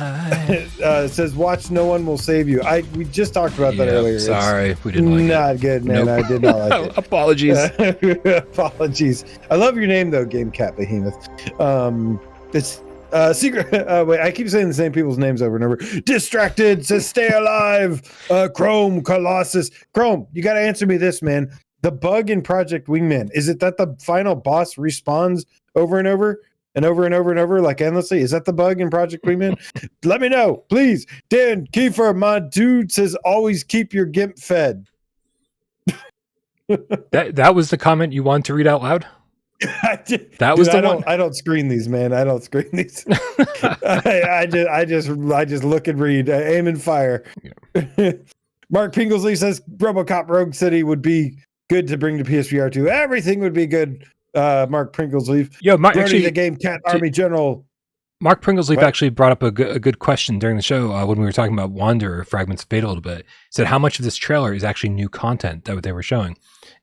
says, watch No One Will Save You. We just talked about that earlier. Sorry, we didn't like it. Not good, man. Nope. I did not like it. Apologies. Apologies. I love your name, though, Gamecat Behemoth. It's secret. Wait, I keep saying the same people's names over and over. Distracted says, stay alive. Chrome Colossus. Chrome, you got to answer me this, man. The bug in Project Wingman, is it that the final boss respawns over and over and over and over and over, like endlessly? Is that the bug in Project Wingman? Let me know, please. Dan Kiefer, my dude, says, always keep your GIMP fed. That was the comment you wanted to read out loud? That was the one. I don't screen these, man. I don't screen these. I just look and read. Aim and fire. Yeah. Mark Pinglesy says RoboCop Rogue City would be good to bring to PSVR 2. Everything would be good. Mark Pringlesleaf. Yo, Mark, actually, the Game Cat Army General. Mark Pringlesleaf actually brought up a good question during the show when we were talking about Wander or Fragments of Fate a little bit. He said how much of this trailer is actually new content that they were showing.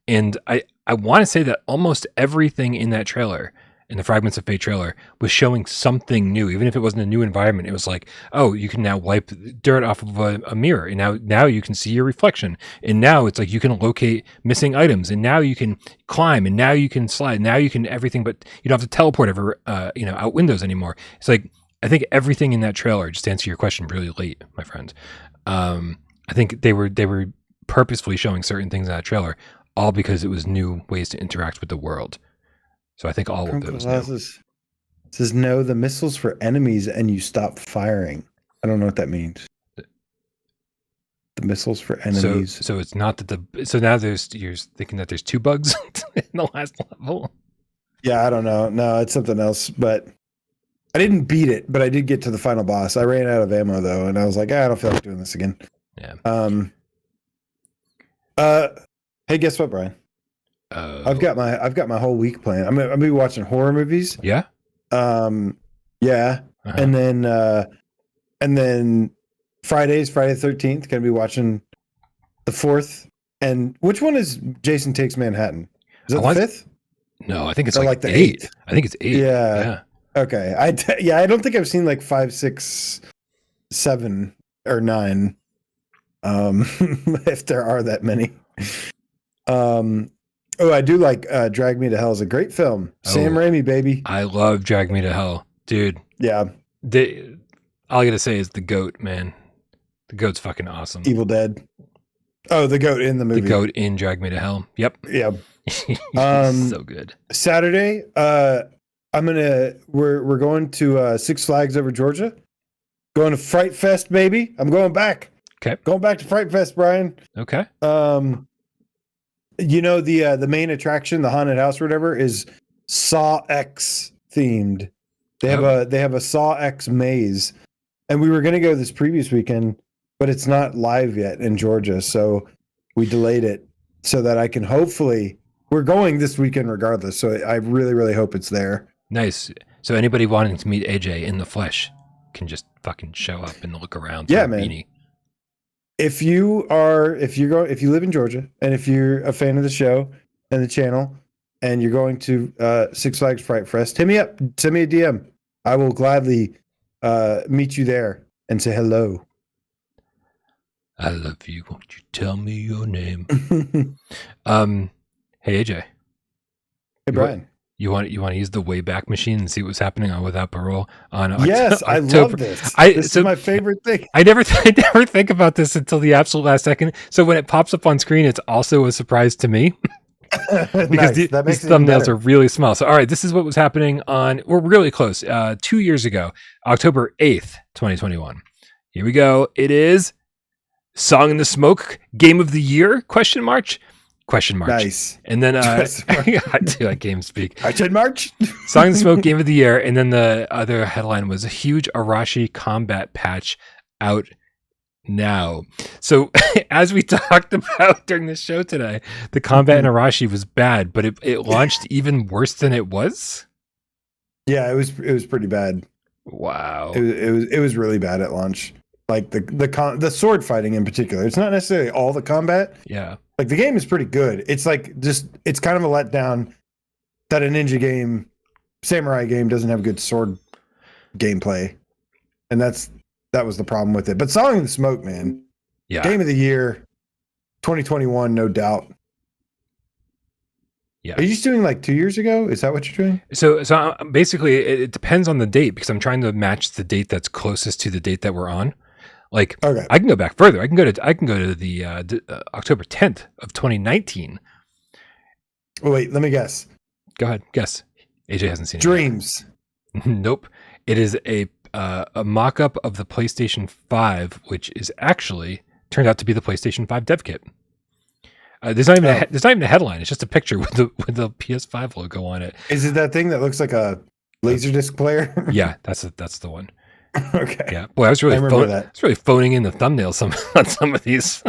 And I want to say that almost everything in that trailer, in the Fragments of Fate trailer, was showing something new. Even if it wasn't a new environment, it was like, oh, you can now wipe dirt off of a mirror, and now you can see your reflection. And now it's like you can locate missing items, and now you can climb, and now you can slide, now you can everything, but you don't have to teleport out windows anymore. It's like I think everything in that trailer, just to answer your question really late, my friend. I think they were purposefully showing certain things in that trailer, all because it was new ways to interact with the world. So I think all of it was new. Says no, the missiles for enemies and you stop firing. I don't know what that means. The missiles for enemies. So it's not that so now you're thinking that there's 2 bugs in the last level. Yeah, I don't know. No, it's something else, but I didn't beat it, but I did get to the final boss. I ran out of ammo though, and I was like, I don't feel like doing this again. Yeah. Hey, guess what, Brian? I've got my whole week planned. I'm gonna be watching horror movies. Yeah. Yeah. Uh-huh. And then Friday the 13th, gonna be watching the 4th. And which one is Jason Takes Manhattan? Is it the 5th? No, I think it's like the 8th. I think it's 8. Yeah. Okay. I don't think I've seen like 5, 6, 7, or 9. If there are that many. I do like Drag Me to Hell is a great film. Sam Raimi, baby. I love Drag Me to Hell, dude. Yeah. All I gotta say is the goat, man. The goat's fucking awesome. Evil Dead. Oh, the goat in the movie. The goat in Drag Me to Hell. Yep. Yeah. So good. Saturday, we're going to Six Flags over Georgia. Going to Fright Fest, baby. I'm going back. Okay. Going back to Fright Fest, Brian. Okay. The main attraction, the haunted house or whatever, is Saw X themed. They have a Saw X maze. And we were gonna go this previous weekend, but it's not live yet in Georgia, so we delayed it so that I can we're going this weekend regardless, so I really, really hope it's there. Nice. So anybody wanting to meet AJ in the flesh can just fucking show up and look around. Yeah, man. Beanie. If you live in Georgia and if you're a fan of the show and the channel and you're going to Six Flags Fright Fest, hit me up, send me a DM. I will gladly meet you there and say hello. I love you. Won't you tell me your name? Hey AJ. Hey Brian. You want to use the Wayback Machine and see what's happening on Without Parole on Yes, I love this. This is my favorite thing. I never think about this until the absolute last second. So when it pops up on screen, it's also a surprise to me. Because these thumbnails are really small. So all right, this is what was happening we're really close. 2 years ago, October 8th, 2021. Here we go. It is Song in the Smoke Game of the Year? Question mark. Nice. And then I do like game speak. Question mark. Song in the Smoke Game of the Year. And then the other headline was a huge Arashi combat patch out now. So as we talked about during the show today, the combat in Arashi was bad, but it launched even worse than it was. Yeah, it was pretty bad. Wow. It was really bad at launch. Like the sword fighting in particular. It's not necessarily all the combat. Yeah. Like the game is pretty good. It's like it's kind of a letdown that a ninja game, samurai game doesn't have good sword gameplay. And that was the problem with it. But Song in the Smoke, man. Yeah. Game of the Year 2021, no doubt. Yeah. Are you just doing like 2 years ago? Is that what you're doing? So basically it depends on the date because I'm trying to match the date that's closest to the date that we're on. Like, okay. I can go back further. I can go to the October 10th of 2019. Oh, wait, let me guess. Go ahead, guess. AJ hasn't seen Dreams. it. Nope. It is a mock-up of the PlayStation 5, which is actually turned out to be the PlayStation 5 dev kit. There's not even a headline. It's just a picture with the PS5 logo on it. Is it that thing that looks like a Laserdisc player? Yeah, that's the one. Okay. Yeah. Boy, I was really phoning in the thumbnails on some of these.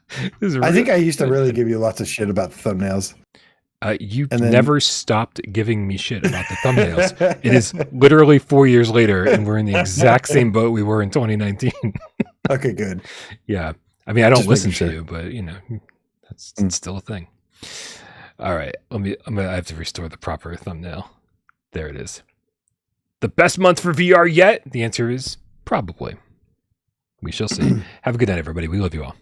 I think I used to really give you lots of shit about the thumbnails. You never stopped giving me shit about the thumbnails. It is literally 4 years later, and we're in the exact same boat we were in 2019. Okay, good. Yeah. I mean, I don't listen to you, but that's still a thing. All right. I have to restore the proper thumbnail. There it is. The best month for VR yet? The answer is probably. We shall see. Have a good night, everybody. We love you all.